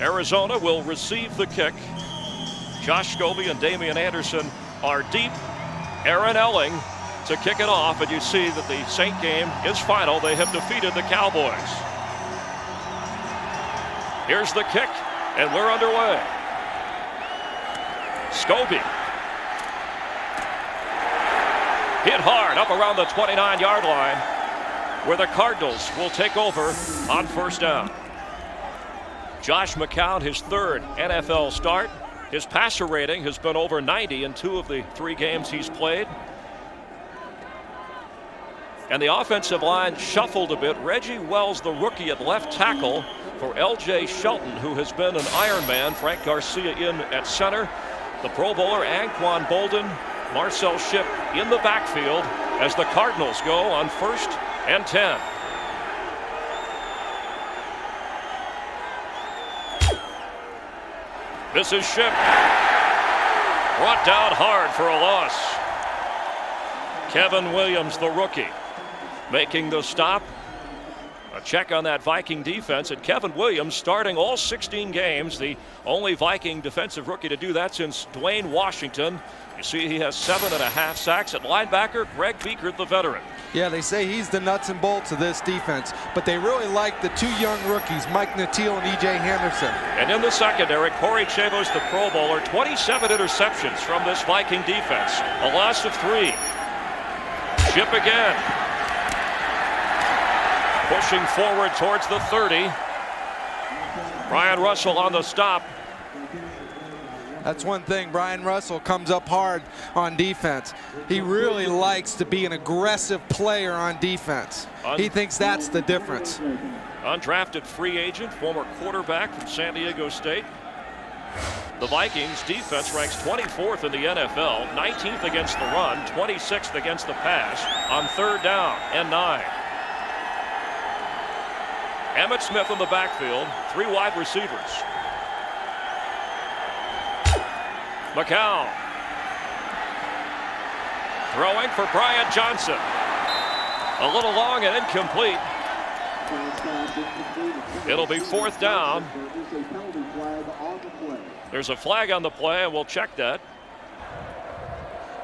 Arizona will receive the kick. Josh Scobie and Damian Anderson are deep. Aaron Elling to kick it off, and you see that the Saint game is final. They have defeated the Cowboys. Here's the kick, and we're underway. Scobie. Hit hard up around the 29-yard line, where the Cardinals will take over on first down. Josh McCown, his third NFL start. His passer rating has been over 90 in 2 of the 3 games he's played. And the offensive line shuffled a bit. Reggie Wells, the rookie at left tackle for L.J. Shelton, who has been an Iron Man. Frank Garcia in at center. The Pro Bowler Anquan Bolden, Marcel Shipp in the backfield as the Cardinals go on 1st and 10. This is Shipp. Brought down hard for a loss. Kevin Williams, the rookie, making the stop. A check on that Viking defense, and Kevin Williams starting all 16 games, the only Viking defensive rookie to do that since Dwayne Washington. You see he has 7.5 sacks. At linebacker, Greg Biekert, the veteran. Yeah, they say he's the nuts and bolts of this defense, but they really like the 2 young rookies, Mike Natil and E.J. Henderson. And in the secondary, Corey Chavos, the Pro Bowler, 27 interceptions from this Viking defense, a loss of 3. Shipp again. Pushing forward towards the 30. Brian Russell on the stop. That's one thing. Brian Russell comes up hard on defense. He really likes to be an aggressive player on defense. He thinks that's the difference. Undrafted free agent, former quarterback from San Diego State. The Vikings defense ranks 24th in the NFL, 19th against the run, 26th against the pass on 3rd down and 9. Emmitt Smith in the backfield, 3 wide receivers. McCown throwing for Brian Johnson. A little long and incomplete. It'll be 4th down. There's a flag on the play, and we'll check that.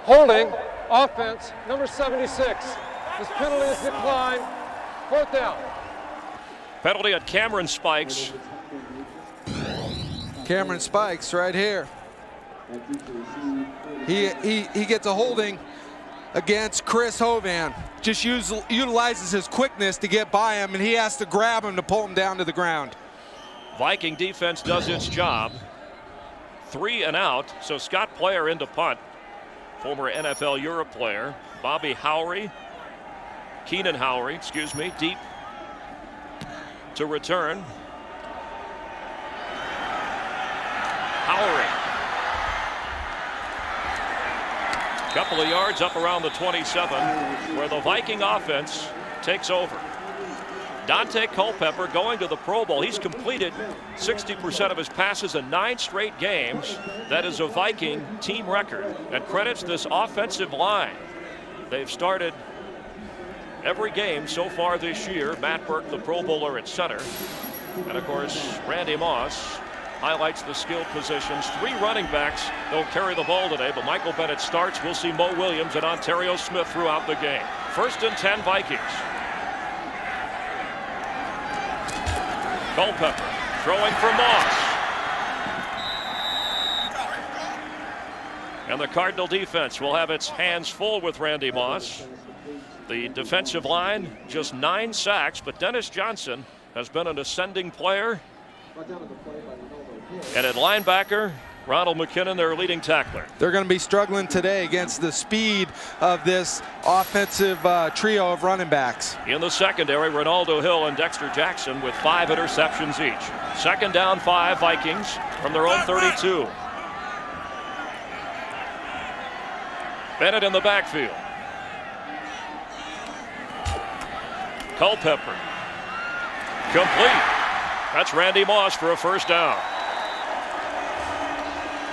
Holding, offense, number 76. This penalty is declined. 4th down. Penalty at Cameron Spikes. Cameron Spikes right here. He gets a holding against Chris Hovan. Just utilizes his quickness to get by him, and he has to grab him to pull him down to the ground. Viking defense does its job. 3 and out, so Scott Player into punt. Former NFL Europe player. Bobby Howry, Keenan Howry, excuse me, deep to return. Howry. Couple of yards up around the 27, where the Viking offense takes over. Dante Culpepper going to the Pro Bowl. He's completed 60% of his passes in 9 straight games. That is a Viking team record, and credits this offensive line. They've started every game so far this year. Matt Burke, the Pro Bowler at center. And of course, Randy Moss highlights the skill positions. 3 running backs don't carry the ball today, but Michael Bennett starts. We'll see Mo Williams and Ontario Smith throughout the game. 1st and 10 Vikings. Culpepper throwing for Moss. And the Cardinal defense will have its hands full with Randy Moss. The defensive line, just 9 sacks, but Dennis Johnson has been an ascending player. And at linebacker, Ronald McKinnon, their leading tackler. They're going to be struggling today against the speed of this offensive trio of running backs. In the secondary, Ronaldo Hill and Dexter Jackson with 5 interceptions each. 2nd down 5 Vikings from their own 32. Bennett in the backfield. Culpepper. Complete. That's Randy Moss for a 1st down.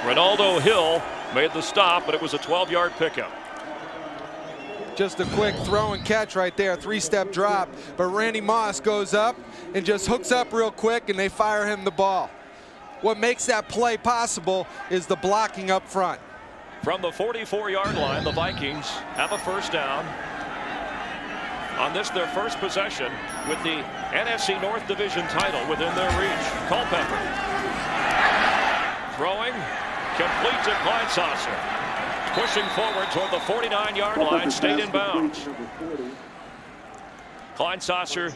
Ronaldo Hill made the stop, but it was a 12-yard pickup. Just a quick throw and catch right there, 3-step drop. But Randy Moss goes up and just hooks up real quick, and they fire him the ball. what makes that play possible is the blocking up front. From the 44-yard line, the Vikings have a first down. On this, their first possession with the NFC North Division title within their reach. Culpepper throwing, complete to Kleinsasser. Pushing forward toward the 49-yard line, stayed in bounds. Kleinsasser,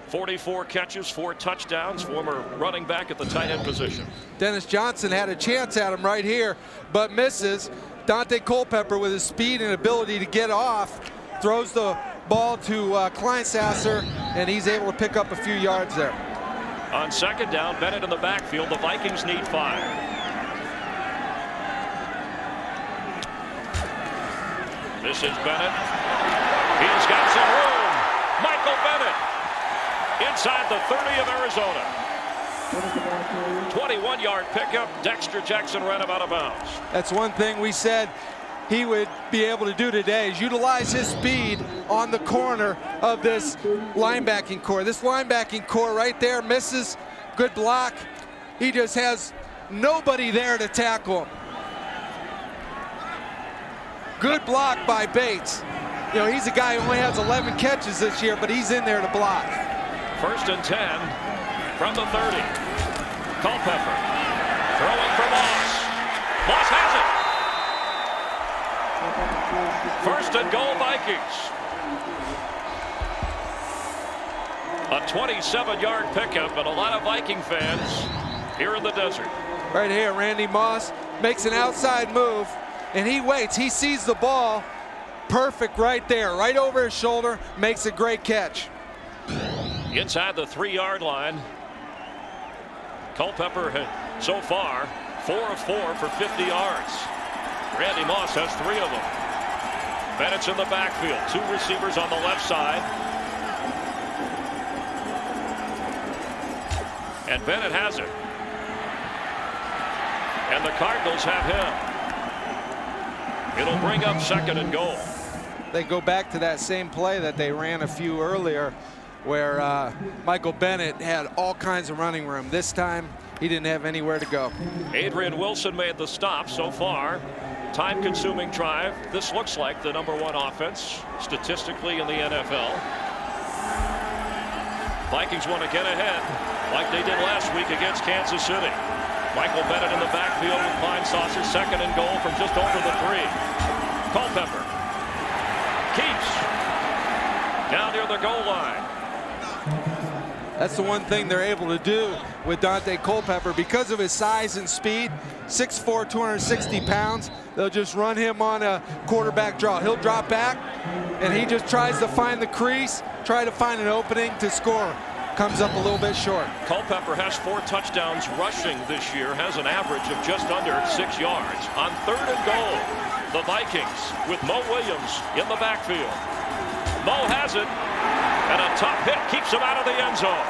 44 catches, 4 touchdowns, former running back at the tight end position. Dennis Johnson had a chance at him right here, but misses. Dante Culpepper, with his speed and ability to get off, throws the ball to Kleinsasser, and he's able to pick up a few yards there. On second down, Bennett in the backfield. The Vikings need 5. This is Bennett. He's got some room. Michael Bennett inside the 30 of Arizona. 21-yard pickup. Dexter Jackson ran him out of bounds. That's one thing we said he would be able to do today, is utilize his speed on the corner of this linebacking core. This linebacking core right there misses. Good block. He just has nobody there to tackle him. Good block by Bates. You know, he's a guy who only has 11 catches this year, but he's in there to block. First and 10 from the 30. Culpepper throwing for Moss. Moss has it. First and goal, Vikings. A 27-yard pickup, and a lot of Viking fans here in the desert. Right here, Randy Moss makes an outside move, and he waits. He sees the ball. Perfect right there, right over his shoulder, makes a great catch. Inside the 3-yard line. Culpepper so far 4 of 4 for 50 yards. Randy Moss has 3 of them. Bennett's in the backfield, 2 receivers on the left side. And Bennett has it. And the Cardinals have him. It'll bring up second and goal. They go back to that same play that they ran a few earlier, where Michael Bennett had all kinds of running room. This time, he didn't have anywhere to go. Adrian Wilson made the stop so far. Time-consuming drive. This looks like the #1 offense statistically in the NFL. Vikings want to get ahead like they did last week against Kansas City. Michael Bennett in the backfield with Kleinsasser, second and goal from just over the 3. Culpepper keeps down near the goal line. That's the one thing they're able to do with Dante Culpepper. Because of his size and speed, 6'4", 260 pounds, they'll just run him on a quarterback draw. He'll drop back, and he just tries to find the crease, try to find an opening to score. Comes up a little bit short. Culpepper has 4 touchdowns rushing this year, has an average of just under 6 yards. On third and goal, the Vikings with Mo Williams in the backfield. Mo has it, and a top hit keeps him out of the end zone.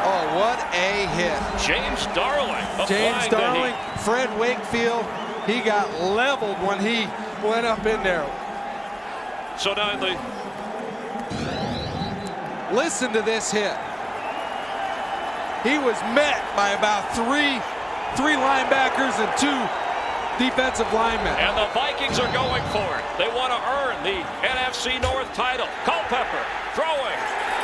Oh, what a hit. James Darling. James Darling, Fred Wakefield, he got leveled when he went up in there. So now the... Listen to this hit. He was met by about three linebackers and 2 defensive linemen. And the Vikings are going for it. They want to earn the NFC North title. Culpepper throwing,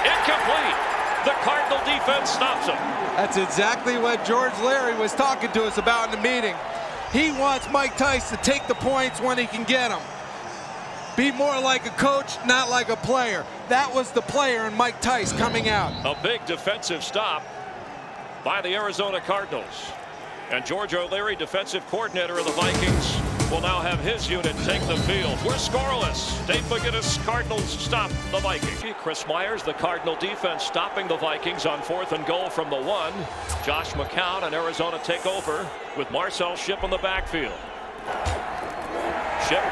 incomplete. The Cardinal defense stops him. That's exactly what George Larry was talking to us about in the meeting. He wants Mike Tice to take the points when he can get them. Be more like a coach, not like a player. That was the player in Mike Tice coming out. A big defensive stop by the Arizona Cardinals. And George O'Leary, defensive coordinator of the Vikings, will now have his unit take the field. We're scoreless. Dave McGinnis, Cardinals stop the Vikings. Chris Myers, the Cardinal defense, stopping the Vikings on 4th and goal from the 1. Josh McCown and Arizona take over with Marcel Shipp in the backfield. Shipp.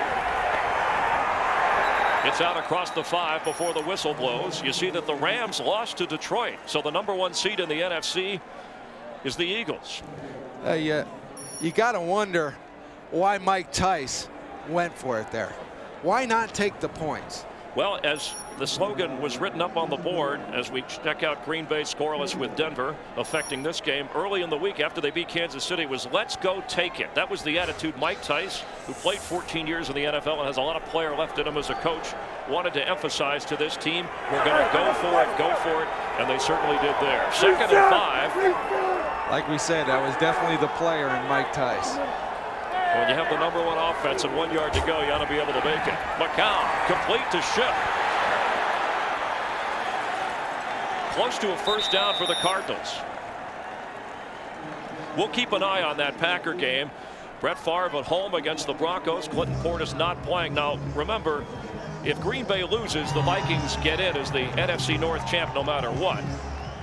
It's out across the 5 before the whistle blows. You see that the Rams lost to Detroit, so the #1 seed in the NFC is the Eagles. You got to wonder why Mike Tice went for it there. Why not take the points? Well, as the slogan was written up on the board as we check out Green Bay scoreless with Denver affecting this game early in the week after they beat Kansas City was "Let's go take it." That was the attitude Mike Tice, who played 14 years in the NFL and has a lot of player left in him as a coach, wanted to emphasize to this team. We're going to go for it, and they certainly did there. 2nd and 5. Like we said, that was definitely the player in Mike Tice. When you have the #1 offense and 1 yard to go, you ought to be able to make it. McCown complete to Shipp. Close to a first down for the Cardinals. We'll keep an eye on that Packer game. Brett Favre at home against the Broncos. Clinton Portis not playing. Now, remember, if Green Bay loses, the Vikings get in as the NFC North champ no matter what.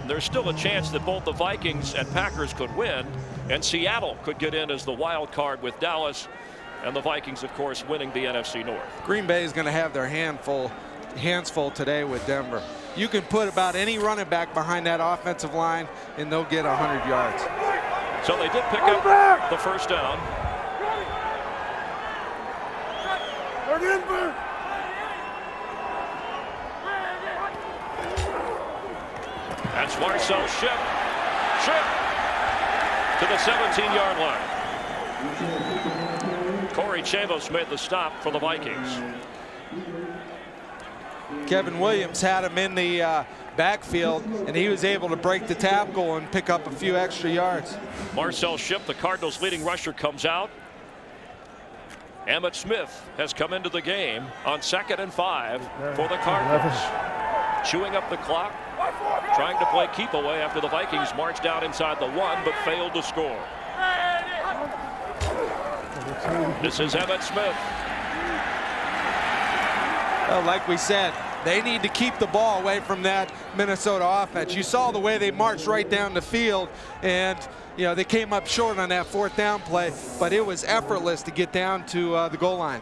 There's still a chance that both the Vikings and Packers could win, and Seattle could get in as the wild card with Dallas, and the Vikings, of course, winning the NFC North. Green Bay is going to have their hands full today with Denver. You can put about any running back behind that offensive line, and they'll get 100 yards. So they did pick up the first down. That's Marcel Shipp. To the 17-yard line. Corey Chavos made the stop for the Vikings. Kevin Williams had him in the backfield, and he was able to break the tackle and pick up a few extra yards. Marcel Shipp, the Cardinals' leading rusher, comes out. Emmitt Smith has come into the game on 2nd and 5 for the Cardinals. Chewing up the clock, trying to play keep away after the Vikings marched out inside the 1 but failed to score. This is Emmitt Smith. Well, like we said, they need to keep the ball away from that Minnesota offense. You saw the way they marched right down the field, and they came up short on that 4th down play, but it was effortless to get down to the goal line.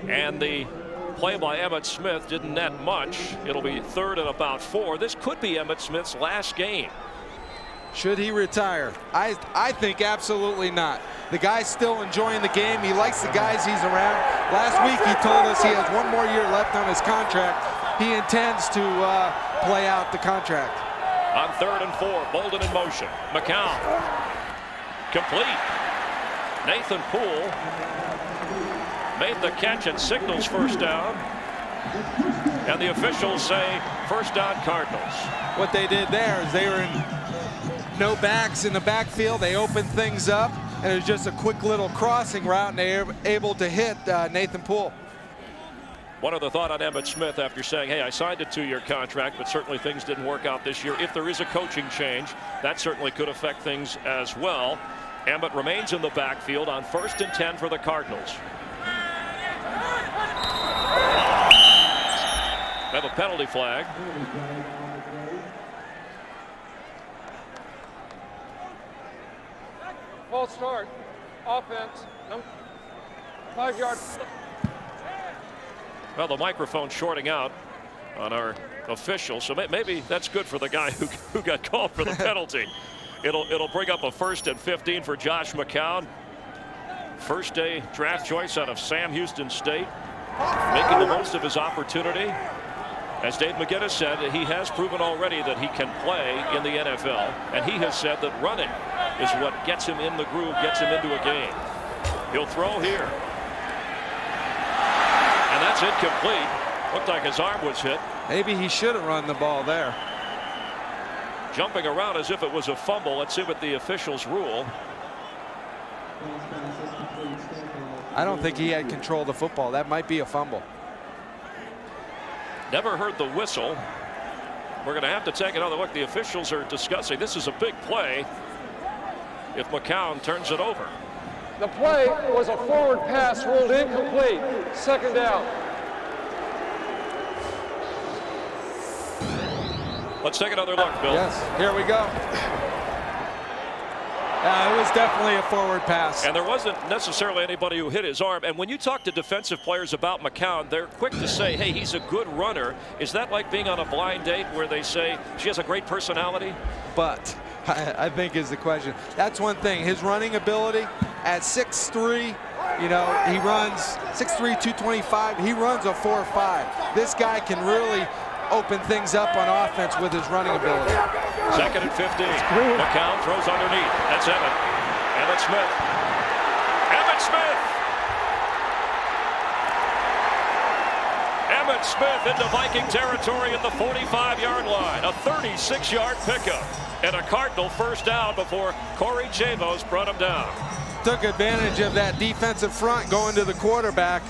And the play by Emmitt Smith didn't net much. It'll be 3rd and about 4. This could be Emmitt Smith's last game. Should he retire? I think absolutely not. The guy's still enjoying the game. He likes the guys he's around. Last week he told us he has 1 more year left on his contract. He intends to play out the contract. On 3rd and 4, Bolden in motion. McCown. Complete. Nathan Poole made the catch and signals first down. And the officials say first down Cardinals. What they did there is they were in no backs in the backfield. They opened things up, and it was just a quick little crossing route, and they were able to hit Nathan Poole. One other thought on Emmitt Smith after saying, hey, I signed a 2-year contract, but certainly things didn't work out this year. If there is a coaching change, that certainly could affect things as well. Emmitt remains in the backfield on 1st and 10 for the Cardinals. They have a penalty flag. False start. Offense. 5 yards. Well, the microphone shorting out on our official, so maybe that's good for the guy who got called for the penalty. It'll bring up a 1st and 15 for Josh McCown. First day draft choice out of Sam Houston State, making the most of his opportunity. As Dave McGinnis said, he has proven already that he can play in the NFL, and he has said that running is what gets him in the groove, gets him into a game. He'll throw here. And that's incomplete. Looked like his arm was hit. Maybe he should have run the ball there. Jumping around as if it was a fumble. Let's see what the officials rule. I don't think he had control of the football. That might be a fumble. Never heard the whistle. We're going to have to take another look. The officials are discussing. This is a big play if McCown turns it over. The play was a forward pass ruled incomplete. 2nd down. Let's take another look, Bill. Yes, here we go. It was definitely a forward pass. And there wasn't necessarily anybody who hit his arm. And when you talk to defensive players about McCown, they're quick to say, hey, he's a good runner. Is that like being on a blind date where they say she has a great personality? But I think is the question. That's one thing. His running ability at 6'3", You know, he runs 6'3", 225. He runs a 4.5. This guy can really open things up on offense with his running ability. 2nd and 15. McCown throws underneath. That's Emmett. Emmett Smith. Emmett Smith. Emmett Smith into Viking territory at the 45-yard line. A 36-yard pickup and a Cardinal first down before Corey Chavos brought him down. Took advantage of that defensive front going to the quarterback,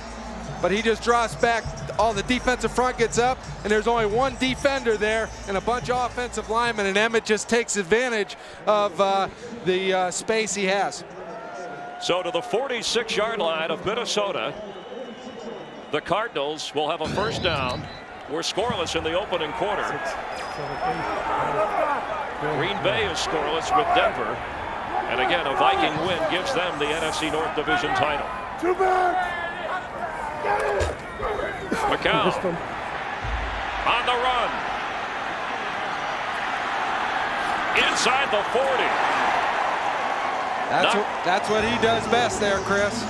but he just drops back. All the defensive front gets up, and there's only one defender there and a bunch of offensive linemen, and Emmett just takes advantage of the space he has. So to the 46-yard line of Minnesota, the Cardinals will have a first down. We're scoreless in the opening quarter. Green Bay is scoreless with Denver. And again, a Viking win gives them the NFC North Division title. McCown on the run. Inside the 40. That's what he does best there, Chris.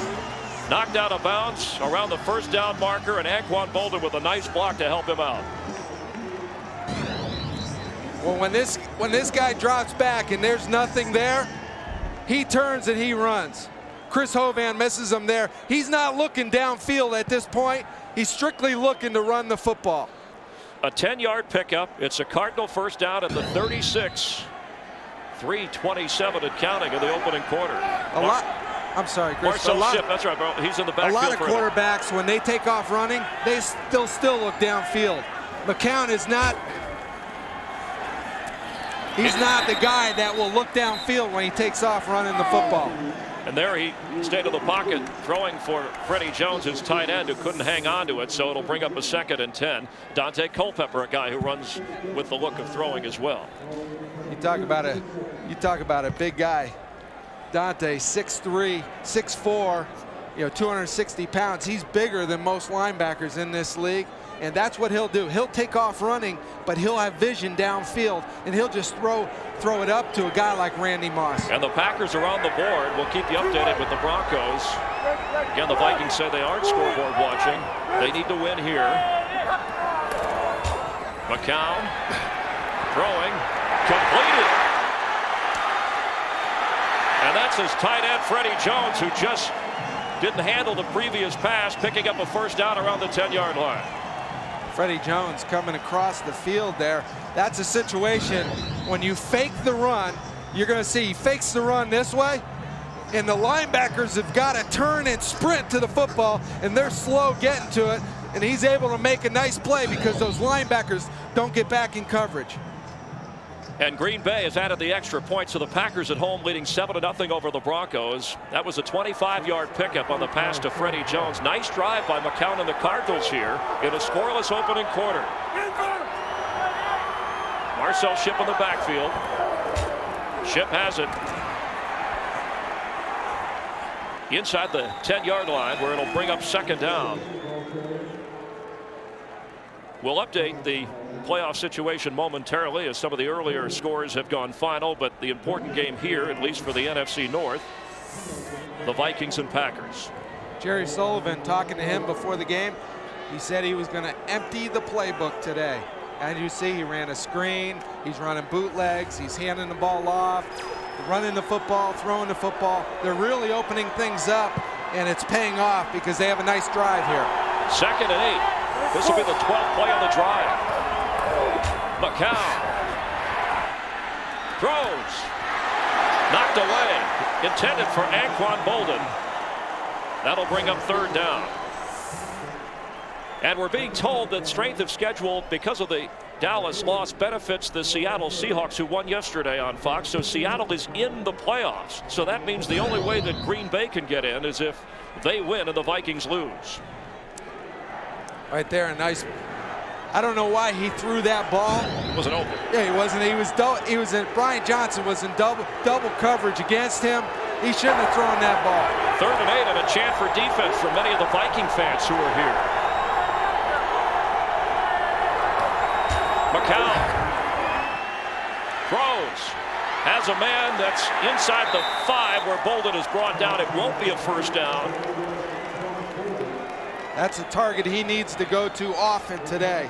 Knocked out of bounds around the first down marker, and Anquan Boldin with a nice block to help him out. Well, when this guy drops back and there's nothing there, he turns and he runs. Chris Hovan misses him there. He's not looking downfield at this point. He's strictly looking to run the football. A 10-yard pickup. It's a Cardinal first down at the 36. 3:27 and counting in the opening quarter. I'm sorry, Chris. Marcel Shipp, that's right, bro. He's in the backfield. A lot of quarterbacks, when they take off running, they still look downfield. McCown is not. He's not the guy that will look downfield when he takes off running the football. And there he stayed in the pocket, throwing for Freddie Jones, his tight end, who couldn't hang on to it, so it'll bring up a 2nd and 10. Dante Culpepper, a guy who runs with the look of throwing as well. You talk about a big guy. Dante, 6'3", 6'4", 260 pounds. He's bigger than most linebackers in this league. And that's what he'll do. He'll take off running, but he'll have vision downfield, and he'll just throw it up to a guy like Randy Moss. And the Packers are on the board. We'll keep you updated with the Broncos. Again, the Vikings say they aren't scoreboard watching. They need to win here. McCown throwing, completed. And that's his tight end, Freddie Jones, who just didn't handle the previous pass, picking up a first down around the 10-yard line. Freddie Jones coming across the field there. That's a situation when you fake the run, you're going to see he fakes the run this way, and the linebackers have got to turn and sprint to the football, and they're slow getting to it, and he's able to make a nice play because those linebackers don't get back in coverage. And Green Bay has added the extra point, so the Packers at home leading 7-0 over the Broncos. That was a 25-yard pickup on the pass to Freddie Jones. Nice drive by McCown and the Cardinals here in a scoreless opening quarter. Marcel Shipp in the backfield. Shipp has it inside the 10-yard line, where it'll bring up 2nd down. We'll update the playoff situation momentarily as some of the earlier scores have gone final, but the important game here, at least for the NFC North, the Vikings and Packers. Jerry Sullivan talking to him before the game. He said he was going to empty the playbook today. As you see, he ran a screen, he's running bootlegs, he's handing the ball off, running the football, throwing the football. They're really opening things up, and it's paying off because they have a nice drive here. 2nd and 8. This will be the 12th play on the drive. McCown throws, knocked away, intended for Anquan Boldin. That'll bring up 3rd down. And we're being told that strength of schedule, because of the Dallas loss, benefits the Seattle Seahawks, who won yesterday on Fox. So Seattle is in the playoffs. So that means the only way that Green Bay can get in is if they win and the Vikings lose. Right there, a nice. I don't know why he threw that ball. It wasn't open. Yeah, he wasn't. He was in. Brian Johnson was in double coverage against him. He shouldn't have thrown that ball. 3rd and 8, and a chant for defense from many of the Viking fans who are here. McCown throws, has has a man that's inside the 5 where Bolden is brought down. It won't be a first down. That's a target he needs to go to often today.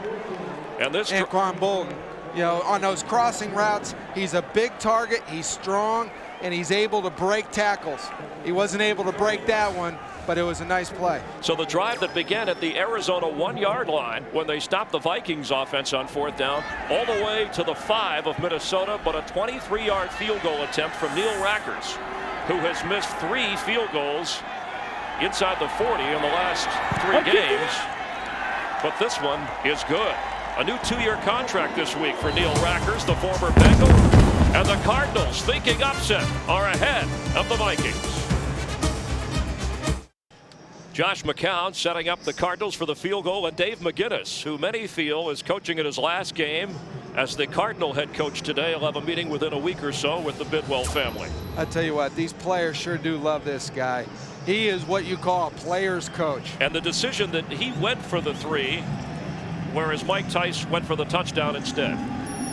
And this Anquan Bolden, you know, on those crossing routes, he's a big target, he's strong, and he's able to break tackles. He wasn't able to break that one, but it was a nice play. So the drive that began at the Arizona 1-yard line when they stopped the Vikings offense on 4th down, all the way to the 5 of Minnesota, but a 23-yard field goal attempt from Neil Rackers, who has missed 3 field goals inside the 40 in the last 3 games. But this one is good. A new 2-year contract this week for Neil Rackers, the former Bengal. And the Cardinals, thinking upset, are ahead of the Vikings. Josh McCown setting up the Cardinals for the field goal, and Dave McGinnis, who many feel is coaching in his last game as the Cardinal head coach today. He'll have a meeting within a week or so with the Bidwell family. I tell you what, these players sure do love this guy. He is what you call a player's coach. And the decision that he went for the 3, whereas Mike Tice went for the touchdown instead.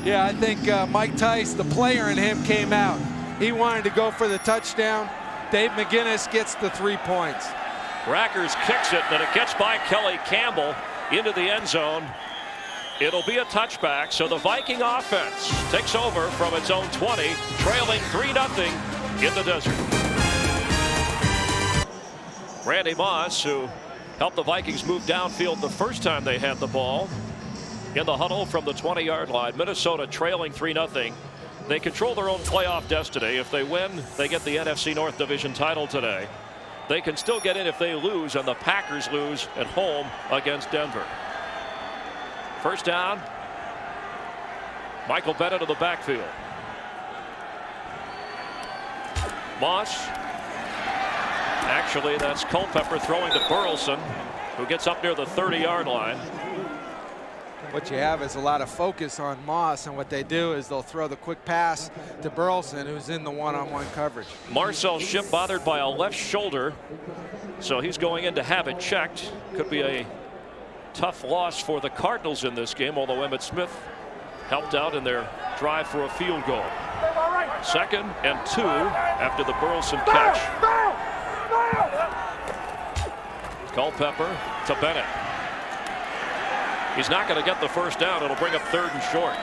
Yeah, I think Mike Tice, the player in him, came out. He wanted to go for the touchdown. Dave McGinnis gets the 3 points. Rackers kicks it, and it gets by Kelly Campbell into the end zone. It'll be a touchback, so the Viking offense takes over from its own 20, trailing 3-0 in the desert. Randy Moss, who helped the Vikings move downfield the first time they had the ball, in the huddle from the 20-yard line. Minnesota trailing 3-0. They control their own playoff destiny. If they win, they get the NFC North Division title today. They can still get in if they lose, and the Packers lose at home against Denver. First down. Michael Bennett of the backfield. Moss. Actually, that's Culpepper throwing to Burleson, who gets up near the 30-yard line. What you have is a lot of focus on Moss, and what they do is they'll throw the quick pass to Burleson, who's in the one-on-one coverage. Marcel Shipp bothered by a left shoulder, so he's going in to have it checked. Could be a tough loss for the Cardinals in this game, although Emmitt Smith helped out in their drive for a field goal. 2nd and 2 after the Burleson catch. Culpepper to Bennett. He's not going to get the first down. It'll bring up 3rd and short.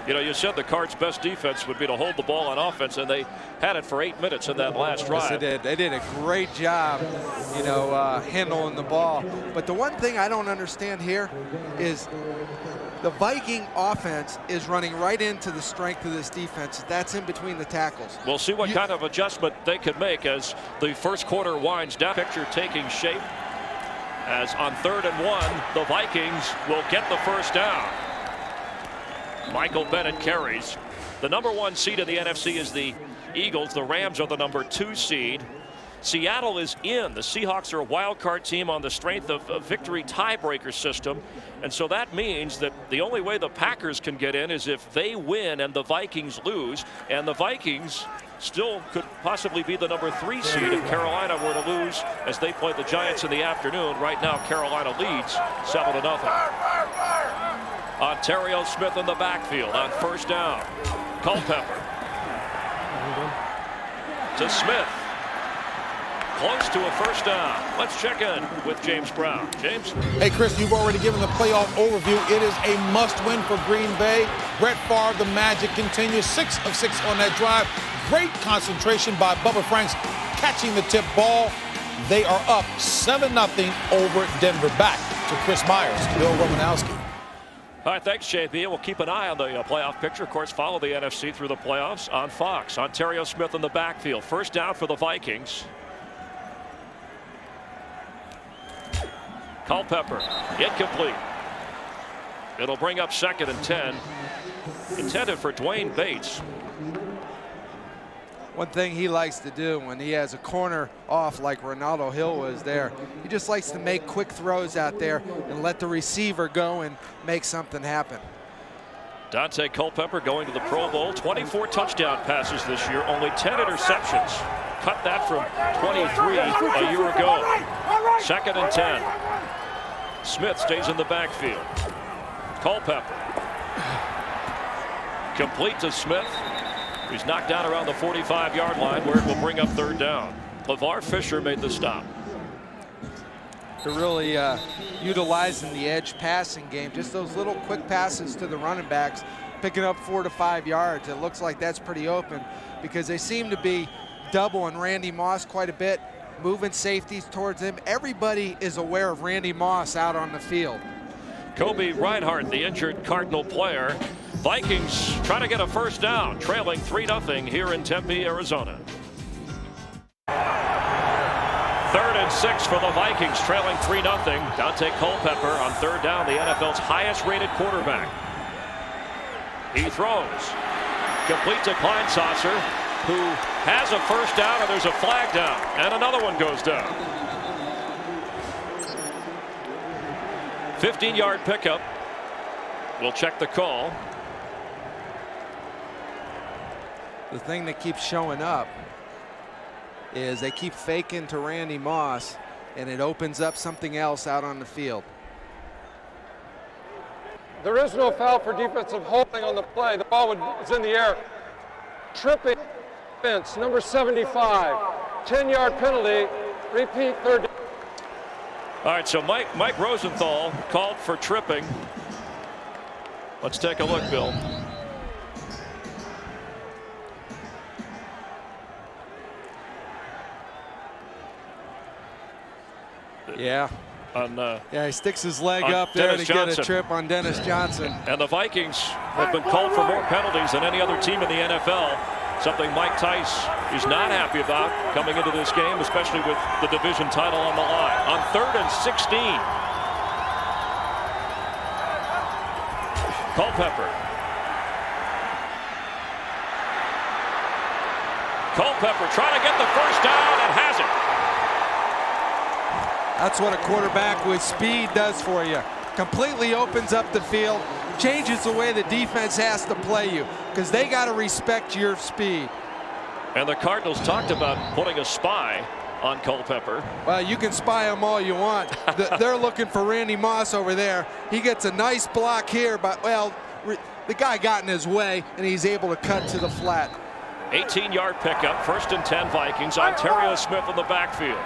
You know, you said the Cards' best defense would be to hold the ball on offense, and they had it for 8 minutes in that last drive. Yes, they did. They did a great job, you know, handling the ball. But the one thing I don't understand here is the Viking offense is running right into the strength of this defense. That's in between the tackles. We'll see what kind of adjustment they could make as the first quarter winds down. Picture taking shape as on 3rd and 1, the Vikings will get the first down. Michael Bennett carries. The number 1 seed in the NFC is the Eagles. The Rams are the number 2 seed. Seattle is in. The Seahawks are a wild card team on the strength of a victory tiebreaker system. And so that means that the only way the Packers can get in is if they win and the Vikings lose. And the Vikings still could possibly be the number 3 seed if Carolina were to lose as they play the Giants in the afternoon. Right now, Carolina leads 7-0. Ontario Smith in the backfield on first down. Culpepper to Smith. Close to a first down. Let's check in with James Brown. James? Hey, Chris, you've already given the playoff overview. It is a must-win for Green Bay. Brett Favre, the magic continues. 6 of 6 on that drive. Great concentration by Bubba Franks catching the tip ball. They are up 7-0 over Denver. Back to Chris Myers, Bill Romanowski. All right, thanks, JB. We'll keep an eye on the playoff picture. Of course, follow the NFC through the playoffs on Fox. Ontario Smith in the backfield. First down for the Vikings. Culpepper, incomplete. It'll bring up 2nd and 10. Intended for Dwayne Bates. One thing he likes to do when he has a corner off like Ronaldo Hill was there, he just likes to make quick throws out there and let the receiver go and make something happen. Dante Culpepper going to the Pro Bowl. 24 touchdown passes this year, only 10 interceptions. Cut that from 23 a year ago. 2nd and 10. Smith stays in the backfield. Culpepper. Complete to Smith. He's knocked down around the 45-yard line where it will bring up 3rd down. LeVar Fisher made the stop. They're really utilizing the edge passing game. Just those little quick passes to the running backs, picking up 4 to 5 yards. It looks like that's pretty open because they seem to be doubling Randy Moss quite a bit, moving safeties towards him. Everybody is aware of Randy Moss out on the field. Kobe Reinhardt, the injured Cardinal player. Vikings trying to get a 1st down, trailing 3-0 here in Tempe, Arizona. 3rd and 6 for the Vikings, trailing 3-0. Dante Culpepper on 3rd down, the NFL's highest-rated quarterback. He throws. Complete to Kleinsasser, who has a 1st down, and there's a flag down, and another one goes down. 15-yard pickup. We'll check the call. The thing that keeps showing up is they keep faking to Randy Moss, and it opens up something else out on the field. There is no foul for defensive holding on the play. The ball is in the air. Tripping offense, number 75. 10-yard penalty. Repeat, 3rd down. All right, so Mike Rosenthal called for tripping. Let's take a look, Bill. Yeah. Yeah, he sticks his leg up there Dennis to Johnson. get a trip on Dennis Johnson. And the Vikings have been called for more penalties than any other team in the NFL. Something Mike Tice is not happy about coming into this game, especially with the division title on the line. On 3rd and 16. Culpepper. Culpepper trying to get the 1st down and has it. That's what a quarterback with speed does for you. Completely opens up the field, changes the way the defense has to play you because they got to respect your speed. And the Cardinals talked about putting a spy on Culpepper. Well, you can spy them all you want. They're looking for Randy Moss over there. He gets a nice block here, but, well, the guy got in his way, and he's able to cut to the flat. 18-yard pickup, 1st and 10 Vikings. Ontario Smith in the backfield.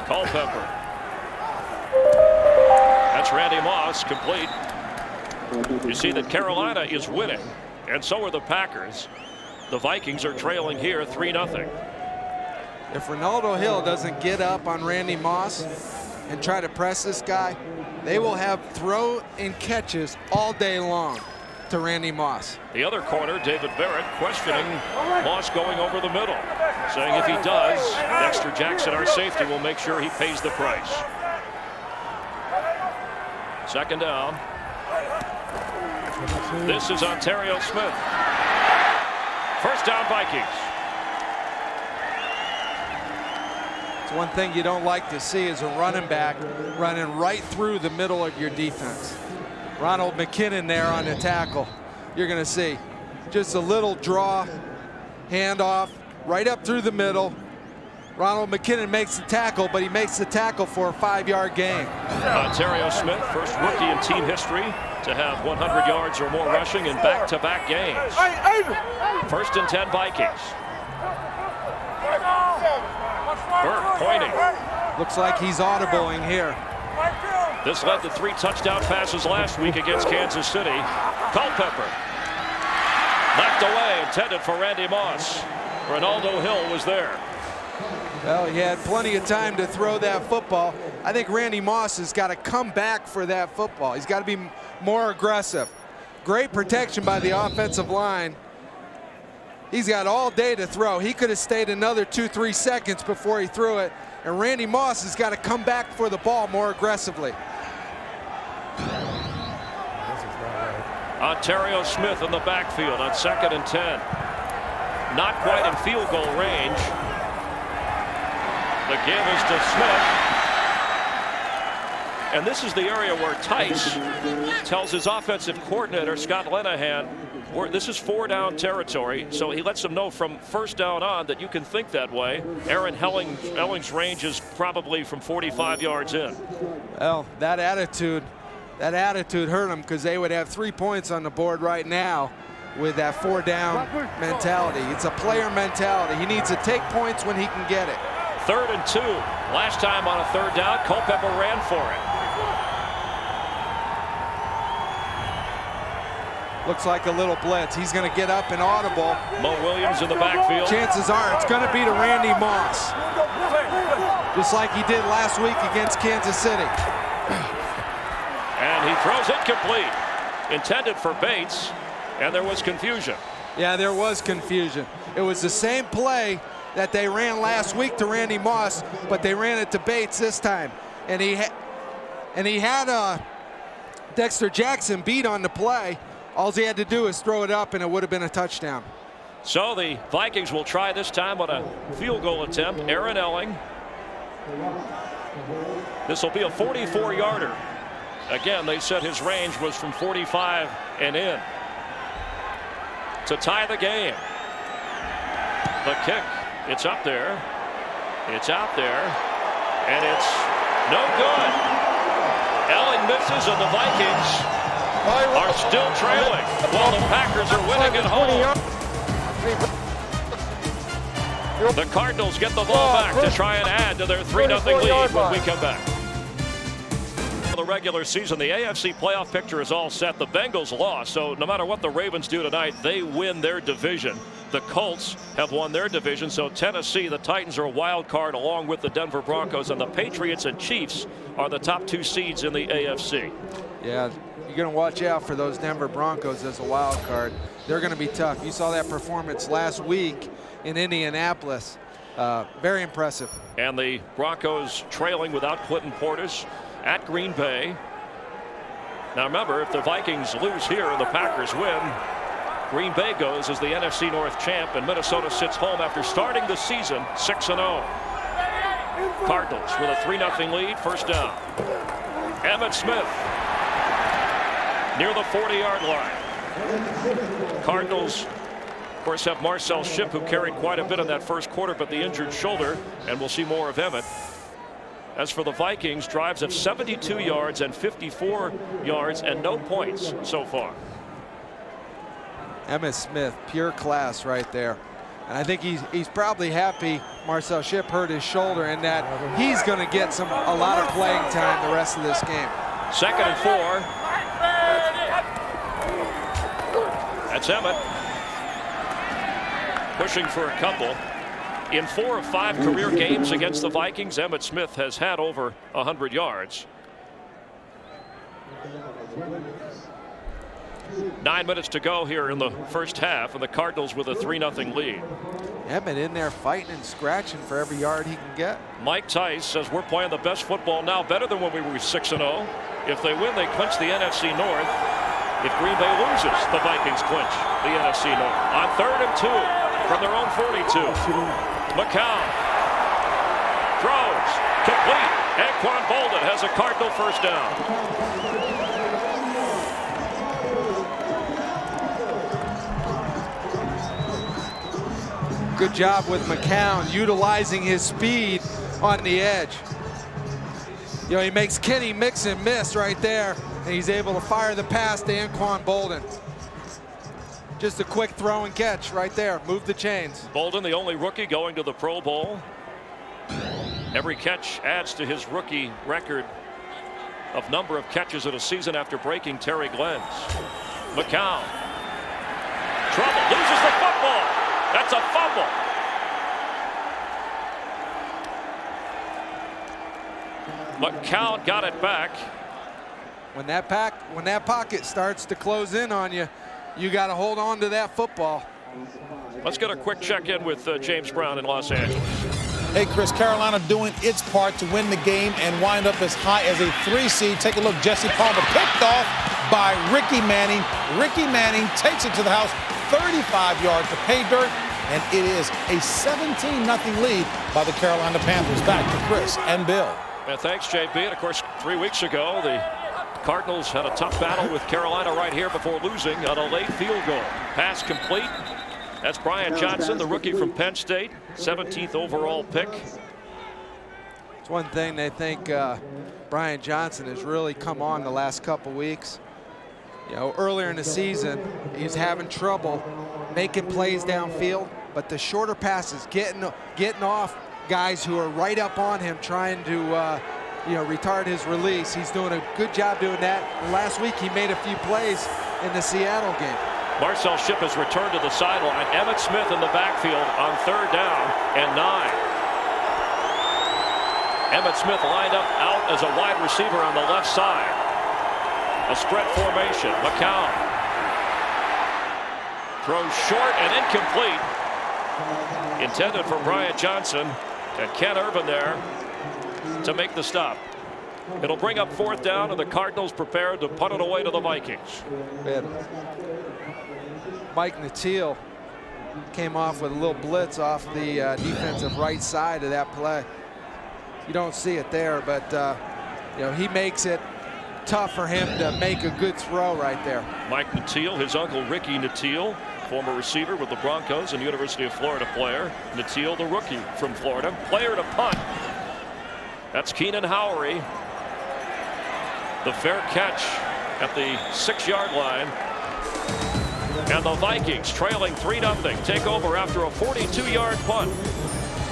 Culpepper. That's Randy Moss, complete. You see that Carolina is winning, and so are the Packers. The Vikings are trailing here 3-0. If Ronaldo Hill doesn't get up on Randy Moss and try to press this guy, they will have throw and catches all day long to Randy Moss. The other corner, David Barrett, questioning Moss going over the middle, saying if he does, Dexter Jackson, our safety, will make sure he pays the price. 2nd down. This is Ontario Smith. 1st down Vikings. It's one thing you don't like to see is a running back running right through the middle of your defense. Ronald McKinnon there on the tackle. You're going to see just a little draw, handoff, right up through the middle. Ronald McKinnon makes the tackle, but he makes the tackle for a 5-yard gain. Ontario Smith, first rookie in team history to have 100 yards or more rushing in back-to-back games. 1st and 10 Vikings. Burke pointing. Looks like he's audibling here. This led to 3 touchdown passes last week against Kansas City. Culpepper. Knocked away, intended for Randy Moss. Ronaldo Hill was there. Well, he had plenty of time to throw that football. I think Randy Moss has got to come back for that football. He's got to be more aggressive. Great protection by the offensive line. He's got all day to throw. He could have stayed another 2-3 seconds before he threw it. And Randy Moss has got to come back for the ball more aggressively. Ontario Smith in the backfield on 2nd and 10. Not quite in field goal range. The give is to Smith. And this is the area where Tice tells his offensive coordinator, Scott Linehan, this is 4-down territory, so he lets them know from 1st down on that you can think that way. Aaron Elling's range is probably from 45 yards in. Well, that attitude that attitude hurt them, because they would have 3 points on the board right now with that 4-down mentality. It's a player mentality. He needs to take points when he can get it. 3rd and 2. Last time on a 3rd down, Culpepper ran for it. Looks like a little blitz. He's going to get up and audible. Mo Williams in the backfield. Chances are it's going to be to Randy Moss, just like he did last week against Kansas City. And he throws it complete. Intended for Bates, and there was confusion. Yeah, there was confusion. It was the same play that they ran last week to Randy Moss, but they ran it to Bates this time. And he had Dexter Jackson beat on the play. All he had to do is throw it up, and it would have been a touchdown. So the Vikings will try this time on a field goal attempt. Aaron Elling. This will be a 44-yarder. Again, they said his range was from 45 and in. To tie the game. The kick, it's up there. It's out there. And it's no good. Elling misses, and the Vikings are still trailing while the Packers are winning at home. The Cardinals get the ball back to try and add to their 3-0 lead when we come back. For the regular season, the AFC playoff picture is all set. The Bengals lost, so no matter what the Ravens do tonight, they win their division. The Colts have won their division, so Tennessee, the Titans are a wild card along with the Denver Broncos, and the Patriots and Chiefs are the top 2 seeds in the AFC. Yeah, you're going to watch out for those Denver Broncos as a wild card. They're going to be tough. You saw that performance last week in Indianapolis. Very impressive. And the Broncos trailing without Clinton Portis at Green Bay. Now remember, if the Vikings lose here and the Packers win, Green Bay goes as the NFC North champ, and Minnesota sits home after starting the season 6-0. Cardinals with a 3-0 lead, 1st down. Emmitt Smith near the 40-yard line. Cardinals, of course, have Marcel Shipp, who carried quite a bit in that first quarter, but the injured shoulder, and we'll see more of Emmitt. As for the Vikings, drives of 72 yards and 54 yards and no points so far. Emmitt Smith, pure class right there. And I think he's probably happy Marcel Shipp hurt his shoulder, and that he's going to get a lot of playing time the rest of this game. 2nd and 4. That's Emmitt. Pushing for a couple. In 4 of 5 career games against the Vikings, Emmitt Smith has had over 100 yards. 9 minutes to go here in the first half, and the Cardinals with a 3-0 lead. Emmitt in there fighting and scratching for every yard he can get. Mike Tice says we're playing the best football now, better than when we were 6-0. If they win, they clinch the NFC North. If Green Bay loses, the Vikings clinch the NFC North. On 3rd and 2 from their own 42. McCown throws complete. Anquan Bolden has a Cardinal 1st down. Good job with McCown utilizing his speed on the edge. You know, he makes Kenny Mixon miss right there, and he's able to fire the pass to Anquan Bolden. Just a quick throw and catch right there. Move the chains. Bolden, the only rookie going to the Pro Bowl. Every catch adds to his rookie record of number of catches in a season after breaking Terry Glenn's. McCown. Trouble. Loses the football. That's a fumble. McCown got it back. When that pocket starts to close in on you, you got to hold on to that football. Let's get a quick check-in with James Brown in Los Angeles. Hey, Chris, Carolina doing its part to win the game and wind up as high as a 3 seed. Take a look. Jesse Palmer picked off by Ricky Manning. Ricky Manning takes it to the house, 35 yards to pay dirt, and it is a 17-0 lead by the Carolina Panthers. Back to Chris and Bill. And thanks, JB. And, of course, 3 weeks ago, the Cardinals had a tough battle with Carolina right here before losing on a late field goal. Pass complete. That's Brian Johnson, the rookie from Penn State, 17th overall pick. It's one thing they think Brian Johnson has really come on the last couple weeks. You know, earlier in the season, he's having trouble making plays downfield, but the shorter passes, getting off guys who are right up on him, trying to retard his release. He's doing a good job doing that. And last week, he made a few plays in the Seattle game. Marcel Shipp has returned to the sideline. Emmitt Smith in the backfield on 3rd down and 9. Emmitt Smith lined up out as a wide receiver on the left side. A spread formation. McCown throws short and incomplete. Intended for Brian Johnson, and Ken Irvin there to make the stop. It'll bring up 4th down, and the Cardinals prepared to punt it away to the Vikings. Mike Natil came off with a little blitz off the defensive right side of that play. You don't see it there, but he makes it tough for him to make a good throw right there. Mike Natil, his uncle Ricky Natil, former receiver with the Broncos and University of Florida player. Natil, the rookie from Florida. Player to punt. That's Keenan Howery. The fair catch at the 6-yard line. And the Vikings trailing 3-0. Take over after a 42-yard punt.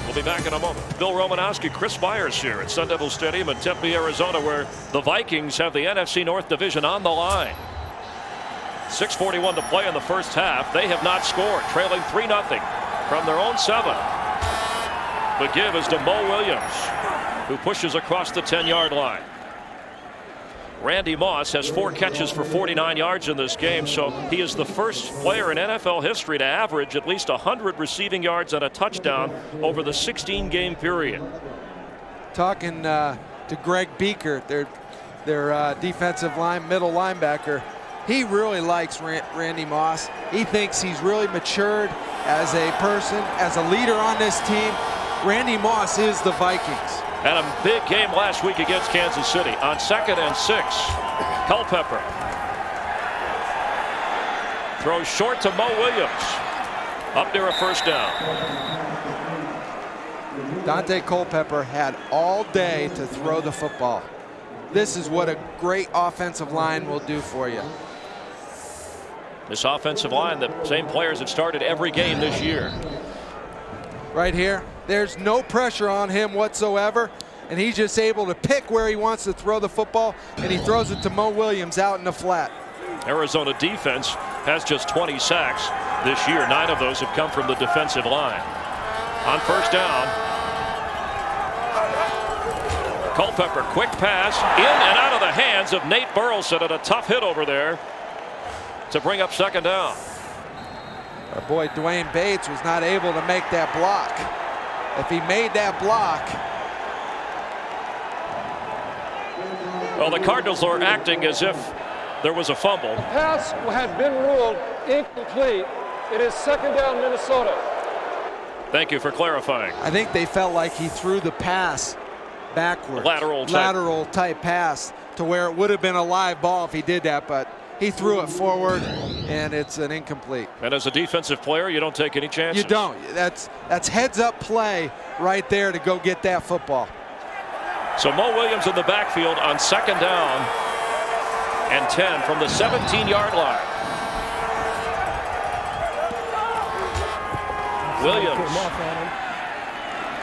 We'll be back in a moment. Bill Romanowski, Chris Myers here at Sun Devil Stadium in Tempe, Arizona, where the Vikings have the NFC North Division on the line. 6:41 to play in the first half. They have not scored, trailing 3-0 from their own 7. The give is to Mo Williams, who pushes across the 10-yard line. Randy Moss has 4 catches for 49 yards in this game, so he is the first player in NFL history to average at least 100 receiving yards and a touchdown over the 16-game period. Talking to Greg Beaker, their defensive middle linebacker, he really likes Randy Moss. He thinks he's really matured as a person, as a leader on this team. Randy Moss is the Vikings. Had a big game last week against Kansas City on 2nd and 6. Culpepper throws short to Mo Williams, up near a 1st down. Dante Culpepper had all day to throw the football. This is what a great offensive line will do for you. This offensive line, the same players that started every game this year. Right here, there's no pressure on him whatsoever, and he's just able to pick where he wants to throw the football, and he throws it to Mo Williams out in the flat. Arizona defense has just 20 sacks this year. 9 of those have come from the defensive line. On 1st down, Culpepper, quick pass, in and out of the hands of Nate Burleson, and a tough hit over there to bring up 2nd down. Our boy Dwayne Bates was not able to make that block. If he made that block. Well, the Cardinals are acting as if there was a fumble. The pass had been ruled incomplete. It is 2nd down, Minnesota. Thank you for clarifying. I think they felt like he threw the pass backwards. Lateral type pass to where it would have been a live ball if he did that, but he threw it forward, and it's an incomplete. And as a defensive player, you don't take any chances. You don't. That's heads-up play right there to go get that football. So Mo Williams in the backfield on 2nd down and 10 from the 17-yard line. Williams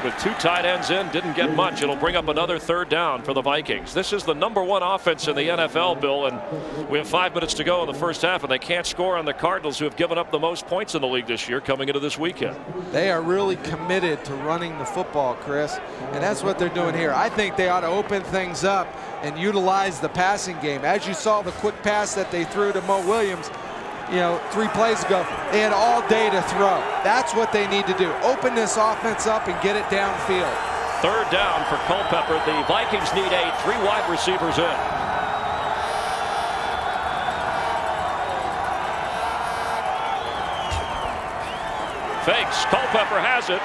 with 2 tight ends in, didn't get much. It'll bring up another 3rd down for the Vikings. This is the #1 offense in the NFL, Bill, and we have 5 minutes to go in the first half, and they can't score on the Cardinals, who have given up the most points in the league this year coming into this weekend. They are really committed to running the football, Chris, and that's what they're doing here. I think they ought to open things up and utilize the passing game. As you saw the quick pass that they threw to Mo Williams, 3 plays ago, they had all day to throw. That's what they need to do. Open this offense up and get it downfield. 3rd down for Culpepper. The Vikings need 8. 3 wide receivers in. Fakes. Culpepper has it.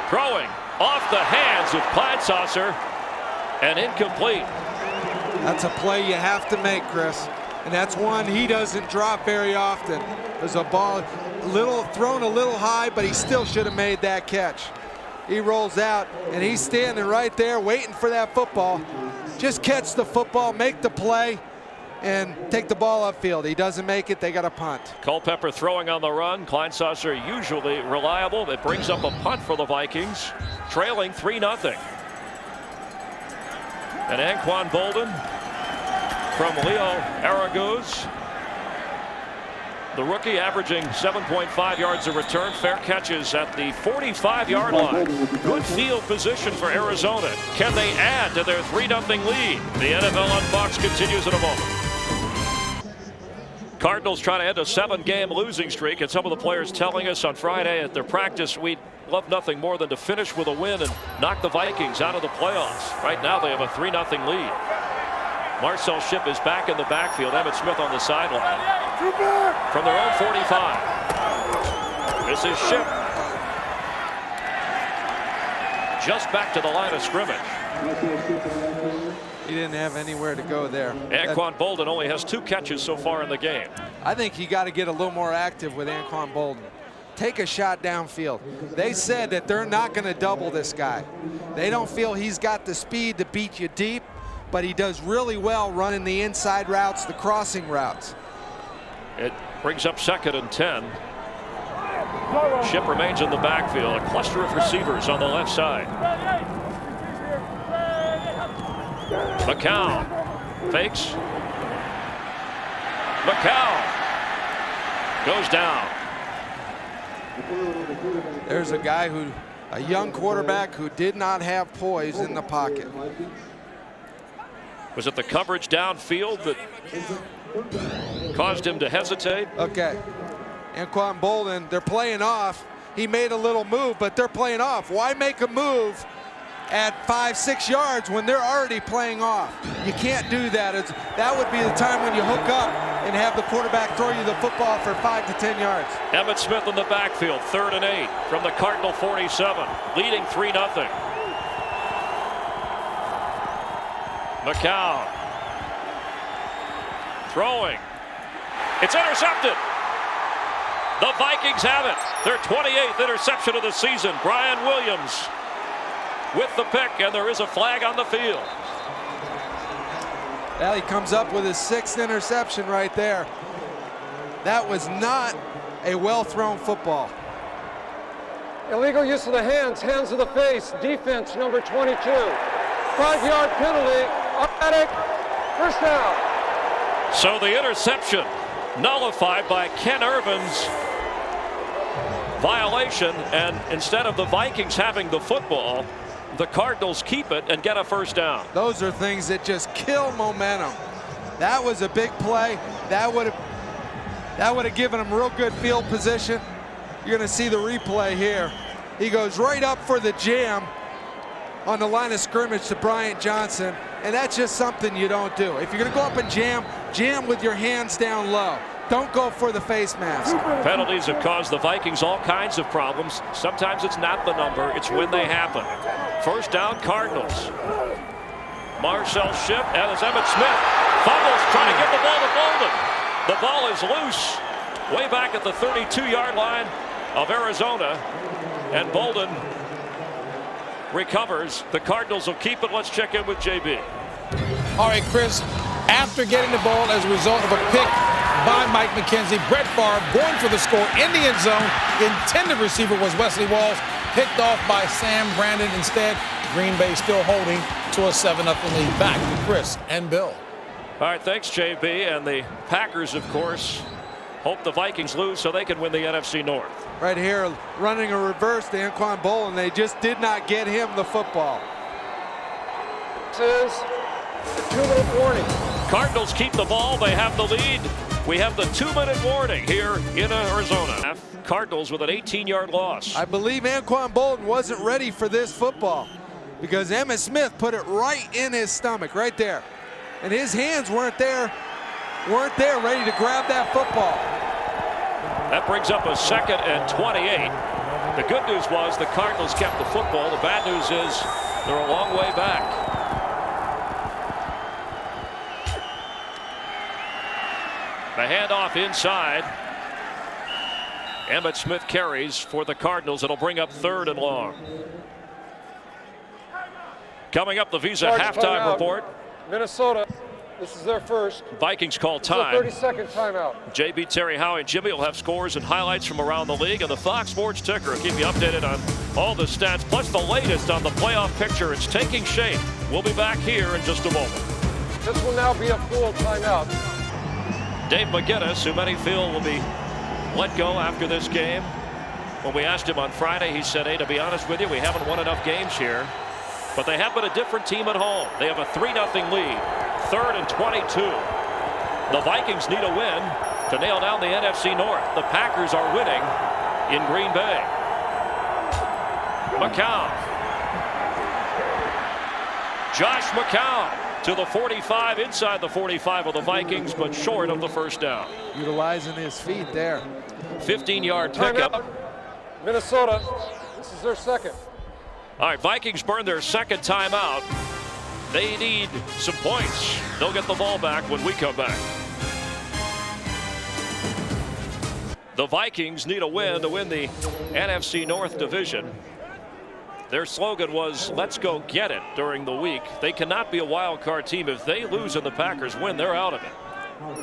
Throwing off the hands of Kleinsasser and incomplete. That's a play you have to make, Chris. And that's one he doesn't drop very often. There's a ball thrown a little high, but he still should have made that catch. He rolls out, and he's standing right there waiting for that football. Just catch the football, make the play, and take the ball upfield. He doesn't make it, they got a punt. Culpepper throwing on the run. Kleinsasser usually reliable. It brings up a punt for the Vikings, trailing 3-0. And Anquan Bolden from Leo Araguz. The rookie averaging 7.5 yards a return. Fair catches at the 45-yard line. Good field position for Arizona. Can they add to their 3-0 lead? The NFL on Fox continues in a moment. Cardinals trying to end a 7-game losing streak, and some of the players telling us on Friday at their practice we'd love nothing more than to finish with a win and knock the Vikings out of the playoffs. Right now they have a 3-0 lead. Marcel Shipp is back in the backfield. Emmitt Smith on the sideline from their own 45. This is Shipp. Just back to the line of scrimmage. He didn't have anywhere to go there. Anquan Bolden only has 2 catches so far in the game. I think you got to get a little more active with Anquan Bolden. Take a shot downfield. They said that they're not going to double this guy. They don't feel he's got the speed to beat you deep, but he does really well running the inside routes, the crossing routes. It brings up 2nd and 10. Shipp remains in the backfield. A cluster of receivers on the left side. McCown fakes. McCown goes down. There's a guy a young quarterback who did not have poise in the pocket. Was it the coverage downfield that caused him to hesitate? Okay. Anquan Bolden, they're playing off. He made a little move, but they're playing off. Why make a move at 5-6 yards when they're already playing off? You can't do that. That would be the time when you hook up and have the quarterback throw you the football for 5 to 10 yards. Emmitt Smith in the backfield, 3rd and 8 from the Cardinal 47, leading 3-0. McCown throwing. It's intercepted. The Vikings have it. Their 28th interception of the season. Brian Williams with the pick, and there is a flag on the field. Well, he comes up with his 6th interception right there. That was not a well-thrown football. Illegal use of the hands to the face. Defense number 22. 5-yard penalty. Automatic. First down. So the interception nullified by Ken Irvin's violation, and instead of the Vikings having the football, the Cardinals keep it and get a first down. Those are things that just kill momentum. That was a big play. That would have given him real good field position. You're going to see the replay here. He goes right up for the jam on the line of scrimmage to Bryant Johnson, and that's just something you don't do. If you're going to go up and jam with your hands down low. Don't go for the face mask. Penalties have caused the Vikings all kinds of problems. Sometimes it's not the number, it's when they happen. First down, Cardinals. Marcel Shipp, and it's Emmitt Smith. Fumbles, trying to get the ball to Bolden. The ball is loose way back at the 32-yard line of Arizona, and Bolden recovers. The Cardinals will keep it. Let's check in with JB. All right, Chris, after getting the ball as a result of a pick by Mike McKenzie, Brett Favre going for the score in the end zone. The intended receiver was Wesley Walls, picked off by Sam Brandon instead. Green Bay still holding to a 7-0 lead. Back to Chris and Bill. All right, thanks, JB. And the Packers, of course, hope the Vikings lose so they can win the NFC North. Right here, running a reverse to Anquan Bolden. They just did not get him the football. This is the 2-minute warning. Cardinals keep the ball. They have the lead. We have the 2-minute warning here in Arizona. Cardinals with an 18-yard loss. I believe Anquan Bolden wasn't ready for this football because Emmitt Smith put it right in his stomach, right there. And his hands weren't there ready to grab that football. That brings up a 2nd and 28. The good news was the Cardinals kept the football. The bad news is they're a long way back. The handoff inside. Emmitt Smith carries for the Cardinals. It'll bring up 3rd and long. Coming up, the Visa halftime report. Minnesota, this is their first. Vikings call time. 30-second timeout. JB, Terry, Howie, and Jimmy will have scores and highlights from around the league, and the Fox Sports Ticker will keep you updated on all the stats, plus the latest on the playoff picture. It's taking shape. We'll be back here in just a moment. This will now be a full timeout. Dave McGinnis, who many feel will be let go after this game. When we asked him on Friday, he said, hey, to be honest with you, we haven't won enough games here. But they have been a different team at home. They have a 3-0 lead. 3rd and 22. The Vikings need a win to nail down the NFC North. The Packers are winning in Green Bay. McCown. Josh McCown to the 45, inside the 45 of the Vikings, but short of the first down. Utilizing his feet there. 15-yard pickup. Minnesota, this is their second. All right, Vikings burn their second timeout. They need some points. They'll get the ball back when we come back. The Vikings need a win to win the NFC North division. Their slogan was, let's go get it, during the week. They cannot be a wild card team. If they lose and the Packers win, they're out of it.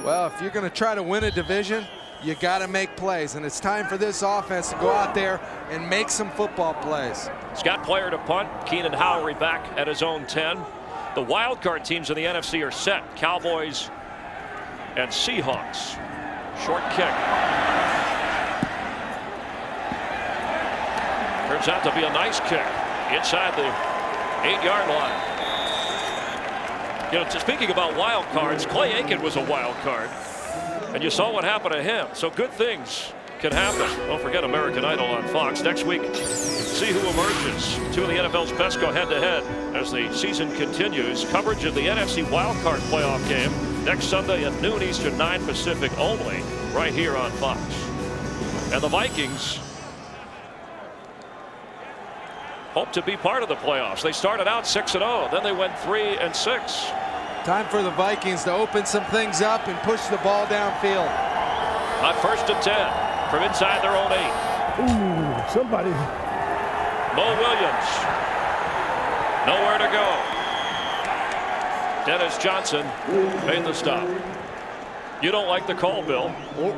Well, if you're going to try to win a division, you got to make plays, and it's time for this offense to go out there and make some football plays. Scott Player to punt. Keenan Howery back at his own 10. The wild card teams in the NFC are set. Cowboys and Seahawks. Short kick. Turns out to be a nice kick inside the 8-yard line. You know, speaking about wild cards, Clay Aiken was a wild card, and you saw what happened to him. So good things can happen. Don't forget American Idol on Fox next week. See who emerges. 2 of the NFL's best go head-to-head as the season continues. Coverage of the NFC wildcard playoff game next Sunday at noon Eastern, 9 Pacific only, right here on Fox. And the Vikings hope to be part of the playoffs. They started out 6-0, then they went 3-6. Time for the Vikings to open some things up and push the ball downfield. On 1st and 10 from inside their own 8. Ooh, somebody. Mo Williams. Nowhere to go. Dennis Johnson made the stop. You don't like the call, Bill.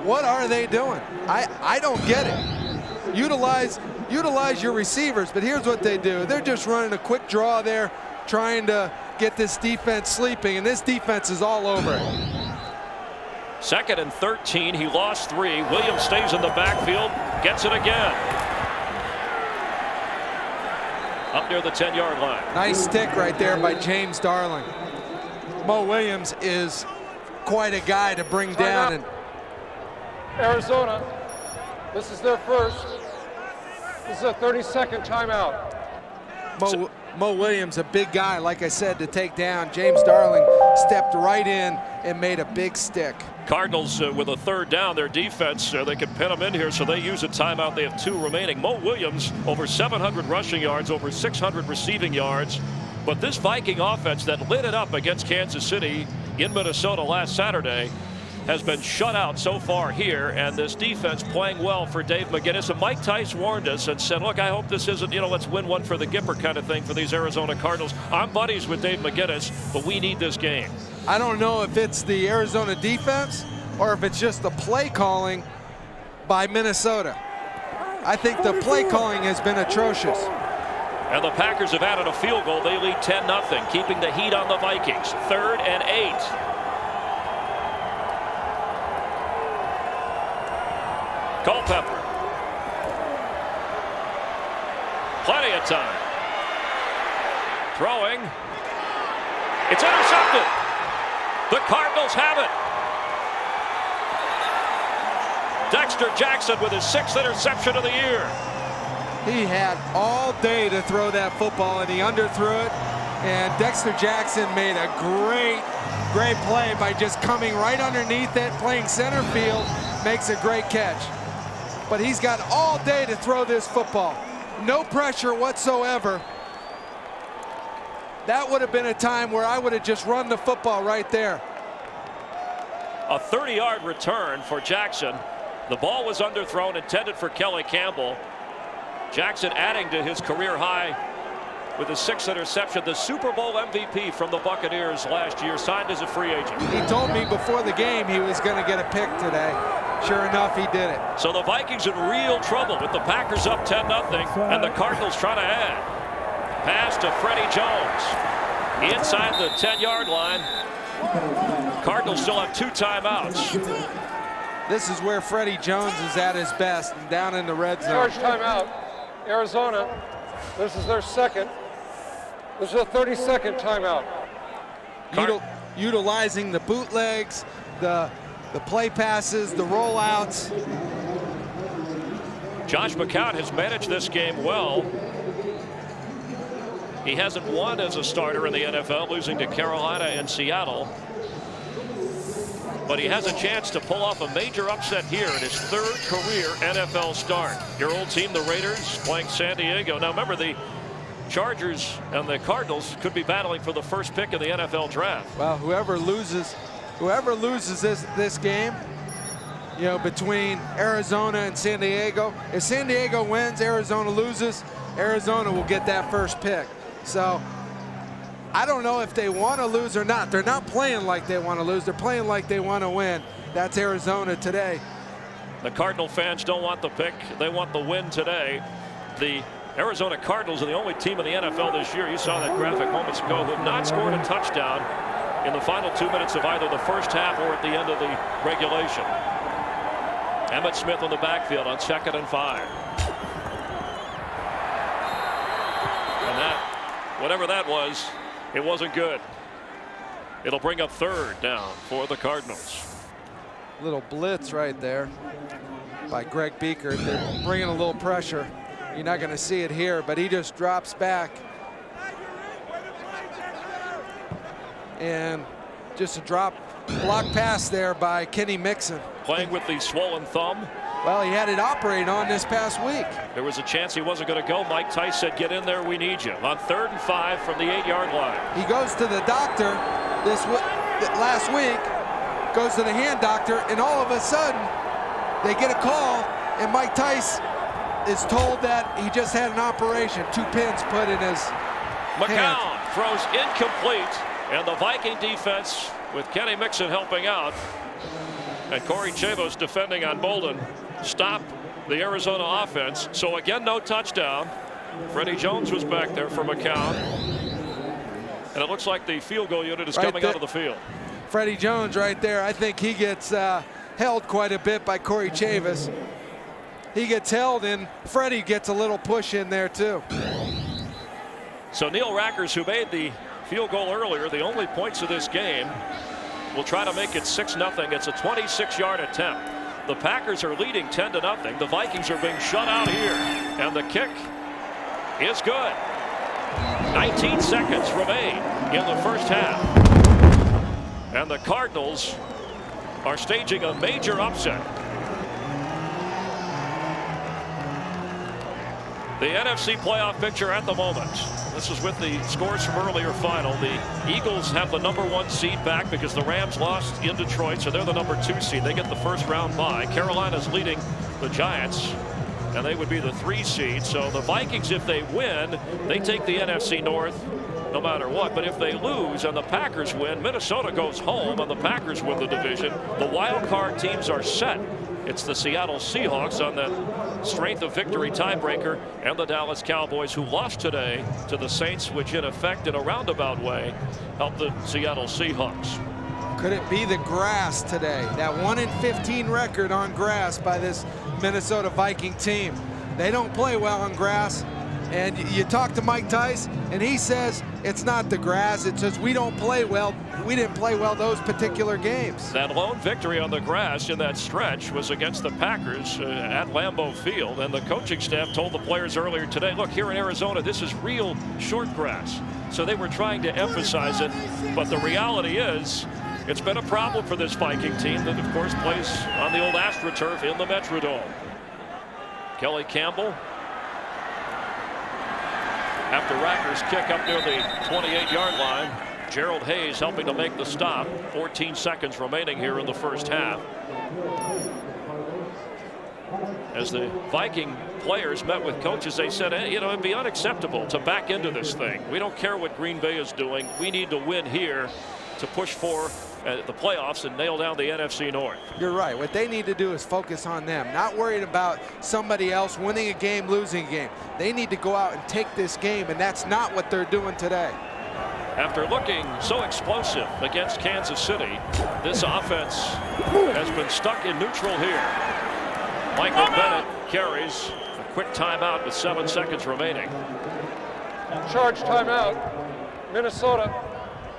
What are they doing? I don't get it. Utilize your receivers, but here's what they do. They're just running a quick draw there, trying to get this defense sleeping, and this defense is all over it. 2nd and 13. He lost 3. Williams stays in the backfield, gets it again. Up near the 10-yard line. Nice stick right there by James Darling. Mo Williams is quite a guy to bring down. And Arizona, this is their first. This is a 30-second timeout. Mo Williams, a big guy, like I said, to take down. James Darling stepped right in and made a big stick. Cardinals with a 3rd down. Their defense, they can pin them in here, so they use a timeout. They have 2 remaining. Mo Williams, over 700 rushing yards, over 600 receiving yards. But this Viking offense that lit it up against Kansas City in Minnesota last Saturday has been shut out so far here, and this defense playing well for Dave McGinnis. And Mike Tice warned us and said, look, I hope this isn't, let's win one for the Gipper kind of thing for these Arizona Cardinals. I'm buddies with Dave McGinnis, but we need this game. I don't know if it's the Arizona defense or if it's just the play calling by Minnesota. I think the play calling has been atrocious. And the Packers have added a field goal. They lead 10-0, keeping the heat on the Vikings. 3rd and 8. Culpepper. Plenty of time. Throwing. It's intercepted. The Cardinals have it. Dexter Jackson with his 6th interception of the year. He had all day to throw that football, and he underthrew it. And Dexter Jackson made a great play by just coming right underneath it, playing center field, makes a great catch. But he's got all day to throw this football. No pressure whatsoever. That would have been a time where I would have just run the football right there. A 30-yard return for Jackson. The ball was underthrown, intended for Kelly Campbell. Jackson adding to his career high with his 6th interception. The Super Bowl MVP from the Buccaneers last year, signed as a free agent. He told me before the game he was going to get a pick today. Sure enough, he did it. So the Vikings in real trouble with the Packers up 10-0, and the Cardinals trying to add. Pass to Freddie Jones inside the 10-yard line. Cardinals still have 2 timeouts. This is where Freddie Jones is at his best, and down in the red zone. Charge timeout. Arizona. This is their second. This is a 30-second timeout. Utilizing the bootlegs, the play passes, the rollouts. Josh McCown has managed this game well. He hasn't won as a starter in the NFL, losing to Carolina and Seattle. But he has a chance to pull off a major upset here in his 3rd career NFL start. Your old team, the Raiders, playing San Diego. Now remember, the Chargers and the Cardinals could be battling for the first pick in the NFL draft. Well, whoever loses this game, you know, between Arizona and San Diego, if San Diego wins, Arizona loses, Arizona will get that first pick. So I don't know if they want to lose or not. They're not playing like they want to lose. They're playing like they want to win. That's Arizona today. The Cardinal fans don't want the pick. They want the win today. The Arizona Cardinals are the only team in the NFL this year, you saw that graphic moments ago, who have not scored a touchdown in the final 2 minutes of either the first half or at the end of the regulation. Emmitt Smith on the backfield on 2nd and 5. And that, whatever that was, it wasn't good. It'll bring up 3rd down for the Cardinals. Little blitz right there by Greg Beaker. They're bringing a little pressure. You're not going to see it here, but he just drops back. And just a block pass there by Kenny Mixon. Playing with the swollen thumb. Well, he had it operated on this past week. There was a chance he wasn't going to go. Mike Tice said, get in there, we need you. On 3rd and 5 from the 8-yard line. He goes to the doctor last week, goes to the hand doctor, and all of a sudden, they get a call, and Mike Tice is told that he just had an operation. 2 pins put in his McCown hand. Throws incomplete, and the Viking defense with Kenny Mixon helping out and Corey Chavos defending on Bolden stop the Arizona offense. So again, no touchdown. Freddie Jones was back there for McCown, and it looks like the field goal unit is coming out of the field. Freddie Jones right there. I think he gets held quite a bit by Corey Chavos. He gets held, and Freddie gets a little push in there too. So Neil Rackers, who made the field goal earlier, the only points of this game, will try to make it 6-0. It's a 26-yard attempt. The Packers are leading 10-0. The Vikings are being shut out here, and the kick is good. 19 seconds remain in the first half, and the Cardinals are staging a major upset. The NFC playoff picture at the moment. This is with the scores from earlier final. The Eagles have the #1 seed back because the Rams lost in Detroit, so they're the #2 seed. They get the first round bye. Carolina's leading the Giants, and they would be the 3 seed. So the Vikings, if they win, they take the NFC North no matter what. But if they lose and the Packers win, Minnesota goes home and the Packers win the division. The wild card teams are set. It's the Seattle Seahawks on the strength of victory tiebreaker, and the Dallas Cowboys, who lost today to the Saints, which in effect in a roundabout way helped the Seattle Seahawks. Could it be the grass today? That 1-15 record on grass by this Minnesota Viking team. They don't play well on grass. And you talk to Mike Tice, and he says it's not the grass. It's just we don't play well. We didn't play well those particular games. That lone victory on the grass in that stretch was against the Packers at Lambeau Field. And the coaching staff told the players earlier today, look, here in Arizona, this is real short grass. So they were trying to emphasize it. But the reality is, it's been a problem for this Viking team that, of course, plays on the old AstroTurf in the Metrodome. Kelly Campbell, after Rackers kick up near the 28-yard line. Gerald Hayes helping to make the stop. 14 seconds remaining here in the first half. As the Viking players met with coaches, they said, hey, it'd be unacceptable to back into this thing. We don't care what Green Bay is doing. We need to win here to push for the playoffs and nail down the NFC North. You're right. What they need to do is focus on them, not worried about somebody else winning a game, losing a game. They need to go out and take this game, and that's not what they're doing today. After looking so explosive against Kansas City, this offense has been stuck in neutral here. Michael Bennett carries a quick timeout with 7 seconds remaining. Charge timeout. Minnesota.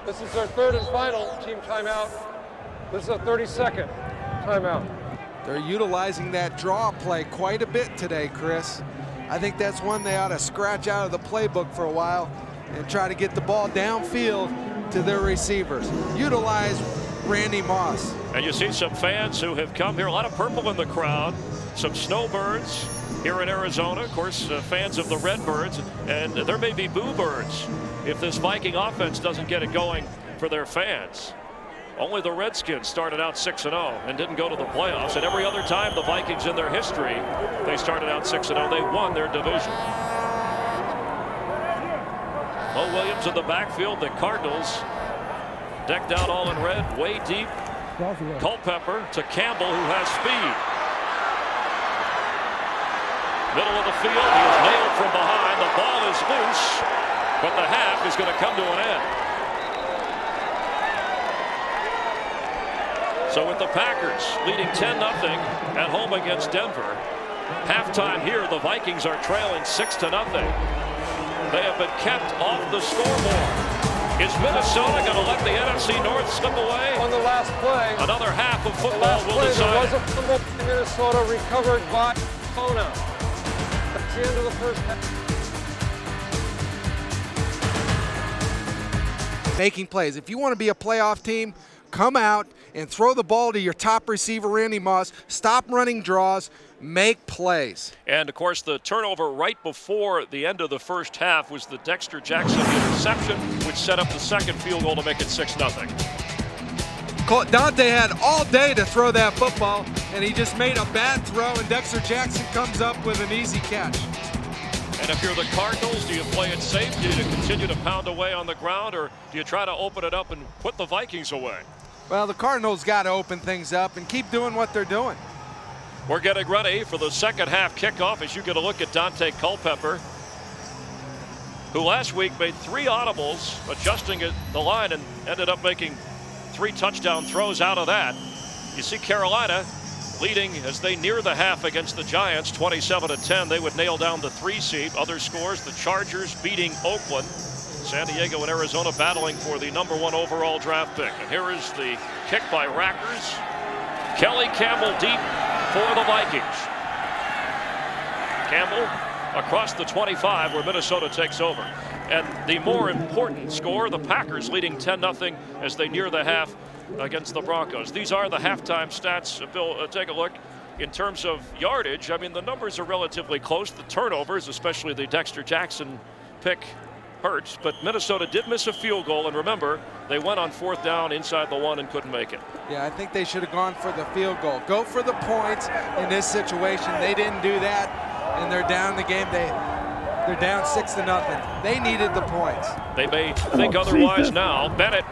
This is their third and final team timeout. This is a 30-second timeout. They're utilizing that draw play quite a bit today, Chris. I think that's one they ought to scratch out of the playbook for a while and try to get the ball downfield to their receivers. Utilize Randy Moss. And you see some fans who have come here, a lot of purple in the crowd, some snowbirds here in Arizona, of course, fans of the Redbirds, and there may be boo birds if this Viking offense doesn't get it going for their fans. Only the Redskins started out 6-0 and didn't go to the playoffs, and every other time the Vikings in their history, they started out 6-0, they won their division. Mo Williams in the backfield, the Cardinals decked out all in red, way deep. Culpepper to Campbell, who has speed. Middle of the field, he is nailed from behind. The ball is loose, but the half is going to come to an end. So with the Packers leading 10-0 at home against Denver, halftime here, the Vikings are trailing 6-0. They have been kept off the scoreboard. Is Minnesota going to let the NFC North slip away? On the last play. Another half of football will decide. There was a fumble in Minnesota recovered by Kona. That's the end of the first half. Making plays. If you want to be a playoff team, come out and throw the ball to your top receiver, Randy Moss. Stop running draws. Make plays. And, of course, the turnover right before the end of the first half was the Dexter Jackson interception, which set up the second field goal to make it 6-0. Dante had all day to throw that football, and he just made a bad throw, and Dexter Jackson comes up with an easy catch. And if you're the Cardinals, do you play it safe? Do you continue to pound away on the ground, or do you try to open it up and put the Vikings away? Well, the Cardinals got to open things up and keep doing what they're doing. We're getting ready for the second half kickoff as you get a look at Dante Culpepper, who last week made 3 audibles, adjusting the line, and ended up making 3 touchdown throws out of that. You see Carolina leading as they near the half against the Giants, 27-10. They would nail down the 3 seed. Other scores, the Chargers beating Oakland. San Diego and Arizona battling for the #1 overall draft pick. And here is the kick by Rackers. Kelly Campbell deep for the Vikings. Campbell across the 25 where Minnesota takes over. And the more important score, the Packers leading 10-0 as they near the half against the Broncos. These are the halftime stats. Bill, take a look. In terms of yardage, I mean, the numbers are relatively close. The turnovers, especially the Dexter Jackson pick, hurts, but Minnesota did miss a field goal, and remember, they went on 4th down inside the 1 and couldn't make it. Yeah, I think they should have gone for the field goal. Go for the points in this situation. They didn't do that, and they're down the game. They're down 6-0. They needed the points. They may think otherwise now. Bennett,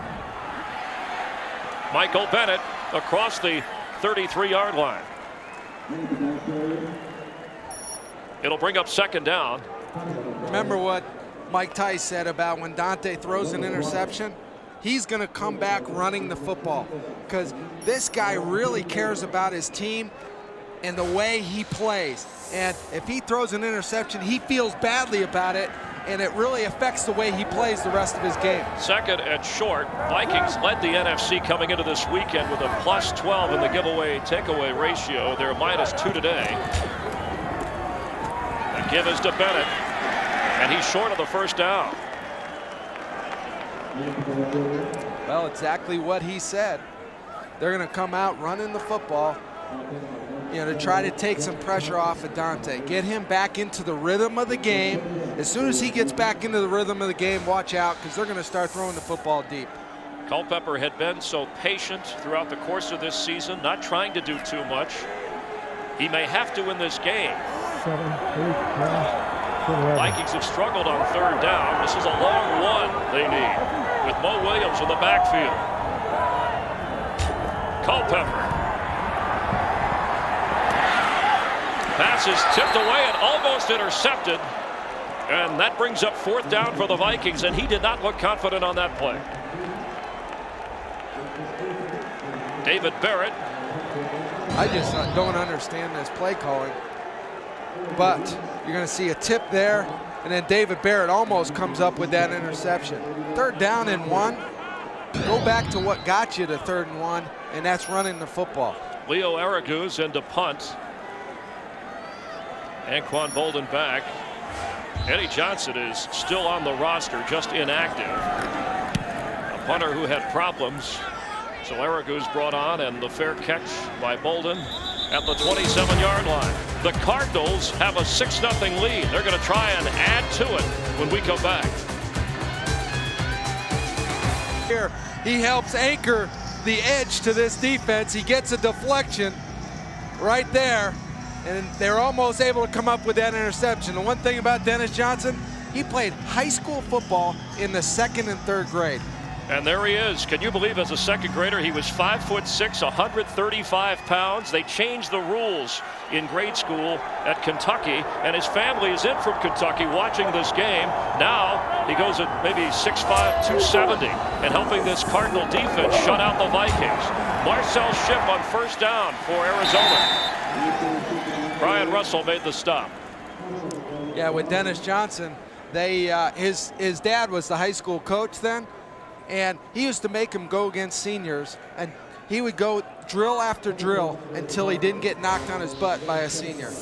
Michael Bennett across the 33-yard line. It'll bring up 2nd down. Remember what Mike Tice said about when Dante throws an interception, he's going to come back running the football because this guy really cares about his team and the way he plays. And if he throws an interception, he feels badly about it, and it really affects the way he plays the rest of his game. 2nd and short. Vikings led the NFC coming into this weekend with a +12 in the giveaway takeaway ratio. They're -2 today. The give is to Bennett. And he's short of the 1st down. Well, exactly what he said. They're going to come out running the football, to try to take some pressure off of Dante. Get him back into the rhythm of the game. As soon as he gets back into the rhythm of the game, watch out, because they're going to start throwing the football deep. Culpepper had been so patient throughout the course of this season, not trying to do too much. He may have to win this game. 7, 8, 9, 10, 11. Vikings have struggled on third down. This is a long one they need with Mo Williams in the backfield. Culpepper. Pass is tipped away and almost intercepted. And that brings up fourth down for the Vikings, and he did not look confident on that play. David Barrett. I just don't understand this play calling. But you're going to see a tip there, and then David Barrett almost comes up with that interception. Third down and 1. Go back to what got you to 3rd and 1, and that's running the football. Leo Araguz into punt. Anquan Bolden back. Eddie Johnson is still on the roster, just inactive. A punter who had problems. So Araguz brought on, and the fair catch by Bolden at the 27-yard line. The Cardinals have a 6-0 lead. They're going to try and add to it when we come back. Here, he helps anchor the edge to this defense. He gets a deflection right there, and they're almost able to come up with that interception. The one thing about Dennis Johnson, he played high school football in the 2nd and 3rd grade. And there he is. Can you believe as a 2nd grader he was 5'6", 135 pounds. They changed the rules in grade school at Kentucky, and his family is in from Kentucky watching this game. Now he goes at maybe 6'5", 270, and helping this Cardinal defense shut out the Vikings. Marcel Shipp on first down for Arizona. Brian Russell made the stop. Yeah, with Dennis Johnson, they his dad was the high school coach then. And he used to make him go against seniors, and he would go drill after drill until he didn't get knocked on his butt by a senior.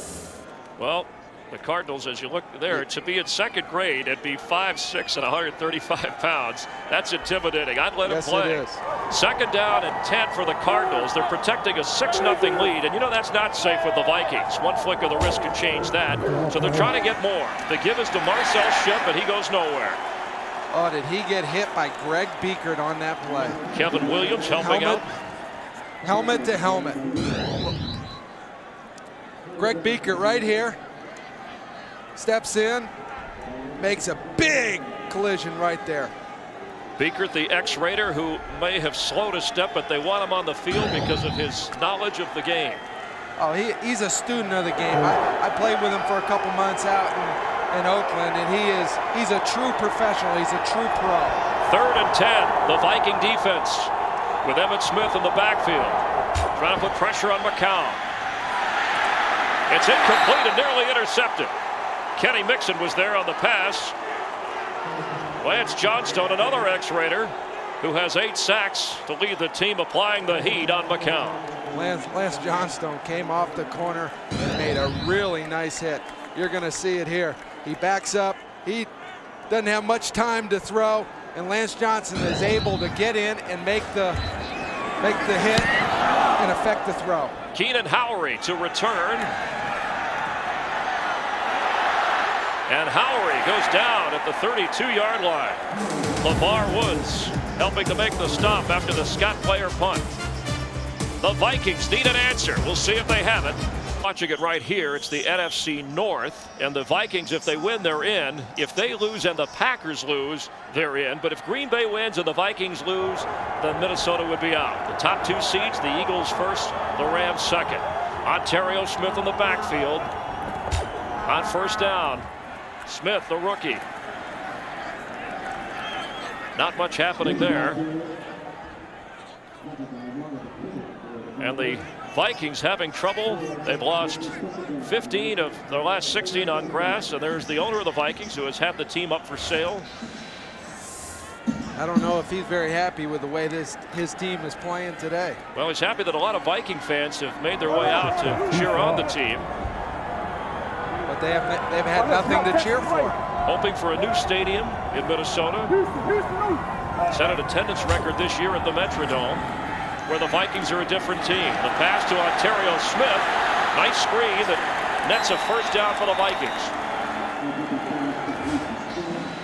Well, the Cardinals, as you look there, to be in 2nd grade and be 5'6" and 135 pounds, that's intimidating. I'd let him play. It is. 2nd down and 10 for the Cardinals. They're protecting a 6-0 lead, and you know that's not safe with the Vikings. One flick of the wrist could change that, so they're trying to get more. The give is to Marcel Shipp, and he goes nowhere. Oh, did he get hit by Greg Beekert on that play? Kevin Williams helping out. Helmet to helmet. Greg Beekert right here. Steps in. Makes a big collision right there. Beekert, the ex-Raider, who may have slowed a step, but they want him on the field because of his knowledge of the game. Oh, he's a student of the game. I played with him for a couple months out in Oakland, and he's a true professional. He's a true pro. 3rd and 10, the Viking defense with Emmitt Smith in the backfield, trying to put pressure on McCown. It's incomplete and nearly intercepted. Kenny Mixon was there on the pass. Lance Johnstone, another ex-Raider, who has 8 sacks to lead the team, applying the heat on McCown. Lance Johnstone came off the corner and made a really nice hit. You're going to see it here. He backs up. He doesn't have much time to throw, and Lance Johnson is able to get in and make the hit and affect the throw. Keenan Howery to return. And Howery goes down at the 32-yard line. LeVar Woods helping to make the stop after the Scott Player punt. The Vikings need an answer. We'll see if they have it. Watching it right here, it's the NFC North, and the Vikings, if they win, they're in. If they lose and the Packers lose, they're in. But if Green Bay wins and the Vikings lose, then Minnesota would be out. The top 2 seeds, the Eagles first, the Rams second. Ontario Smith in the backfield. On first down, Smith, the rookie. Not much happening there. And the Vikings having trouble. They've lost 15 of their last 16 on grass, and there's the owner of the Vikings who has had the team up for sale. I don't know if he's very happy with the way his team is playing today. Well, he's happy that a lot of Viking fans have made their way out to cheer on the team. But they've had nothing to cheer for. Hoping for a new stadium in Minnesota. Set an attendance record this year at the Metrodome, where the Vikings are a different team. The pass to Ontario Smith. Nice screen that nets a first down for the Vikings.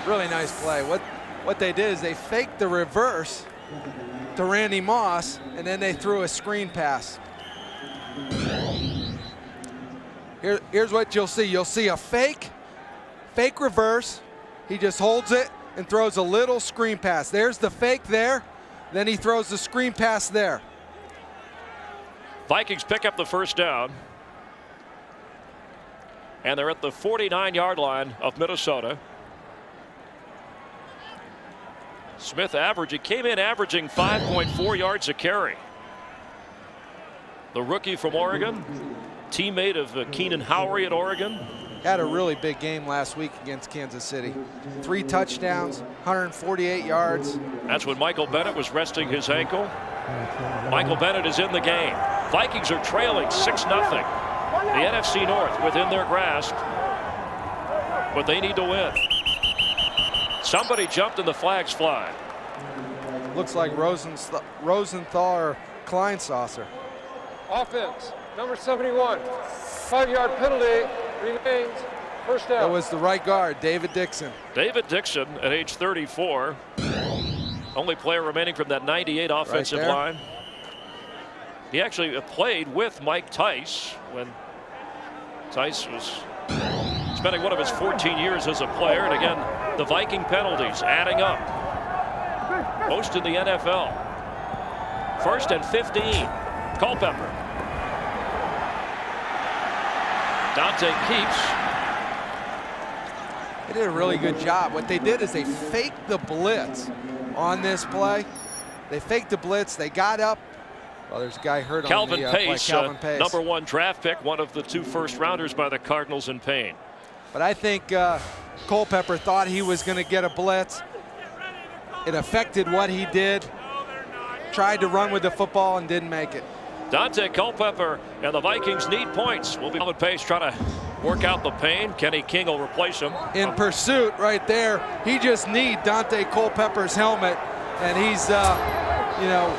Really nice play. What they did is they faked the reverse to Randy Moss, and then they threw a screen pass. Here's what you'll see. You'll see a fake reverse. He just holds it and throws a little screen pass. There's the fake there. Then he throws the screen pass there. Vikings pick up the first down. And they're at the 49-yard line of Minnesota. Smith came in averaging 5.4 yards a carry. The rookie from Oregon, teammate of Keenan Howery at Oregon. Had a really big game last week against Kansas City. 3 touchdowns, 148 yards. That's when Michael Bennett was resting his ankle. Michael Bennett is in the game. Vikings are trailing 6-0. The NFC North within their grasp, but they need to win. Somebody jumped and the flags fly. Looks like Rosenthal or Kleinsasser. Offense, number 71. 5-yard penalty, remains first down. That was the right guard, David Dixon. David Dixon at age 34. Only player remaining from that 98 offensive line. He actually played with Mike Tice when Tice was spending one of his 14 years as a player. And again, the Viking penalties adding up. Most in the NFL. 1st and 15. Culpepper. Dante keeps. They did a really good job. What they did is they faked the blitz on this play. They faked the blitz. They got up. Well, there's a guy hurt on the play. Calvin Pace. Number 1 draft pick, one of the 2 first-rounders by the Cardinals in pain. But I think Culpepper thought he was going to get a blitz. It affected what he did. Tried to run with the football and didn't make it. Dante Culpepper and the Vikings need points. Will be Calvin Pace trying to work out the pain. Kenny King will replace him. In pursuit right there. He just needs Dante Culpepper's helmet, and he's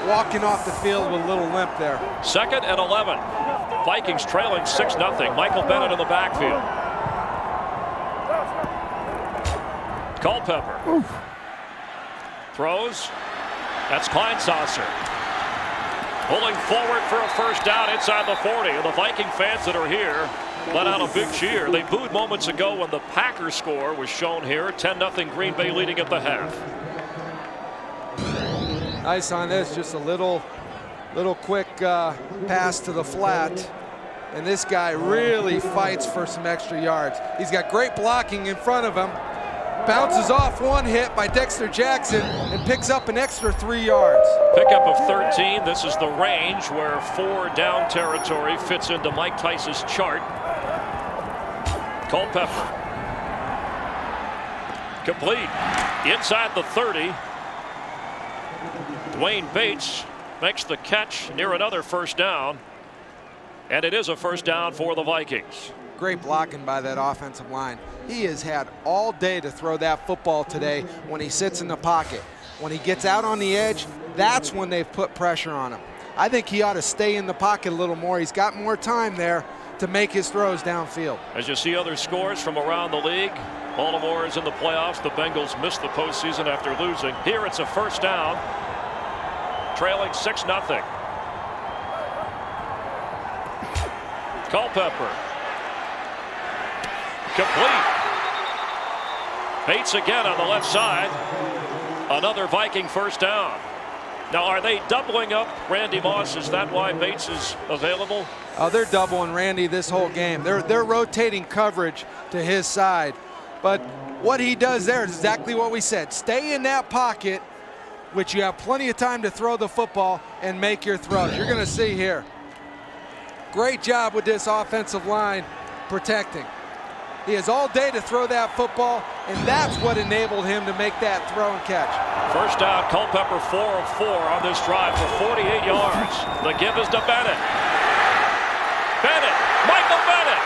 walking off the field with a little limp there. 2nd and 11. Vikings trailing 6-0. Michael Bennett in the backfield. Culpepper. Throws. That's Kleinsasser. Pulling forward for a first down inside the 40. And the Viking fans that are here let out a big cheer. They booed moments ago when the Packers score was shown here. 10-0 Green Bay leading at the half. Nice on this, just a little quick pass to the flat. And this guy really fights for some extra yards. He's got great blocking in front of him. Bounces off one hit by Dexter Jackson and picks up an extra 3 yards. Pickup of 13. This is the range where 4 down territory fits into Mike Tice's chart. Culpepper. Complete. Inside the 30. Dwayne Bates makes the catch near another first down. And it is a first down for the Vikings. Great blocking by that offensive line. He has had all day to throw that football today when he sits in the pocket. When he gets out on the edge, that's when they've put pressure on him. I think he ought to stay in the pocket a little more. He's got more time there to make his throws downfield. As you see other scores from around the league, Baltimore is in the playoffs. The Bengals missed the postseason after losing. Here it's a first down, trailing 6-0. Culpepper. Complete. Bates again on the left side. Another Viking first down. Now, are they doubling up Randy Moss? Is that why Bates is available? Oh, they're doubling Randy this whole game. They're rotating coverage to his side. But what he does there is exactly what we said. Stay in that pocket, which you have plenty of time to throw the football and make your throws. You're going to see here. Great job with this offensive line protecting. He has all day to throw that football, and that's what enabled him to make that throw and catch. First down, Culpepper 4 of 4 on this drive for 48 yards. The give is to Bennett. Michael Bennett,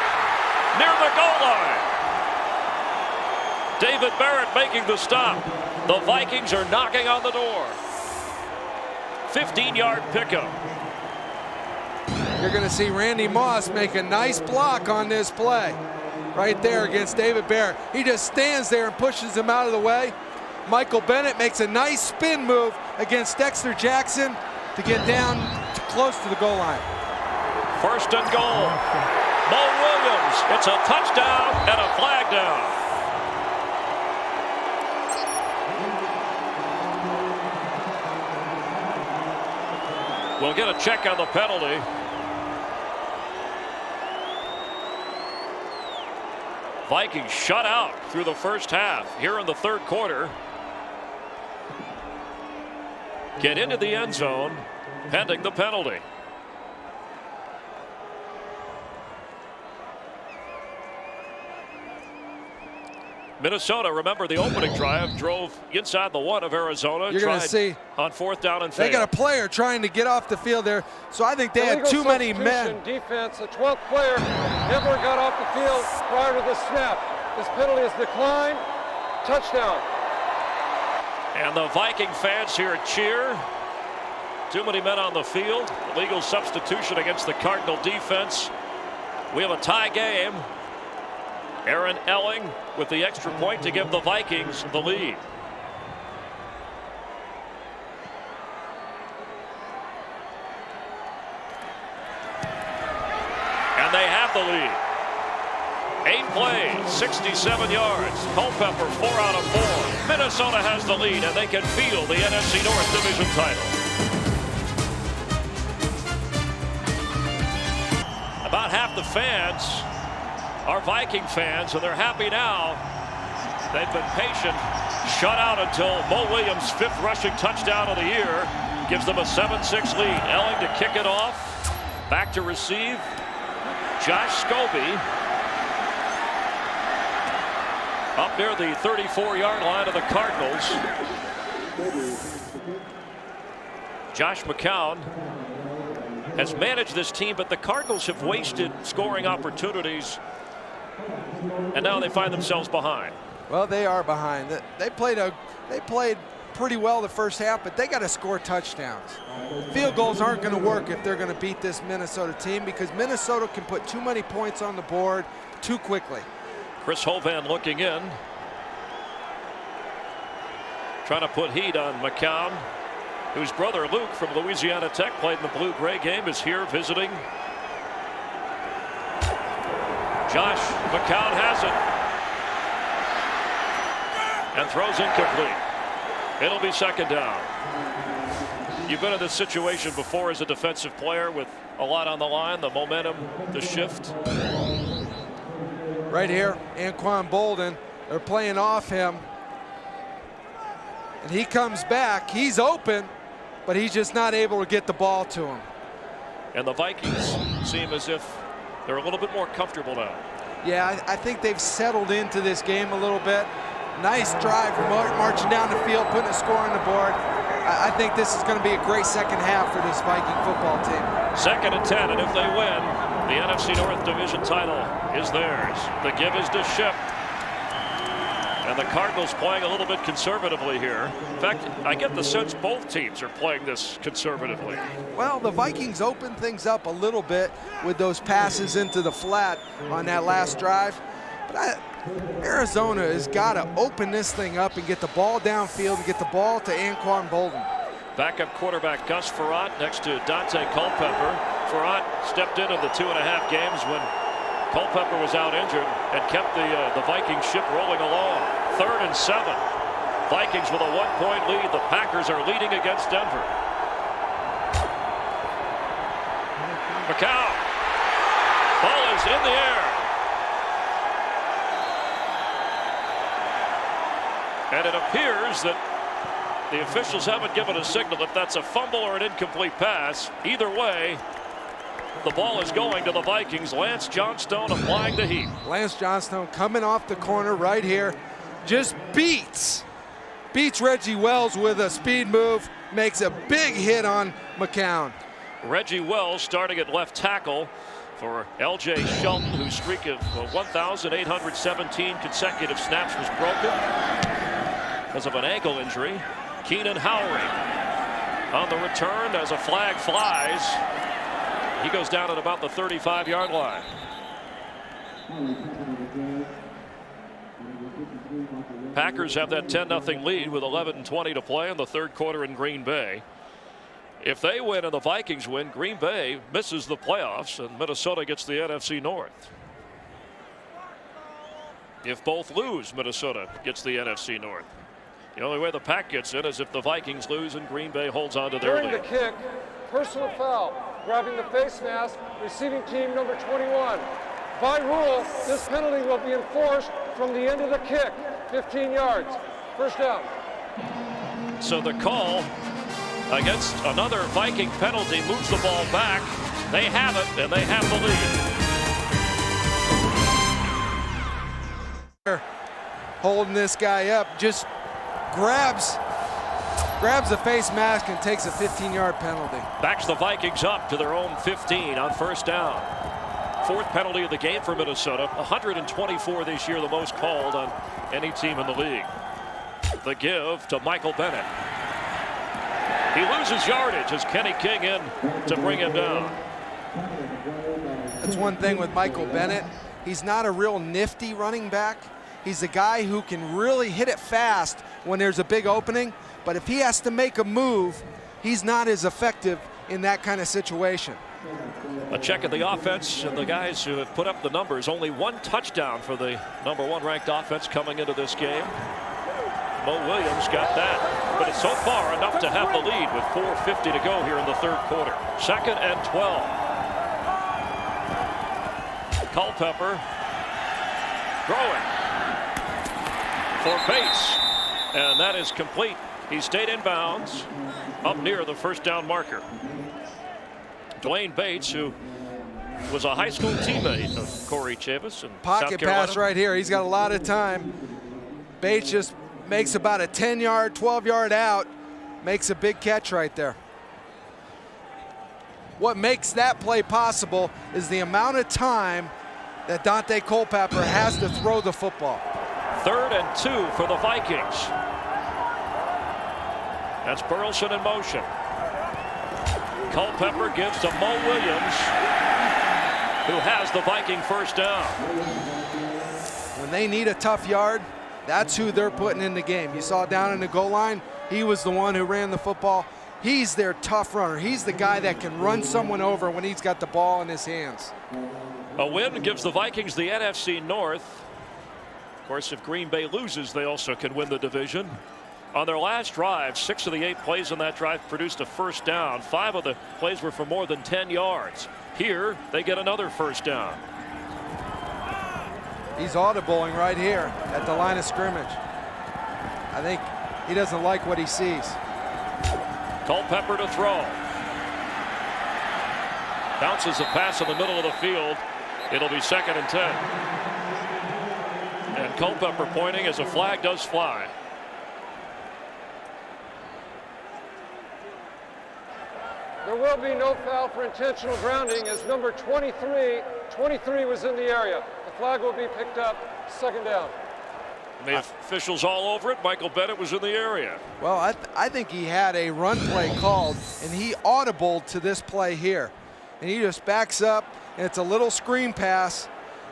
near the goal line. David Barrett making the stop. The Vikings are knocking on the door. 15-yard pickup. You're going to see Randy Moss make a nice block on this play. Right there against David Barrett. He just stands there and pushes him out of the way. Michael Bennett makes a nice spin move against Dexter Jackson to get down close to the goal line. First and goal. Mo Williams. It's a touchdown and a flag down. We'll get a check on the penalty. Vikings shut out through the first half. Here in the third quarter, get into the end zone pending the penalty. Minnesota, remember the opening drive, drove inside the 1 of Arizona. You're going to see on 4th down and failed. They got a player trying to get off the field there, so I think they had too many men. Defense, the 12th player never got off the field prior to the snap. This penalty is declined. Touchdown. And the Viking fans here cheer. Too many men on the field. Illegal substitution against the Cardinal defense. We have a tie game. Aaron Elling with the extra point to give the Vikings the lead. And they have the lead. 8 plays, 67 yards. Culpepper 4 out of 4. Minnesota has the lead, and they can feel the NFC North Division title. About half the fans are Viking fans, and they're happy now. They've been patient. Shut out until Mo Williams' 5th rushing touchdown of the year gives them a 7-6 lead. Elling to kick it off. Back to receive. Josh Scobie up near the 34-yard line of the Cardinals. Josh McCown has managed this team, but the Cardinals have wasted scoring opportunities, and now they find themselves behind. Well, they are behind. They played pretty well the first half, but they got to score touchdowns. Field goals aren't going to work if they're going to beat this Minnesota team, because Minnesota can put too many points on the board too quickly. Chris Hovan looking in, trying to put heat on McCown, whose brother Luke from Louisiana Tech played in the blue-gray game, is here visiting. Josh McCown has it and throws incomplete. It'll be 2nd down. You've been in this situation before as a defensive player with a lot on the line, the momentum, the shift. Right here, Anquan Bolden, they're playing off him, and he comes back. He's open, but he's just not able to get the ball to him. And the Vikings seem as if they're a little bit more comfortable now. Yeah, I think they've settled into this game a little bit. Nice drive, marching down the field, putting a score on the board. I think this is going to be a great second half for this Viking football team. 2nd and 10, and if they win, the NFC North Division title is theirs. The give is to Ship. And the Cardinals playing a little bit conservatively here. In fact, I get the sense both teams are playing this conservatively. Well, the Vikings opened things up a little bit with those passes into the flat on that last drive. But Arizona has got to open this thing up and get the ball downfield and get the ball to Anquan Bolden. Backup quarterback Gus Frerotte next to Dante Culpepper. Frerotte stepped in the 2.5 games when Culpepper was out injured and kept the Viking ship rolling along. 3rd and 7. Vikings with a 1-point lead. The Packers are leading against Denver. McCown. Ball is in the air. And it appears that the officials haven't given a signal if that's a fumble or an incomplete pass. Either way, the ball is going to the Vikings. Lance Johnstone applying the heat. Lance Johnstone coming off the corner right here. Just beats Reggie Wells with a speed move. Makes a big hit on McCown. Reggie Wells starting at left tackle for L.J. Shelton, whose streak of 1,817 consecutive snaps was broken because of an ankle injury. Keenan Howry on the return as a flag flies. He goes down at about the 35-yard line. Packers have that 10-0 lead with 11:20 to play in the third quarter in Green Bay. If they win and the Vikings win, Green Bay misses the playoffs and Minnesota gets the NFC North. If both lose, Minnesota gets the NFC North. The only way the pack gets in is if the Vikings lose and Green Bay holds on to their During lead. the kick, personal foul, grabbing the face mask, receiving team number 21. By rule, this penalty will be enforced from the end of the kick, 15 yards. First down. So the call against another Viking penalty moves the ball back. They have it, and they have the lead. Holding this guy up, just grabs the face mask and takes a 15-yard penalty. Backs the Vikings up to their own 15 on first down. Fourth penalty of the game for Minnesota. 124 this year, the most called on any team in the league. The give to Michael Bennett. He loses yardage as Kenny King in to bring him down. That's one thing with Michael Bennett. He's not a real nifty running back. He's a guy who can really hit it fast when there's a big opening, but if he has to make a move, he's not as effective in that kind of situation. A check of the offense and the guys who have put up the numbers. Only one touchdown for the #1 ranked offense coming into this game. Mo Williams got that, but it's so far enough to have the lead with 4:50 to go here in the third quarter. 2nd and 12. Culpepper throwing for Bates, and that is complete. He stayed in bounds up near the first down marker. Dwayne Bates, who was a high school teammate of Corey Chavis in South Pocket Carolina. pass right here. He's got a lot of time. Bates just makes about a 10-yard, 12-yard out, makes a big catch right there. What makes that play possible is the amount of time that Dante Culpepper has to throw the football. 3rd and 2 for the Vikings. That's Burleson in motion. Culpepper gives to Mo Williams, who has the Viking first down. When they need a tough yard, that's who they're putting in the game. You saw down in the goal line, he was the one who ran the football. He's their tough runner. He's the guy that can run someone over when he's got the ball in his hands. A win gives the Vikings the NFC North. Of course, if Green Bay loses, they also can win the division. On their last drive, 6 of the 8 plays on that drive produced a first down. 5 of the plays were for more than 10 yards. Here, they get another first down. He's audibling right here at the line of scrimmage. I think he doesn't like what he sees. Culpepper to throw. Bounces a pass in the middle of the field. It'll be 2nd and 10. And Culpepper pointing as a flag does fly. There will be no foul for intentional grounding as number 23 was in the area. The flag will be picked up, 2nd down. And the officials all over it. Michael Bennett was in the area. Well, I think he had a run play called, and he audibled to this play here. And he just backs up, and it's a little screen pass,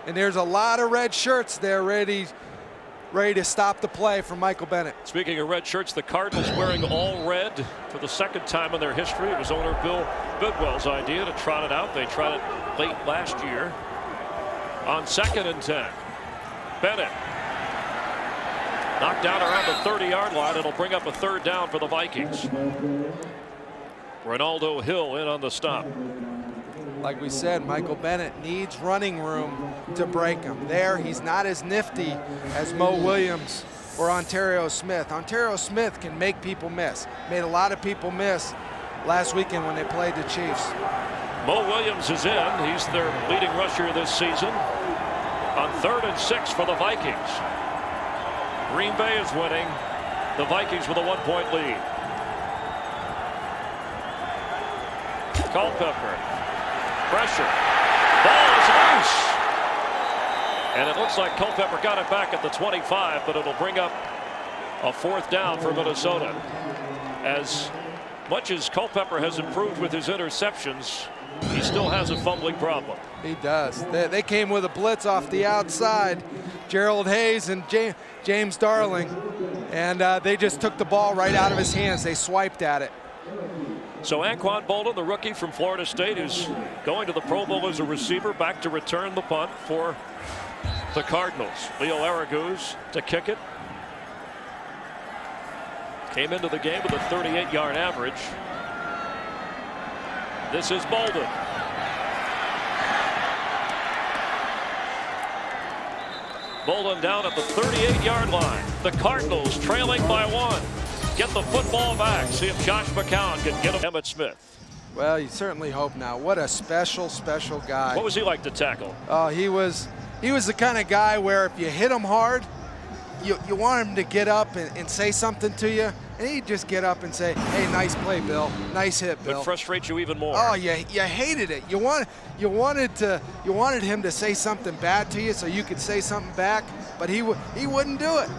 and there's a lot of red shirts there ready to stop the play from Michael Bennett. Speaking of red shirts, the Cardinals wearing all red for the 2nd time in their history. It was owner Bill Bidwell's idea to trot it out. They tried it late last year. On 2nd and 10. Bennett knocked down around the 30-yard line. It'll bring up a 3rd down for the Vikings. Ronaldo Hill in on the stop. Like we said, Michael Bennett needs running room to break him. There, he's not as nifty as Mo Williams or Ontario Smith. Ontario Smith can make people miss. Made a lot of people miss last weekend when they played the Chiefs. Mo Williams is in. He's their leading rusher this season. On 3rd and 6 for the Vikings. Green Bay is winning. The Vikings with a 1-point lead. Culpepper. Pressure. Ball is loose. And it looks like Culpepper got it back at the 25, but it'll bring up a 4th down for Minnesota. As much as Culpepper has improved with his interceptions, he still has a fumbling problem. He does. They came with a blitz off the outside. Gerald Hayes and James Darling, and they just took the ball right out of his hands. They swiped at it. So Anquan Boldin, the rookie from Florida State, who's going to the Pro Bowl as a receiver, back to return the punt for the Cardinals. Leo Araguz to kick it. Came into the game with a 38-yard average. This is Boldin. Boldin down at the 38-yard line. The Cardinals trailing by 1. Get the football back. See if Josh McCown can get him. Emmitt Smith. Well, you certainly hope now. What a special guy. What was he like to tackle? He was the kind of guy where if you hit him hard, you want him to get up and say something to you, and he'd just get up and say, "Hey, nice play, Bill. Nice hit, Bill." It frustrates you even more. Oh, you hated it. You wanted him to say something bad to you so you could say something back, but he wouldn't do it.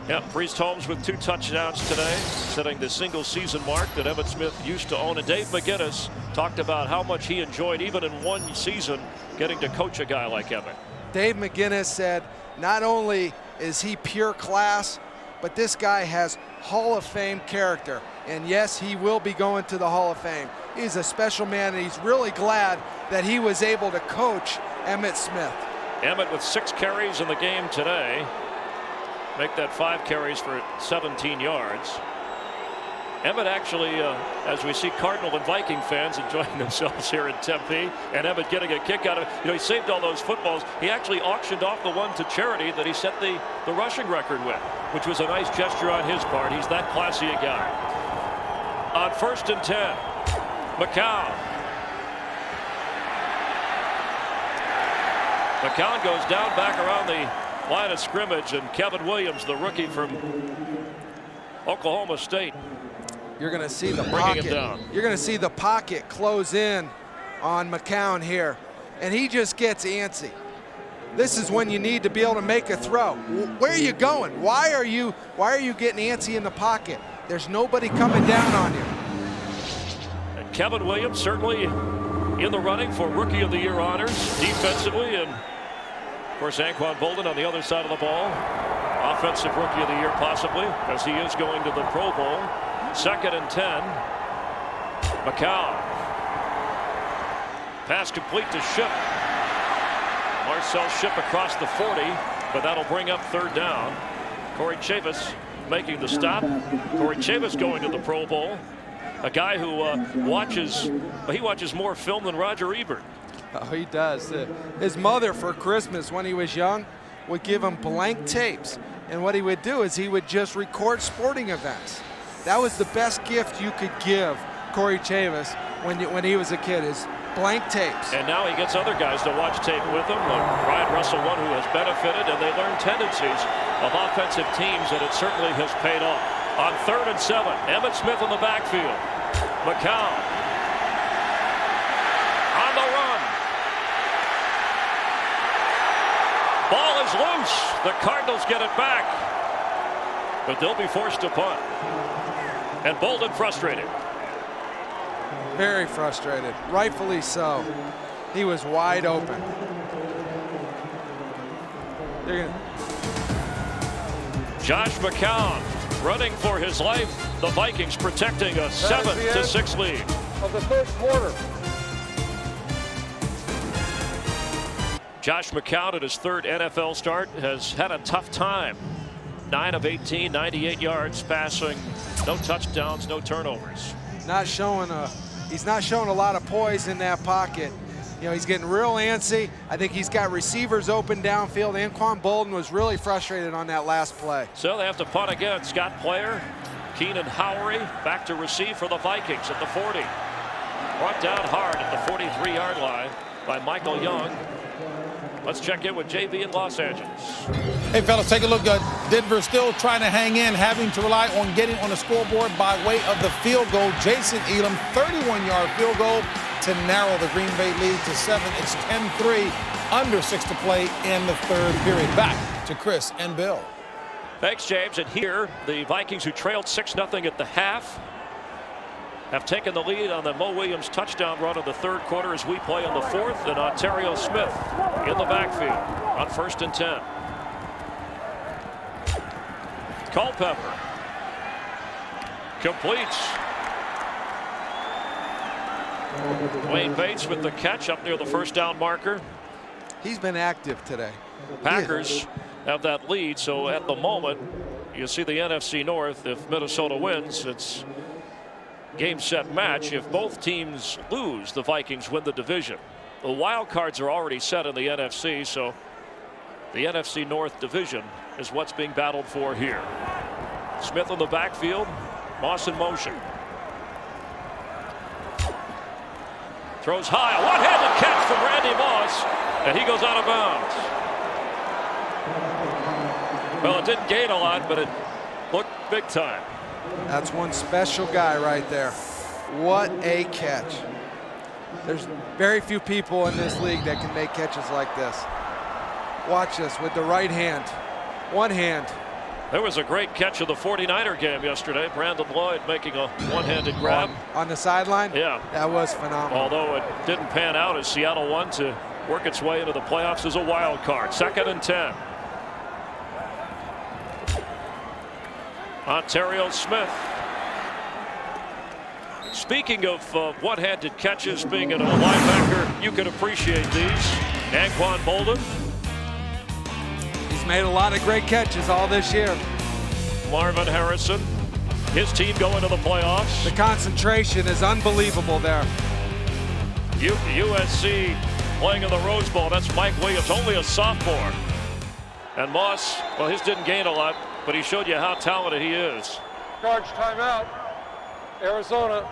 Yeah, Priest Holmes with 2 touchdowns today, setting the single season mark that Emmitt Smith used to own. And Dave McGinnis talked about how much he enjoyed, even in one season, getting to coach a guy like Emmitt. Dave McGinnis said not only is he pure class, but this guy has Hall of Fame character. And yes, he will be going to the Hall of Fame. He's a special man, and he's really glad that he was able to coach Emmitt Smith. Emmitt with 6 carries in the game today. Make that 5 carries for 17 yards. Emmitt actually, as we see Cardinal and Viking fans enjoying themselves here in Tempe, and Emmitt getting a kick out of it. You know, he saved all those footballs. He actually auctioned off the one to charity that he set the rushing record with, which was a nice gesture on his part. He's that classy a guy. On 1st and 10, McCown. McCown goes down back around the line of scrimmage, and Kevin Williams, the rookie from Oklahoma State, you're going to see the bringing pocket. it down. You're going to see the pocket close in on McCown here, and he just gets antsy. This is when you need to be able to make a throw. Where are you going? Why are you getting antsy in the pocket? There's nobody coming down on you. And Kevin Williams certainly in the running for Rookie of the Year honors defensively, and of course Anquan Boldin on the other side of the ball, offensive Rookie of the Year possibly, as he is going to the Pro Bowl. 2nd and 10. McCown. Pass complete to Ship. Marcel Ship across the 40, but that'll bring up 3rd down. Corey Chavis making the stop. Corey Chavis going to the Pro Bowl. A guy who watches more film than Roger Ebert. Oh, he does. His mother, for Christmas when he was young, would give him blank tapes. And what he would do is he would just record sporting events. That was the best gift you could give Corey Chavis when he was a kid, is blank tapes. And now he gets other guys to watch tape with him. Ryan Russell, one who has benefited, and they learn tendencies of offensive teams, and it certainly has paid off. On 3rd and 7, Emmitt Smith in the backfield. McCown on the run. Ball is loose. The Cardinals get it back, but they'll be forced to punt. And Boldin frustrated. Very frustrated, rightfully so. He was wide open. Josh McCown running for his life. The Vikings protecting a 7-6 lead. Of the 3rd quarter. Josh McCown at his 3rd NFL start has had a tough time. 9 of 18, 98 yards passing, no touchdowns, no turnovers. He's not showing a lot of poise in that pocket. You know, he's getting real antsy. I think he's got receivers open downfield. Anquan Boldin was really frustrated on that last play. So they have to punt again. Scott Player, Keenan Howery back to receive for the Vikings at the 40. Brought down hard at the 43-yard line by Michael Young. Let's check in with JB in Los Angeles. Hey, fellas, take a look. Denver still trying to hang in, having to rely on getting on the scoreboard by way of the field goal. Jason Elam, 31-yard field goal to narrow the Green Bay lead to 7. It's 10-3, under 6 to play in the 3rd period. Back to Chris and Bill. Thanks, James. And here, the Vikings, who trailed 6-0 at the half, have taken the lead on the Mo Williams touchdown run in the 3rd quarter as we play on the 4th, and Ontario Smith in the backfield on 1st and 10. Culpepper completes. Wayne Bates with the catch up near the first down marker. He's been active today. Packers have that lead, so at the moment you see the NFC North. If Minnesota wins, it's game, set, match. If both teams lose, the Vikings win the division. The wild cards are already set in the NFC, so the NFC North division is what's being battled for here. Smith in the backfield, Moss in motion. Throws high, a one-handed catch from Randy Moss, and he goes out of bounds. Well, it didn't gain a lot, but it looked big time. That's one special guy right there. What a catch. There's very few people in this league that can make catches like this. Watch this with the right hand. One hand. There was a great catch of the 49er game yesterday. Brandon Lloyd making a one-handed grab. On the sideline? Yeah. That was phenomenal. Although it didn't pan out as Seattle won to work its way into the playoffs as a wild card. 2nd and 10. Ontario Smith. Speaking of one-handed catches, being a linebacker, you can appreciate these. Anquan Bolden. He's made a lot of great catches all this year. Marvin Harrison. His team going to the playoffs. The concentration is unbelievable there. USC playing in the Rose Bowl. That's Mike Williams, only a sophomore. And Moss, well, his didn't gain a lot, but he showed you how talented he is. Charge timeout. Arizona.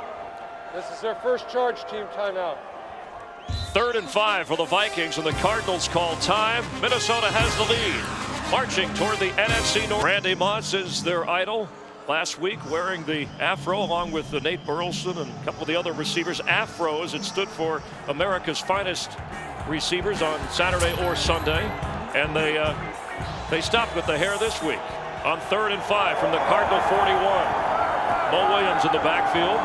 This is their first charge team timeout. 3rd and 5 for the Vikings, and the Cardinals call time. Minnesota has the lead. Marching toward the NFC North. Randy Moss is their idol. Last week wearing the afro along with Nate Burleson and a couple of the other receivers. Afros, it stood for America's finest receivers on Saturday or Sunday. And they stopped with the hair this week. On 3rd and 5 from the Cardinal 41. Mo Williams in the backfield.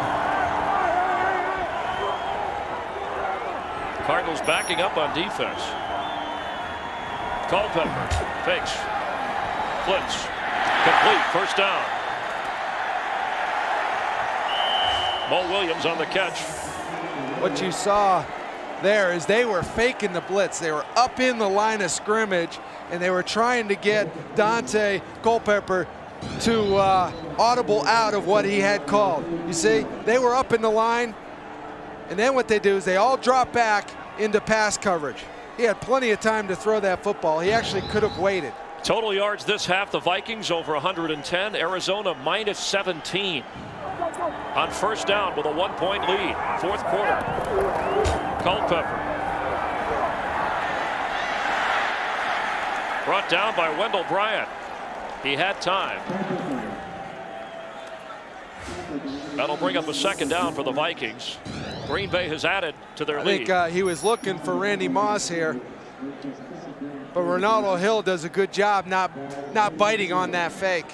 Cardinals backing up on defense. Culpepper fakes, flips, complete, first down. Mo Williams on the catch. What you saw there is they were faking the blitz. They were up in the line of scrimmage, and they were trying to get Dante Culpepper to audible out of what he had called. You see, they were up in the line, and then what they do is they all drop back into pass coverage. He had plenty of time to throw that football. He actually could have waited. Total yards this half, the Vikings over 110, Arizona minus 17. On first down with a 1-point lead, 4th quarter. Culpepper. Brought down by Wendell Bryant. He had time. That'll bring up a 2nd down for the Vikings. Green Bay has added to their lead. I think he was looking for Randy Moss here, but Ronaldo Hill does a good job not biting on that fake.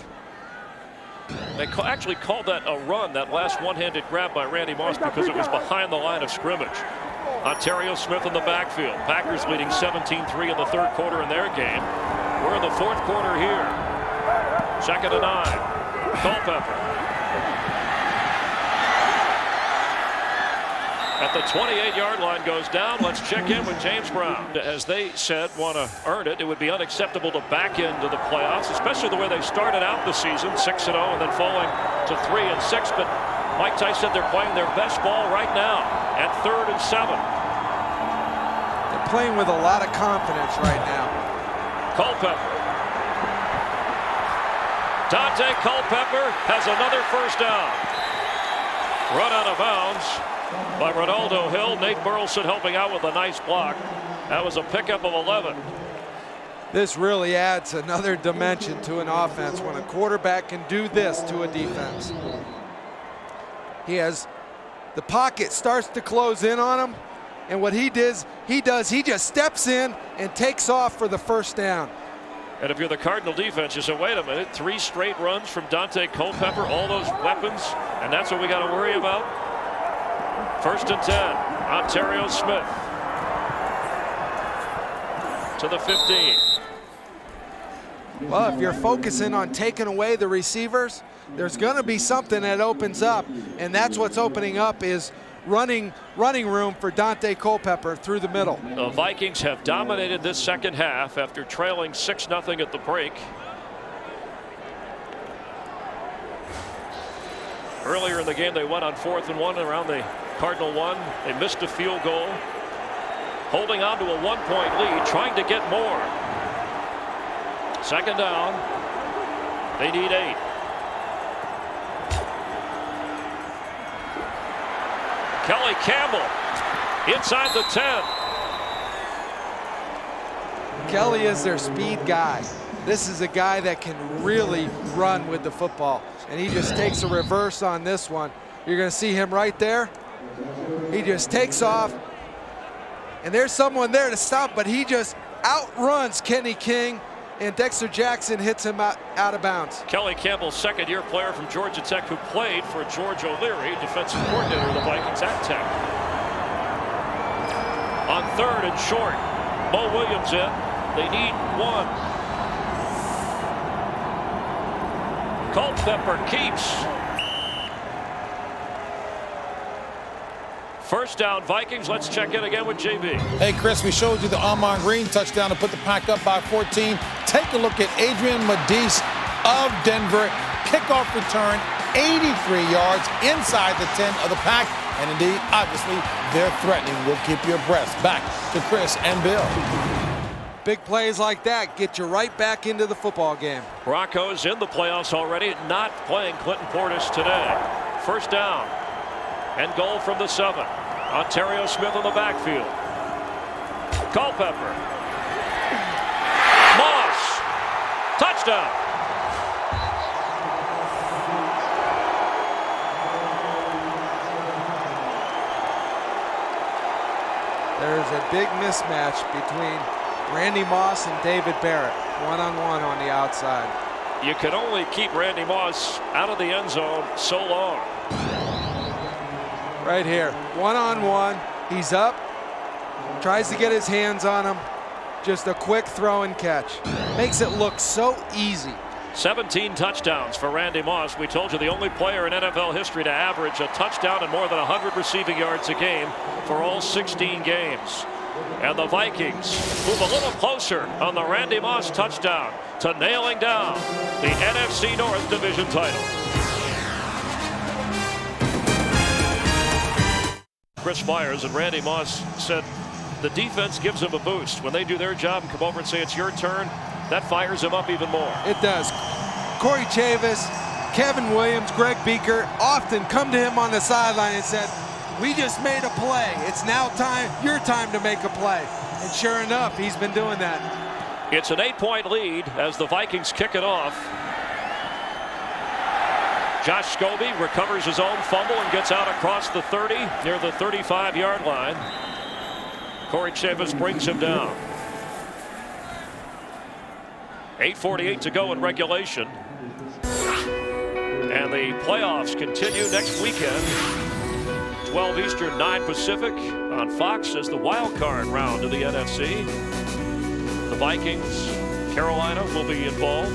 They actually called that a run, that last one-handed grab by Randy Moss, because it was behind the line of scrimmage. Ontario Smith in the backfield. Packers leading 17-3 in the 3rd quarter in their game. We're in the 4th quarter here. 2nd and 9. Culpepper. At the 28-yard line goes down. Let's check in with James Brown. As they said, want to earn it. It would be unacceptable to back into the playoffs, especially the way they started out the season, 6-0, and then falling to 3-6. But Mike Tice said they're playing their best ball right now at 3rd and 7. They're playing with a lot of confidence right now. Culpepper. Dante Culpepper has another first down. Run out of bounds by Ronaldo Hill. Nate Burleson helping out with a nice block. That was a pickup of 11. This really adds another dimension to an offense when a quarterback can do this to a defense. He has the pocket starts to close in on him, and what he just steps in and takes off for the first down. And if you're the Cardinal defense, you say, wait a minute, 3 straight runs from Dante Culpepper, all those weapons, and that's what we got to worry about? 1st and 10, Ontario Smith to the 15. Well, if you're focusing on taking away the receivers, there's going to be something that opens up, and that's what's opening up is running room for Dante Culpepper through the middle. The Vikings have dominated this second half after trailing 6-0 at the break. Earlier in the game, they went on 4th and 1 around the Cardinal 1. They missed a field goal. Holding on to a 1-point lead, trying to get more. Second down. They need 8. Kelly Campbell inside the 10. Kelly is their speed guy. This is a guy that can really run with the football. And he just takes a reverse on this one. You're going to see him right there. He just takes off. And there's someone there to stop, but he just outruns Kenny King. And Dexter Jackson hits him out of bounds. Kelly Campbell, second-year player from Georgia Tech who played for George O'Leary, defensive coordinator of the Vikings at Tech. On 3rd and short, Mo Williams in. They need 1. Culpepper keeps. First down, Vikings. Let's check in again with JB. Hey, Chris, we showed you the Ahman Green touchdown to put the Pack up by 14. Take a look at Adrian Medis of Denver. Kickoff return, 83 yards inside the 10 of the Pack. And indeed, obviously, they're threatening. We'll keep you abreast. Back to Chris and Bill. Big plays like that get you right back into the football game. Broncos in the playoffs already, not playing Clinton Portis today. First down and goal from the 7. Ontario Smith in the backfield. Culpepper. Moss. Touchdown. There's a big mismatch between Randy Moss and David Barrett, one-on-one on the outside. You can only keep Randy Moss out of the end zone so long. Right here, one-on-one, he's up, tries to get his hands on him, just a quick throw and catch. Makes it look so easy. 17 touchdowns for Randy Moss. We told you the only player in NFL history to average a touchdown and more than 100 receiving yards a game for all 16 games. And the Vikings move a little closer on the Randy Moss touchdown to nailing down the NFC North Division title. Chris Myers and Randy Moss said the defense gives him a boost. When they do their job and come over and say it's your turn, that fires him up even more. It does. Corey Chavis, Kevin Williams, Greg Beaker often come to him on the sideline and said, we just made a play. It's now your time to make a play. And sure enough, he's been doing that. It's an 8-point lead as the Vikings kick it off. Josh Scobie recovers his own fumble and gets out across the 30 near the 35-yard line. Corey Chavis brings him down. 8:48 to go in regulation. And the playoffs continue next weekend. 12 Eastern, 9 Pacific on Fox as the wild card round of the NFC. The Vikings, Carolina will be involved.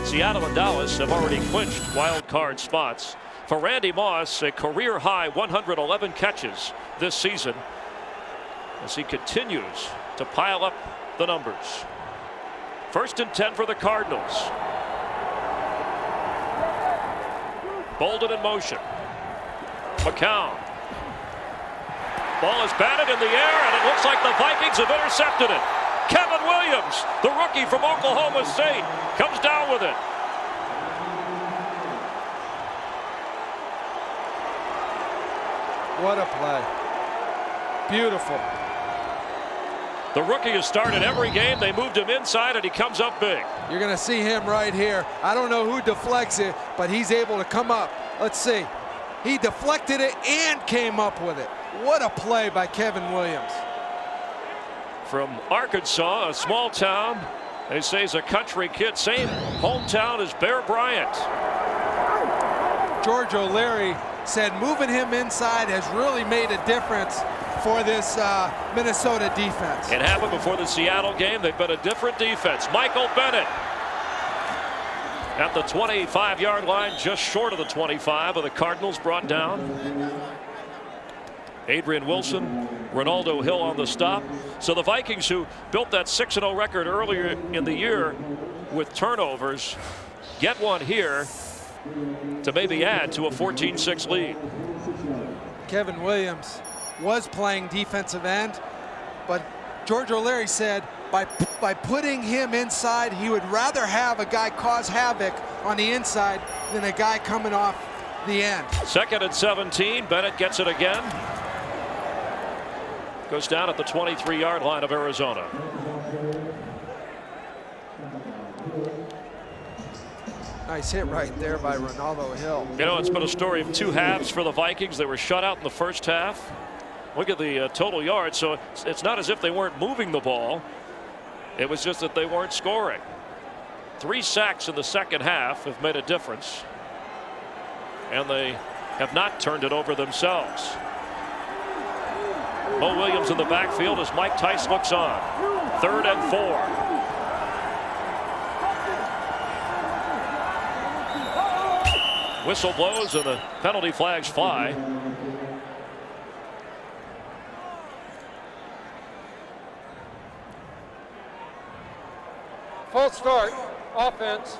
Seattle and Dallas have already clinched wild card spots. For Randy Moss, a career high 111 catches this season as he continues to pile up the numbers. 1st and 10 for the Cardinals. Bolden in motion. McCown. Ball is batted in the air, and it looks like the Vikings have intercepted it. Kevin Williams, the rookie from Oklahoma State, comes down with it. What a play. Beautiful. The rookie has started every game. They moved him inside, and he comes up big. You're going to see him right here. I don't know who deflects it, but he's able to come up. Let's see. He deflected it and came up with it. What a play by Kevin Williams. From Arkansas, a small town. They say he's a country kid. Same hometown as Bear Bryant. George O'Leary said moving him inside has really made a difference for this Minnesota defense. It happened before the Seattle game. They've been a different defense. Michael Bennett at the 25-yard line, just short of the 25 of the Cardinals, brought down. Adrian Wilson, Ronaldo Hill on the stop. So the Vikings, who built that 6-0 record earlier in the year with turnovers, get one here to maybe add to a 14-6 lead. Kevin Williams was playing defensive end, but George O'Leary said by putting him inside, he would rather have a guy cause havoc on the inside than a guy coming off the end. 2nd and 17. Bennett gets it again. Goes down at the 23-yard line of Arizona. Nice hit right there by Ronaldo Hill. You know, it's been a story of 2 halves for the Vikings. They were shut out in the first half. Look at the total yards. So it's not as if they weren't moving the ball. It was just that they weren't scoring. 3 sacks in the second half have made a difference. And they have not turned it over themselves. Mo Williams in the backfield as Mike Tice looks on. 3rd and 4. Whistle blows and the penalty flags fly. False start, offense,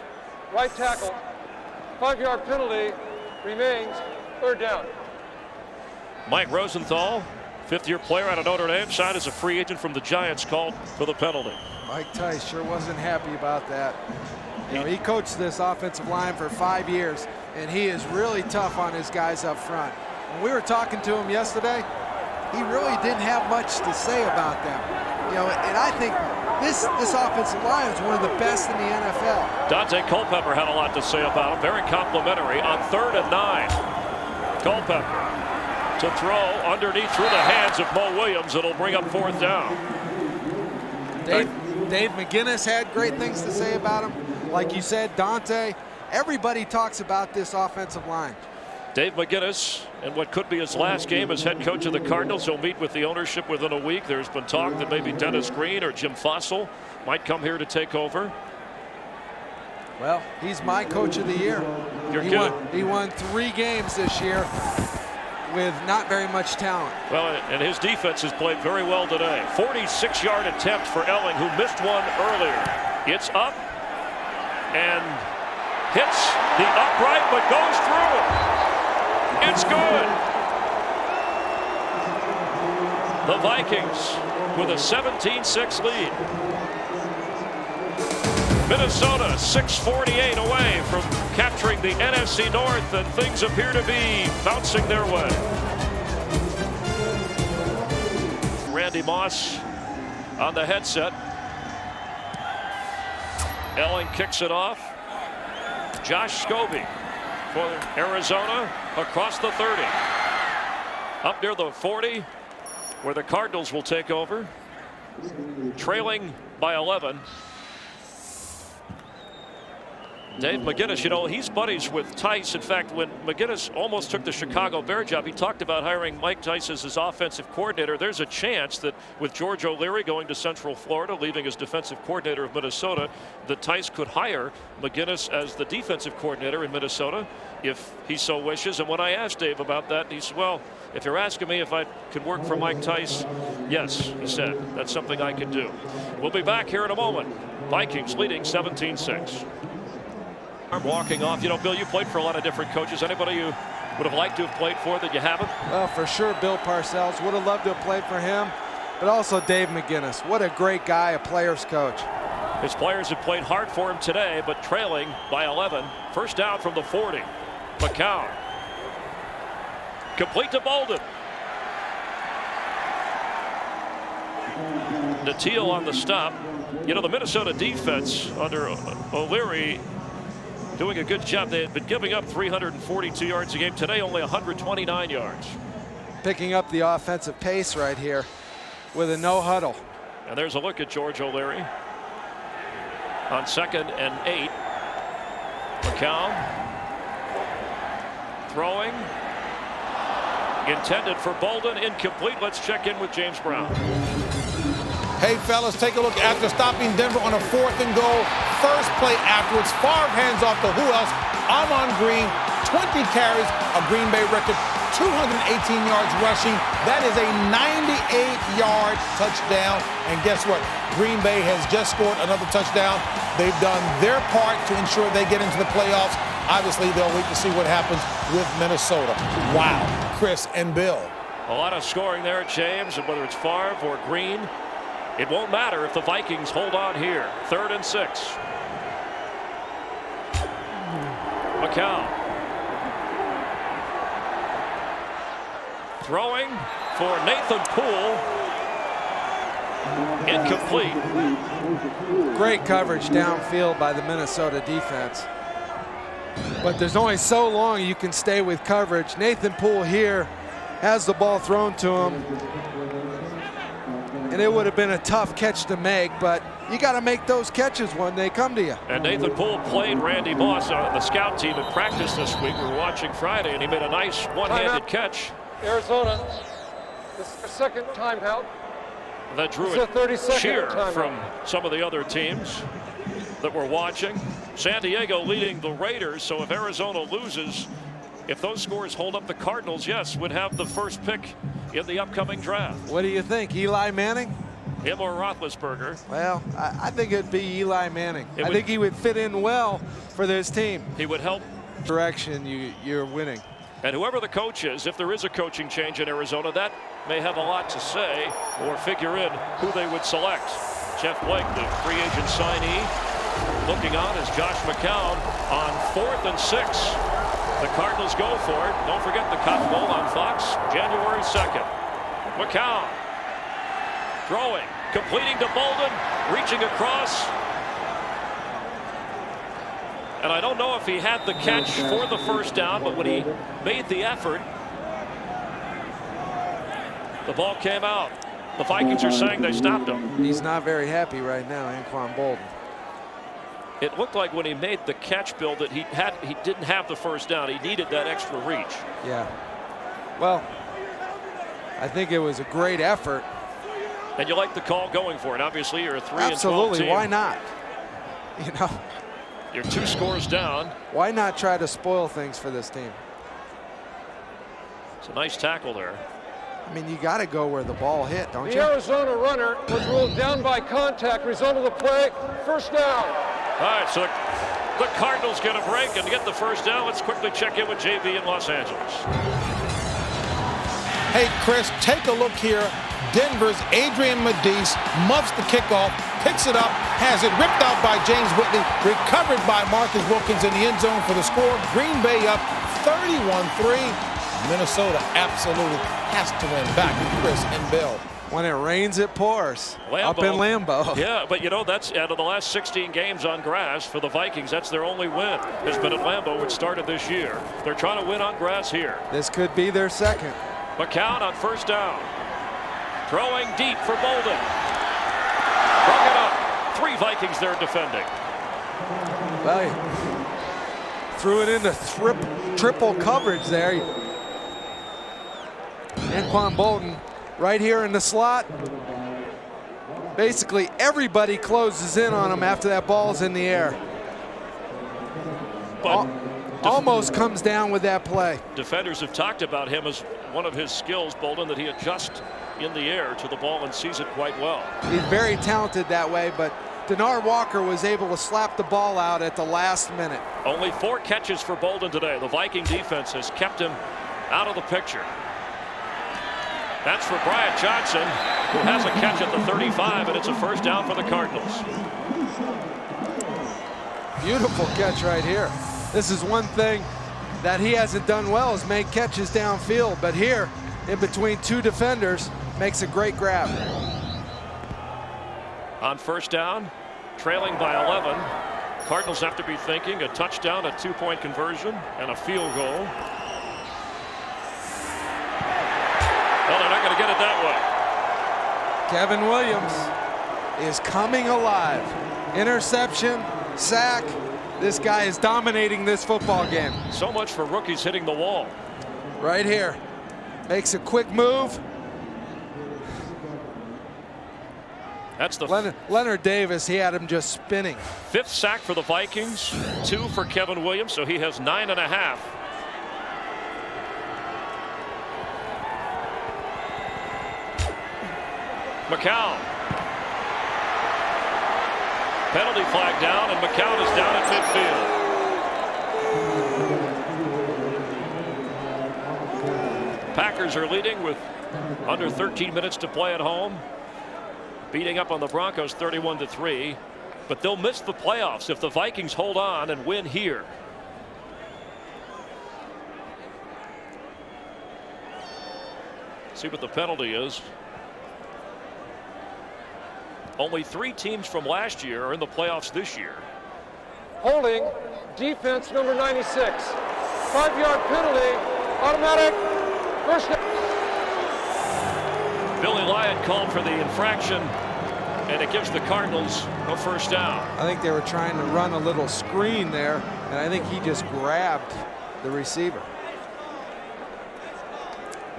right tackle, 5-yard penalty, remains 3rd down. Mike Rosenthal, 5th-year player out of Notre Dame, signed as a free agent from the Giants, called for the penalty. Mike Tice sure wasn't happy about that. You know, he coached this offensive line for 5 years, and he is really tough on his guys up front. When we were talking to him yesterday, he really didn't have much to say about them. You know, and I think this offensive line is one of the best in the NFL. Dante Culpepper had a lot to say about him. Very complimentary on 3rd and 9. Culpepper to throw underneath through the hands of Mo Williams. It'll bring up 4th down. Dave McGinnis had great things to say about him. Like you said, Dante, everybody talks about this offensive line. Dave McGinnis, in what could be his last game as head coach of the Cardinals, he'll meet with the ownership within a week. There's been talk that maybe Dennis Green or Jim Fossil might come here to take over. Well, he's my coach of the year. He won 3 games this year with not very much talent. Well, and his defense has played very well today. 46-yard attempt for Elling, who missed one earlier. It's up and hits the upright, but goes through. It's good. The Vikings with a 17-6 lead. Minnesota 6:48 away from capturing the NFC North, and things appear to be bouncing their way. Randy Moss on the headset. Elling kicks it off. Josh Scobie for Arizona across the 30. Up near the 40 where the Cardinals will take over. Trailing by 11. Dave McGinnis, you know, he's buddies with Tice. In fact, when McGinnis almost took the Chicago Bear job, he talked about hiring Mike Tice as his offensive coordinator. There's a chance that with George O'Leary going to Central Florida, leaving as defensive coordinator of Minnesota, that Tice could hire McGinnis as the defensive coordinator in Minnesota if he so wishes. And when I asked Dave about that, he said, well, if you're asking me if I could work for Mike Tice, yes, he said, that's something I can do. We'll be back here in a moment. Vikings leading 17-6. I'm walking off. You know, Bill, you played for a lot of different coaches. Anybody you would have liked to have played for that you haven't? Well, for sure, Bill Parcells. Would have loved to have played for him. But also Dave McGinnis. What a great guy, a player's coach. His players have played hard for him today, but trailing by 11. First down from the 40. McCown. Complete to Bolden. Natil on the stop. You know, the Minnesota defense under O'Leary doing a good job. They had been giving up 342 yards a game. Today, only 129 yards. Picking up the offensive pace right here with a no huddle. And there's a look at George O'Leary on 2nd and 8. McCown throwing. Intended for Bolden, incomplete. Let's check in with James Brown. Hey, fellas, take a look. After stopping Denver on a 4th and goal, first play afterwards, Favre hands off to who else? Amon Green, 20 carries, a Green Bay record, 218 yards rushing. That is a 98-yard touchdown. And guess what? Green Bay has just scored another touchdown. They've done their part to ensure they get into the playoffs. Obviously, they'll wait to see what happens with Minnesota. Wow, Chris and Bill. A lot of scoring there, James, and whether it's Favre or Green, it won't matter if the Vikings hold on here. 3rd and 6. McCown throwing for Nathan Poole. Incomplete. Great coverage downfield by the Minnesota defense. But there's only so long you can stay with coverage. Nathan Poole here has the ball thrown to him. And it would have been a tough catch to make, but you got to make those catches when they come to you. And Nathan Poole played Randy Moss on the scout team in practice this week. We were watching Friday, and he made a nice one-handed catch. Arizona, this is their second timeout. That drew a cheer from some of the other teams that were watching. San Diego leading the Raiders, so if Arizona loses, if those scores hold up, the Cardinals, yes, would have the first pick in the upcoming draft. What do you think, Eli Manning? Him or Roethlisberger? Well, I think it'd be Eli Manning. I think he would fit in well for this team. He would help. Direction, you're winning. And whoever the coach is, if there is a coaching change in Arizona, that may have a lot to say or figure in who they would select. Jeff Blake, the free agent signee, looking on as Josh McCown on 4th and 6. The Cardinals go for it. Don't forget the Cotton Bowl on Fox, January 2nd. McCown throwing, completing to Bolden, reaching across. And I don't know if he had the catch for the first down, but when he made the effort, the ball came out. The Vikings are saying they stopped him. He's not very happy right now, Anquan Bolden. It looked like when he made the catch, Bill, that he didn't have the first down. He needed that extra reach. Yeah. Well, I think it was a great effort. And you like the call going for it. Obviously, you're a 3-12 team. Absolutely. Why not? You know. You're 2 scores down. Why not try to spoil things for this team? It's a nice tackle there. I mean, you got to go where the ball hit, don't you? The Arizona runner was ruled down by contact. Result of the play, first down. All right, so the Cardinals get a break and get the first down. Let's quickly check in with JB in Los Angeles. Hey, Chris, take a look here. Denver's Adrian Medice muffs the kickoff, picks it up, has it ripped out by James Whitley, recovered by Marcus Wilkins in the end zone for the score. Green Bay up 31-3. Minnesota absolutely has to win. Back to Chris and Bill. When it rains, it pours. Up in Lambeau. Yeah, but you know, that's out of the last 16 games on grass for the Vikings. That's their only win. Has been at Lambeau, which started this year. They're trying to win on grass here. This could be their second. McCown on first down. Throwing deep for Bolden. Broke it up. 3 Vikings there defending. Well, he threw it into triple coverage there. Anquan Bolden right here in the slot. Basically, everybody closes in on him after that ball's in the air. But almost comes down with that play. Defenders have talked about him as one of his skills, Bolden, that he adjusts in the air to the ball and sees it quite well. He's very talented that way, but Denard Walker was able to slap the ball out at the last minute. Only 4 catches for Bolden today. The Viking defense has kept him out of the picture. That's for Bryant Johnson, who has a catch at the 35, and it's a first down for the Cardinals. Beautiful catch right here. This is one thing that he hasn't done well, is make catches downfield, but here in between 2 defenders makes a great grab. On first down, trailing by 11, Cardinals have to be thinking a touchdown, a 2-point conversion, and a field goal. Well, they're not going to get it that way. Kevin Williams is coming alive. Interception, sack. This guy is dominating this football game. So much for rookies hitting the wall. Right here. Makes a quick move. That's the Leonard Davis, he had him just spinning. 5th sack for the Vikings, 2 for Kevin Williams, so he has 9.5. McCown. Penalty flag down, and McCown is down at midfield. Packers are leading with under 13 minutes to play at home, beating up on the Broncos 31-3, but they'll miss the playoffs if the Vikings hold on and win here. See what the penalty is. Only 3 teams from last year are in the playoffs this year. Holding, defense number 96. 5-yard penalty, automatic, first down. Billy Lyon called for the infraction, and it gives the Cardinals a first down. I think they were trying to run a little screen there, and I think he just grabbed the receiver.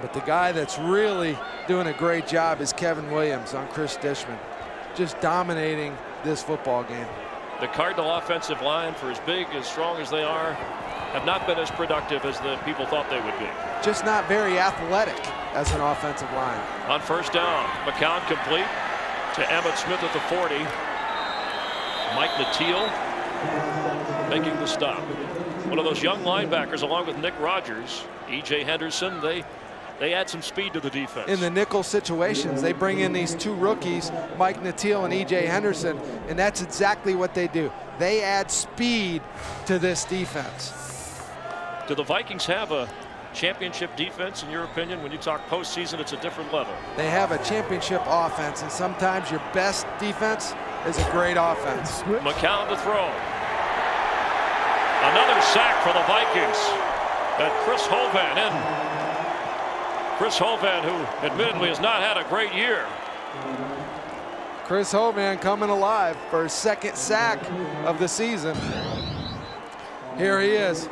But the guy that's really doing a great job is Kevin Williams on Chris Dishman, just dominating this football game. The Cardinal offensive line, for as big, as strong as they are, have not been as productive as the people thought they would be. Just not very athletic as an offensive line. On first down, McCown complete to Emmitt Smith at the 40. Mike Nattiel making the stop. One of those young linebackers along with Nick Rogers, E.J. Henderson, they add some speed to the defense. In the nickel situations, they bring in these 2 rookies, Mike Nattiel and E.J. Henderson, and that's exactly what they do. They add speed to this defense. Do the Vikings have a championship defense, in your opinion? When you talk postseason, it's a different level. They have a championship offense, and sometimes your best defense is a great offense. McCown to throw. Another sack for the Vikings. And Chris Hovan in. Chris Hovan, who admittedly has not had a great year. Chris Hovan coming alive for his 2nd sack of the season. Here he is.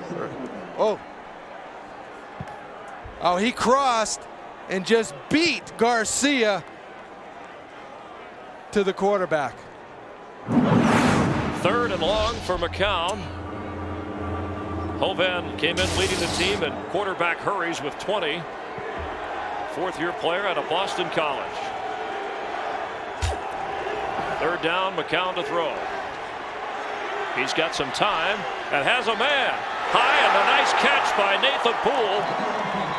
Oh, he crossed and just beat Garcia to the quarterback. 3rd and long for McCown. Hovan came in leading the team, and quarterback hurries with 20. 4th-year player out of Boston College. 3rd down, McCown to throw. He's got some time and has a man. High, and a nice catch by Nathan Poole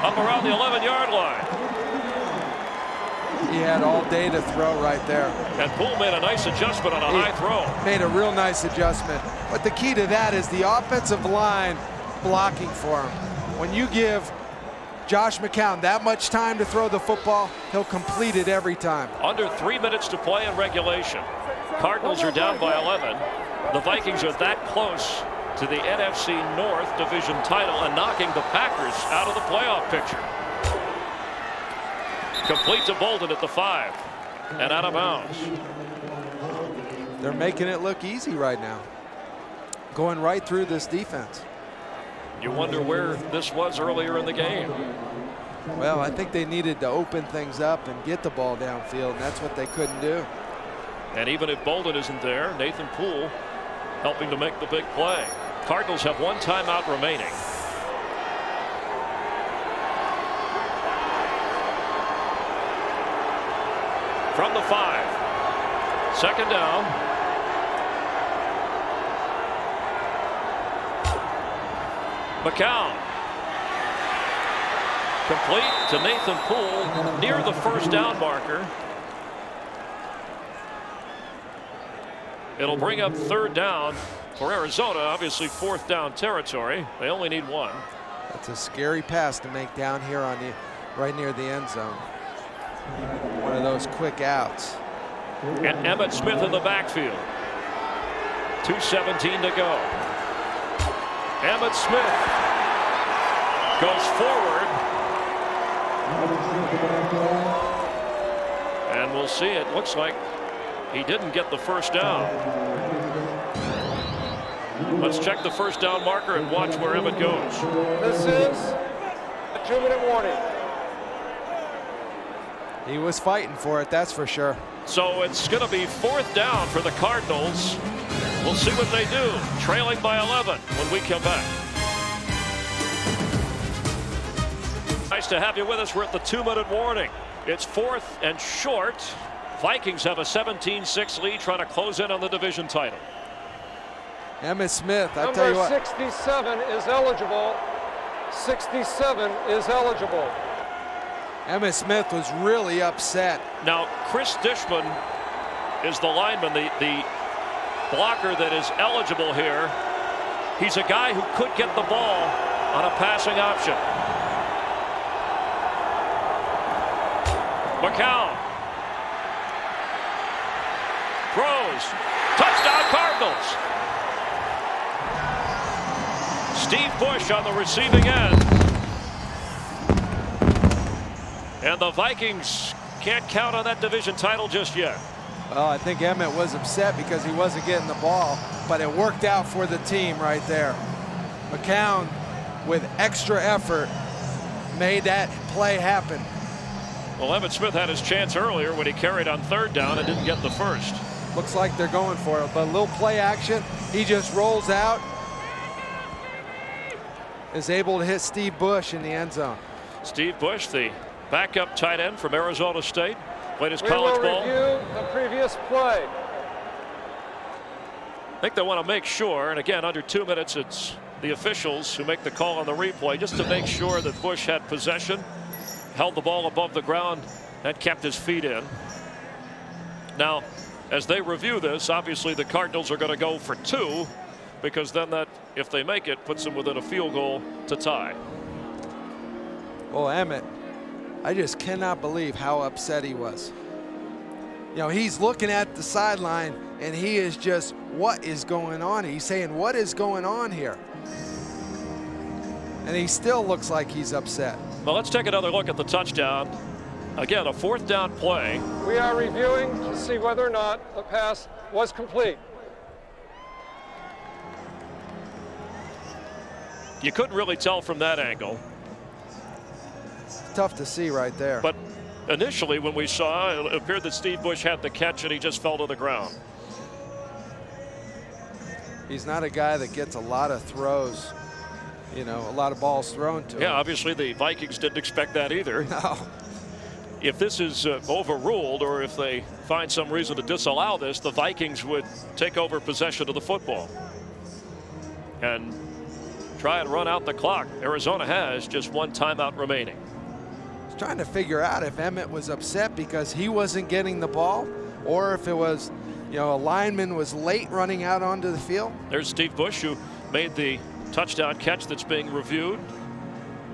up around the 11-yard line. He had all day to throw right there. And Poole made a nice adjustment on a high throw. Made a real nice adjustment. But the key to that is the offensive line blocking for him. When you give Josh McCown that much time to throw the football, he'll complete it every time. Under 3 minutes to play in regulation. Cardinals are down by 11. The Vikings are that close to the NFC North division title and knocking the Packers out of the playoff picture. Complete to Bolden at the 5 and out of bounds. They're making it look easy right now. Going right through this defense. You wonder where this was earlier in the game. Well, I think they needed to open things up and get the ball downfield, and that's what they couldn't do. And even if Bolden isn't there, Nathan Poole helping to make the big play. Cardinals have 1 timeout remaining. From the 5. 2nd down. McCown. Complete to Nathan Poole near the first down marker. It'll bring up 3rd down for Arizona, obviously 4th down territory. They only need 1. That's a scary pass to make down here on the right near the end zone. One of those quick outs. And Emmitt Smith in the backfield. 2:17 to go. Emmitt Smith goes forward. And we'll see. It looks like he didn't get the first down. Let's check the first down marker and watch where Emmitt goes. This is a 2-minute warning. He was fighting for it, that's for sure. So it's going to be 4th down for the Cardinals. We'll see what they do. Trailing by 11 when we come back. Nice to have you with us. We're at the 2-minute warning. It's 4th and short Vikings have a 17-6 lead, trying to close in on the division title. Emmitt Smith, I tell you Number what. 67 is eligible. 67 is eligible. Emmitt Smith was really upset. Now, Chris Dishman is the lineman, the blocker that is eligible here. He's a guy who could get the ball on a passing option. McCown throws. Touchdown Cardinals. Steve Bush on the receiving end. And the Vikings can't count on that division title just yet. Well, I think Emmitt was upset because he wasn't getting the ball, but it worked out for the team right there. McCown, with extra effort, made that play happen. Well, Emmitt Smith had his chance earlier when he carried on third down and didn't get the first. Looks like they're going for it, but a little play action. He just rolls out, is able to hit Steve Bush in the end zone. Steve Bush, the backup tight end from Arizona State, played his We college will ball. review the previous play. I think they want to make sure, and again, under 2 minutes, it's the officials who make the call on the replay, just to make sure that Bush had possession, held the ball above the ground, and kept his feet in. Now, as they review this, obviously the Cardinals are going to go for 2, because then that, if they make it, puts them within a field goal to tie. Well, Emmitt, I just cannot believe how upset he was. You know, he's looking at the sideline and he is just, what is going on? He's saying, what is going on here? And he still looks like he's upset. Well, let's take another look at the touchdown. Again, a 4th down play. We are reviewing to see whether or not the pass was complete. You couldn't really tell from that angle. Tough to see right there. But initially when we saw, it appeared that Steve Bush had the catch and he just fell to the ground. He's not a guy that gets a lot of throws, you know, a lot of balls thrown to him. Yeah, obviously the Vikings didn't expect that either. No. If this is overruled, or if they find some reason to disallow this, the Vikings would take over possession of the football and try and run out the clock. Arizona has just 1 timeout remaining. Trying to figure out if Emmitt was upset because he wasn't getting the ball, or if it was, you know, a lineman was late running out onto the field. There's Steve Bush, who made the touchdown catch that's being reviewed.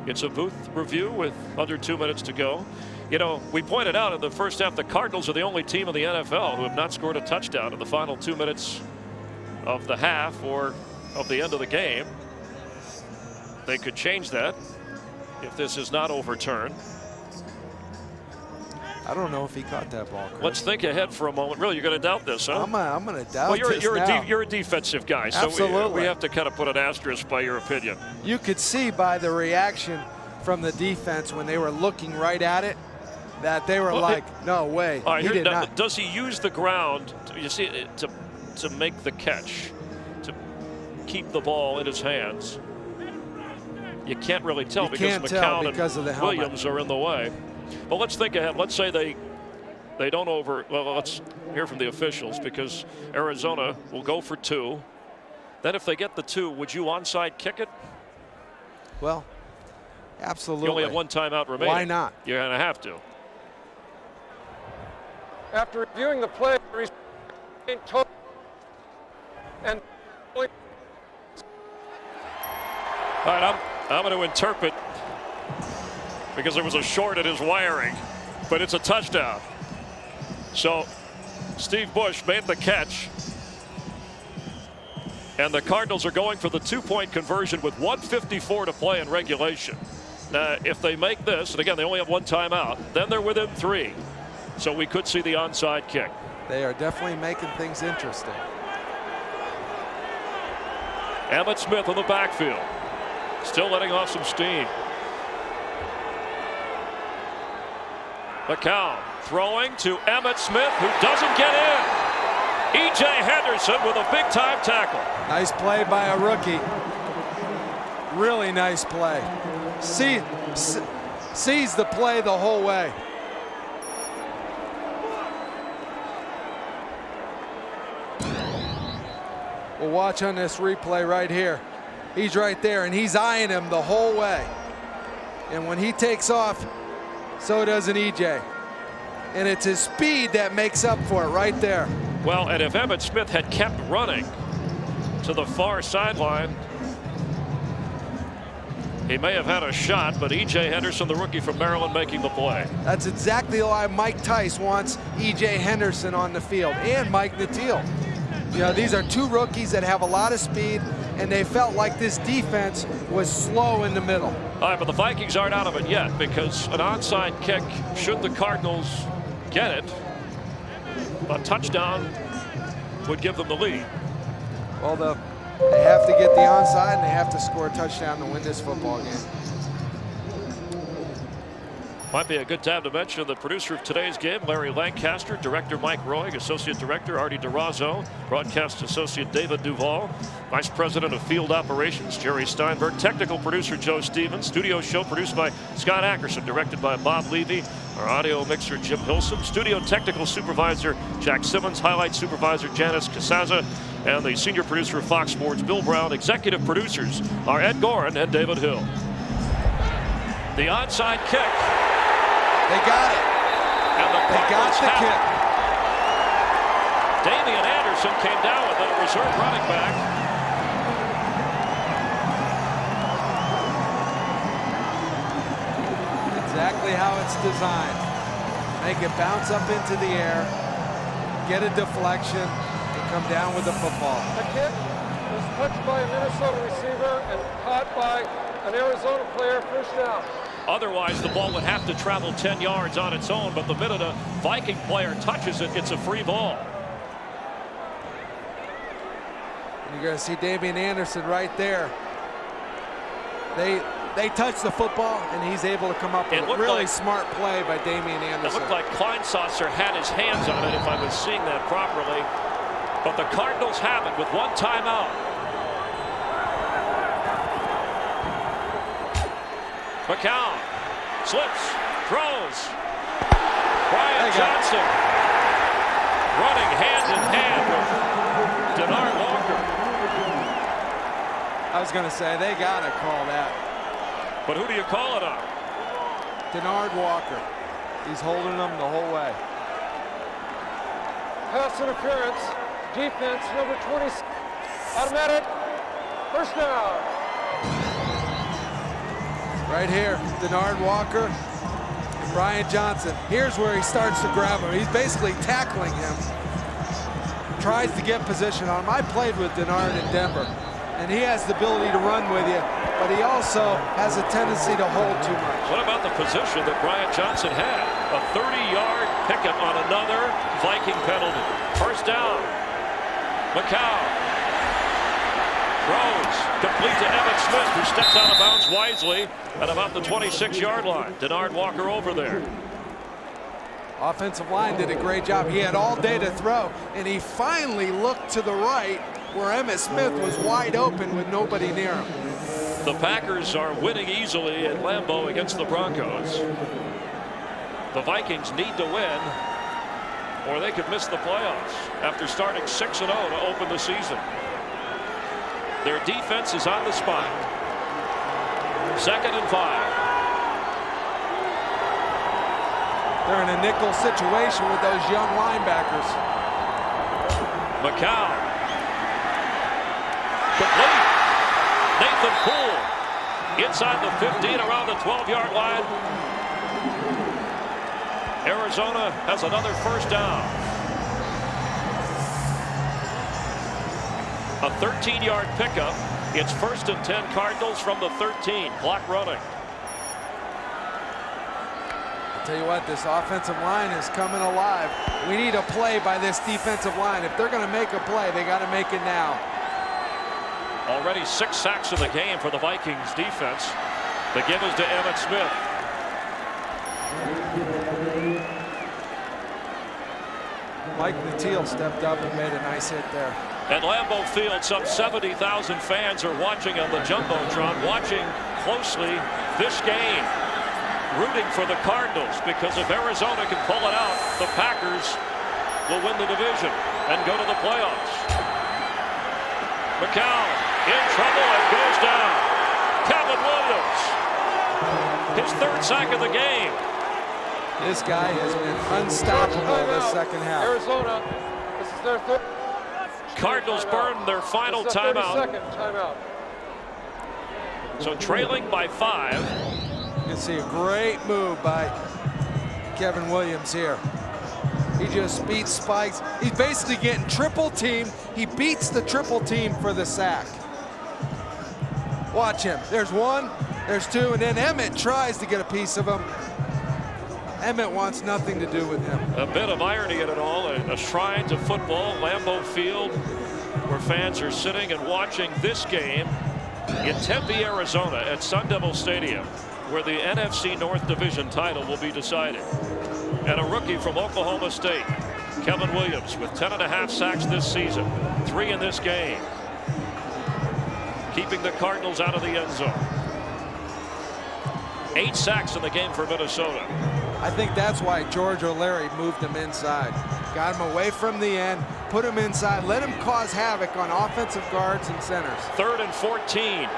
It's a booth review with under 2 minutes to go. You know, we pointed out in the first half the Cardinals are the only team in the NFL who have not scored a touchdown in the final 2 minutes of the half or of the end of the game. They could change that if this is not overturned. I don't know if he caught that ball, Chris. Let's think ahead for a moment. Really, you're going to doubt this, huh? I'm going to doubt well, this now. You're a defensive guy, so Absolutely. we have to kind of put an asterisk by your opinion. You could see by the reaction from the defense when they were looking right at it that they were no way. All right, he did now, not. does he use the ground to make the catch, to keep the ball in his hands? You can't really tell You because can't tell McCown because and of the helmet. Williams are in the way. But let's think ahead. Let's say they don't well, let's hear from the officials, because Arizona will go for 2. Then if they get the 2, would you onside kick it? Well, absolutely. You only have 1 timeout remaining. Why not? You're going to have to. After reviewing the play, and All right, I'm going to interpret, because there was a short in his wiring, but it's a touchdown. So Steve Bush made the catch, and the Cardinals are going for the 2-point conversion with 1:54 to play in regulation. Now, if they make this, and again, they only have 1 timeout, then they're within 3. So we could see the onside kick. They are definitely making things interesting. Emmitt Smith in the backfield, still letting off some steam. McCown throwing to Emmitt Smith, who doesn't get in. E.J. Henderson with a big-time tackle. Nice play by a rookie. Really nice play. Sees the play the whole way. Well, watch on this replay right here. He's right there, and he's eyeing him the whole way. And when he takes off, so does an EJ. And it's his speed that makes up for it right there. Well, and if Emmitt Smith had kept running to the far sideline, he may have had a shot, but E.J. Henderson, the rookie from Maryland, making the play. That's exactly why Mike Tice wants E.J. Henderson on the field, and Mike Natil. You know, these are two rookies that have a lot of speed, and they felt like this defense was slow in the middle. All right, but the Vikings aren't out of it yet, because an onside kick, should the Cardinals get it, a touchdown would give them the lead. Well, they have to get the onside, and they have to score a touchdown to win this football game. Might be a good time to mention the producer of today's game, Larry Lancaster, director Mike Roig, associate director Artie DeRozzo, broadcast associate David Duval, vice president of field operations Jerry Steinberg, technical producer Joe Stevens, studio show produced by Scott Ackerson, directed by Bob Levy, our audio mixer Jim Hilson, studio technical supervisor Jack Simmons, highlight supervisor Janice Casaza, and the senior producer of Fox Sports Bill Brown. Executive producers are Ed Gorin and David Hill. The onside kick. They got it. And they got the kick. Damian Anderson came down with it, a reserve running back. Exactly how it's designed. Make it bounce up into the air, get a deflection, and come down with the football. The kick was touched by a Minnesota receiver and caught by an Arizona player, first down. Otherwise, the ball would have to travel 10 yards on its own, but the minute a Viking player touches it, it's a free ball. And you're going to see Damian Anderson right there. They touch the football, and he's able to come up with a really smart play by Damian Anderson. It looked like Kleinsasser had his hands on it, if I was seeing that properly. But the Cardinals have it with one timeout. McCown slips, throws. Brian Johnson running hand in hand with Denard Walker. I was going to say, they got to call that. But who do you call it on? Denard Walker. He's holding them the whole way. Pass interference, defense number 20. Automatic, first down. Right here, Denard Walker and Brian Johnson. Here's where he starts to grab him. He's basically tackling him. Tries to get position on him. I played with Denard in Denver, and he has the ability to run with you, but he also has a tendency to hold too much. What about the position that Brian Johnson had? A 30-yard pickup on another Viking penalty. First down. McCown throws, complete to Emmitt Smith, who steps out of bounds wisely at about the 26-yard line. Denard Walker over there. Offensive line did a great job. He had all day to throw, and he finally looked to the right where Emmitt Smith was wide open with nobody near him. The Packers are winning easily at Lambeau against the Broncos. The Vikings need to win, or they could miss the playoffs after starting 6-0 to open the season. Their defense is on the spot. 2nd and 5. They're in a nickel situation with those young linebackers. McCown. Complete. Nathan Poole inside the 15, around the 12-yard line. Arizona has another first down. A 13-yard pickup. It's 1st and 10 Cardinals from the 13. Clock running. I'll tell you what, this offensive line is coming alive. We need a play by this defensive line. If they're going to make a play, they got to make it now. Already 6 sacks in the game for the Vikings defense. The give is to Emmitt Smith. Mike Natil stepped up and made a nice hit there. At Lambeau Field, some 70,000 fans are watching on the Jumbotron, watching closely this game, rooting for the Cardinals, because if Arizona can pull it out, the Packers will win the division and go to the playoffs. McCown in trouble and goes down. Kevin Williams, his third sack of the game. This guy has been unstoppable this second half. Arizona, this is their third. Cardinals burn their final timeout. Timeout. So trailing by 5. You can see a great move by Kevin Williams here. He just beats spikes. He's basically getting triple teamed. He beats the triple team for the sack. Watch him. There's one, there's two, and then Emmett tries to get a piece of him. Emmett wants nothing to do with him. A bit of irony in it all. A shrine to football, Lambeau Field, where fans are sitting and watching this game in Tempe, Arizona at Sun Devil Stadium, where the NFC North Division title will be decided. And a rookie from Oklahoma State, Kevin Williams, with 10.5 sacks this season, 3 in this game, keeping the Cardinals out of the end zone. 8 sacks in the game for Minnesota. I think that's why George O'Leary moved him inside. Got him away from the end, put him inside, let him cause havoc on offensive guards and centers. 3rd and 14.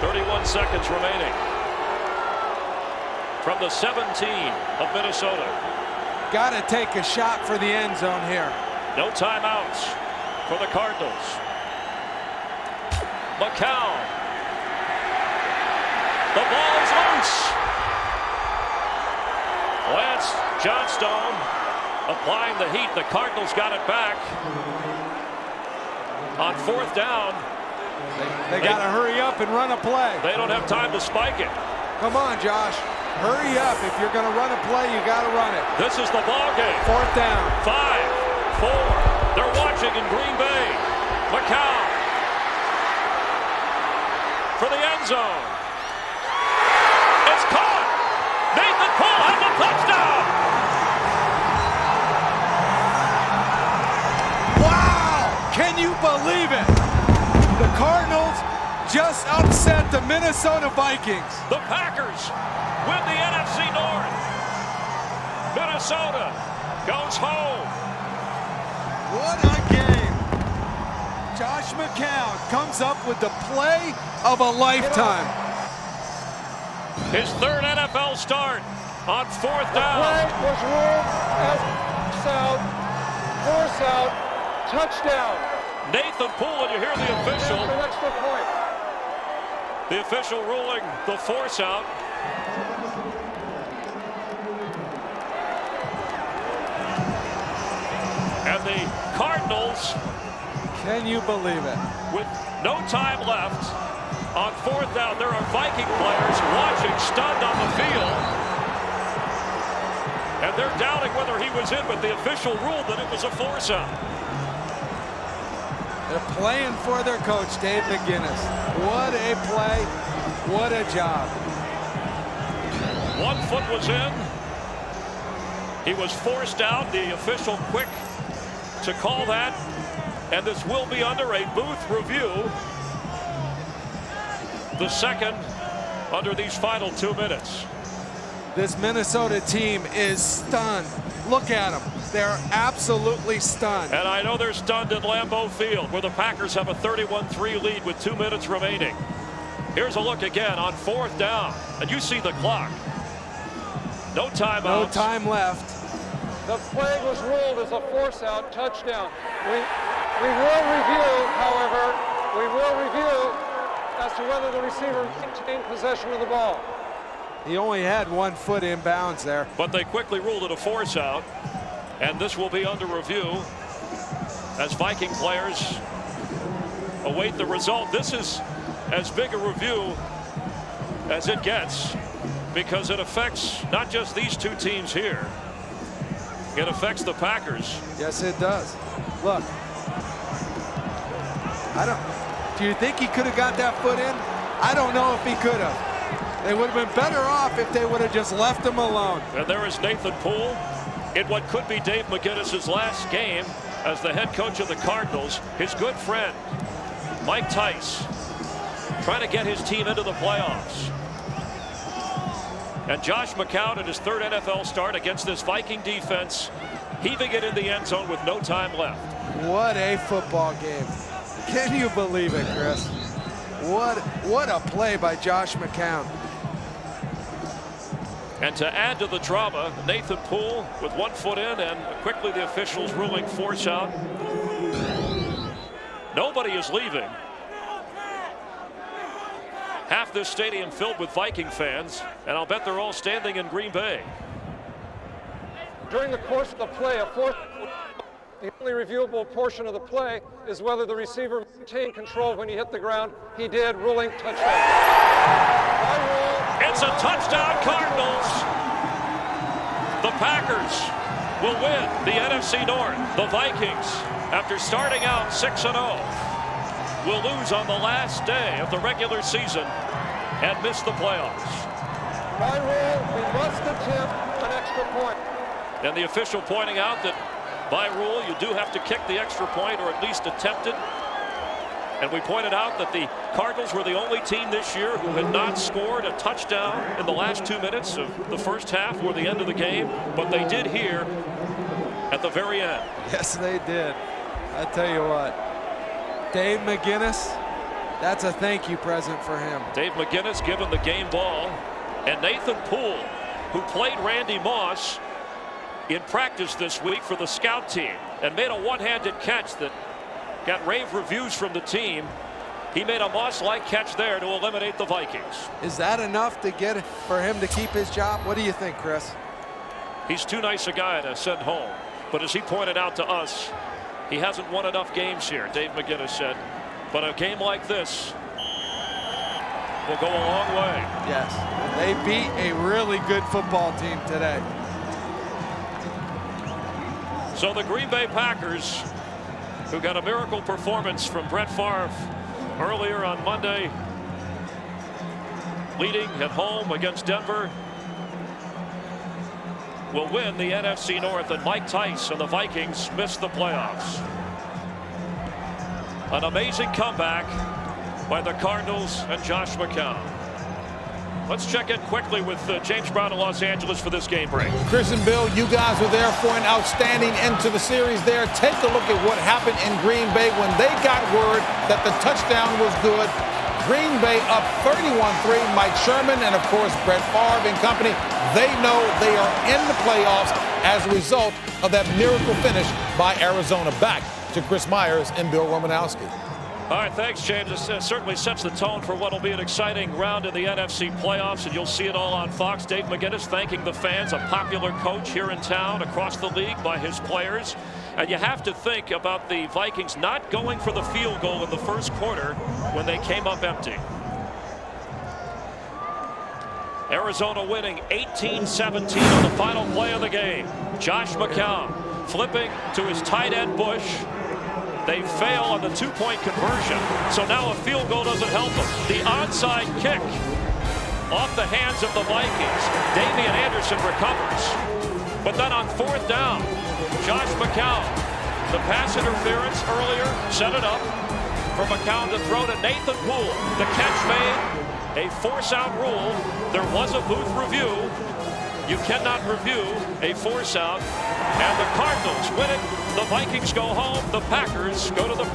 31 seconds remaining. From the 17 of Minnesota. Got to take a shot for the end zone here. No timeouts for the Cardinals. McCown. The ball is loose. Lance Johnstone applying the heat. The Cardinals got it back. On 4th down. They got to hurry up and run a play. They don't have time to spike it. Come on, Josh. Hurry up. If you're going to run a play, you got to run it. This is the ball game. 4th down. 5, 4. They're watching in Green Bay. McCown for the end zone. It's caught. Nathan Poole has a touchdown. Wow! Can you believe it? The Cardinals just upset the Minnesota Vikings. The Packers win the NFC North. Minnesota goes home. What a game. Josh McCown comes up with the play of a lifetime. His 3rd NFL start on 4th down. Play was ruled as force out, touchdown. Nathan Poole, and you hear the official. An extra point. The official ruling the force out. And the Cardinals, Can you believe it? with no time left, on 4th down, there are Viking players watching, stunned on the field. And they're doubting whether he was in, but the official ruled that it was a force out. They're playing for their coach, Dave McGinnis. What a play. What a job. 1 foot was in. He was forced out. The official quick to call that. And this will be under a booth review. The second under these final 2 minutes. This Minnesota team is stunned. Look at them. They're absolutely stunned. And I know they're stunned at Lambeau Field, where the Packers have a 31-3 lead with 2 minutes remaining. Here's a look again on 4th down. And you see the clock. No timeouts. No time left. The play was ruled as a force out, touchdown. We will review, however, as to whether the receiver maintained possession of the ball. He only had 1 foot inbounds there. But they quickly ruled it a force out. And this will be under review as Viking players await the result. This is as big a review as it gets, because it affects not just these 2 teams here. It affects the Packers. Yes, it does. Look. Do you think he could have got that foot in? I don't know if he could have. They would have been better off if they would have just left him alone. And there is Nathan Poole in what could be Dave McGinnis' last game as the head coach of the Cardinals. His good friend, Mike Tice, trying to get his team into the playoffs. And Josh McCown in his 3rd NFL start against this Viking defense, heaving it in the end zone with no time left. What a football game. Can you believe it, Chris? What a play by Josh McCown. And to add to the drama, Nathan Poole with 1 foot in, and quickly the officials ruling force out. Nobody is leaving. Half this stadium filled with Viking fans, and I'll bet they're all standing in Green Bay. During the course of the play, the only reviewable portion of the play is whether the receiver maintained control when he hit the ground. He did, ruling touchdown. By rule, It's a touchdown, Cardinals. The Packers will win the NFC North. The Vikings, after starting out 6-0, will lose on the last day of the regular season and miss the playoffs. by rule, we must attempt an extra point. And the official pointing out that by rule you do have to kick the extra point, or at least attempt it. And we pointed out that the Cardinals were the only team this year who had not scored a touchdown in the last 2 minutes of the first half or the end of the game, but they did here at the very end. Yes, they did. I tell you what, Dave McGinnis, that's a thank you present for him. Dave McGinnis given the game ball, and Nathan Poole, who played Randy Moss in practice this week for the scout team and made a one-handed catch that got rave reviews from the team. He made a Moss-like catch there to eliminate the Vikings. Is that enough to get for him to keep his job? What do you think, Chris? He's too nice a guy to send home. But as he pointed out to us, he hasn't won enough games here, Dave McGinnis said. But a game like this will go a long way. Yes, they beat a really good football team today. So the Green Bay Packers, who got a miracle performance from Brett Favre earlier on Monday, leading at home against Denver, will win the NFC North, and Mike Tice and the Vikings miss the playoffs. An amazing comeback by the Cardinals and Josh McCown. Let's check in quickly with James Brown in Los Angeles for this game break. Chris and Bill, you guys were there for an outstanding end to the series there. Take a look at what happened in Green Bay when they got word that the touchdown was good. Green Bay up 31-3. Mike Sherman and, of course, Brett Favre and company, they know they are in the playoffs as a result of that miracle finish by Arizona. Back to Chris Myers and Bill Romanowski. All right, thanks, James. This certainly sets the tone for what will be an exciting round in the NFC playoffs, and you'll see it all on Fox. Dave McGinnis thanking the fans, a popular coach here in town, across the league by his players. And you have to think about the Vikings not going for the field goal in the first quarter when they came up empty. Arizona winning 18-17 on the final play of the game. Josh McCown flipping to his tight end Bush. They fail on the two-point conversion, so now a field goal doesn't help them. The onside kick off the hands of the Vikings. Damian Anderson recovers. But then on fourth down, Josh McCown, the pass interference earlier, set it up for McCown to throw to Nathan Poole. The catch made, a force-out rule. There was a booth review. You cannot review a force-out. And the Cardinals win it. The Vikings go home. The Packers go to the playoffs.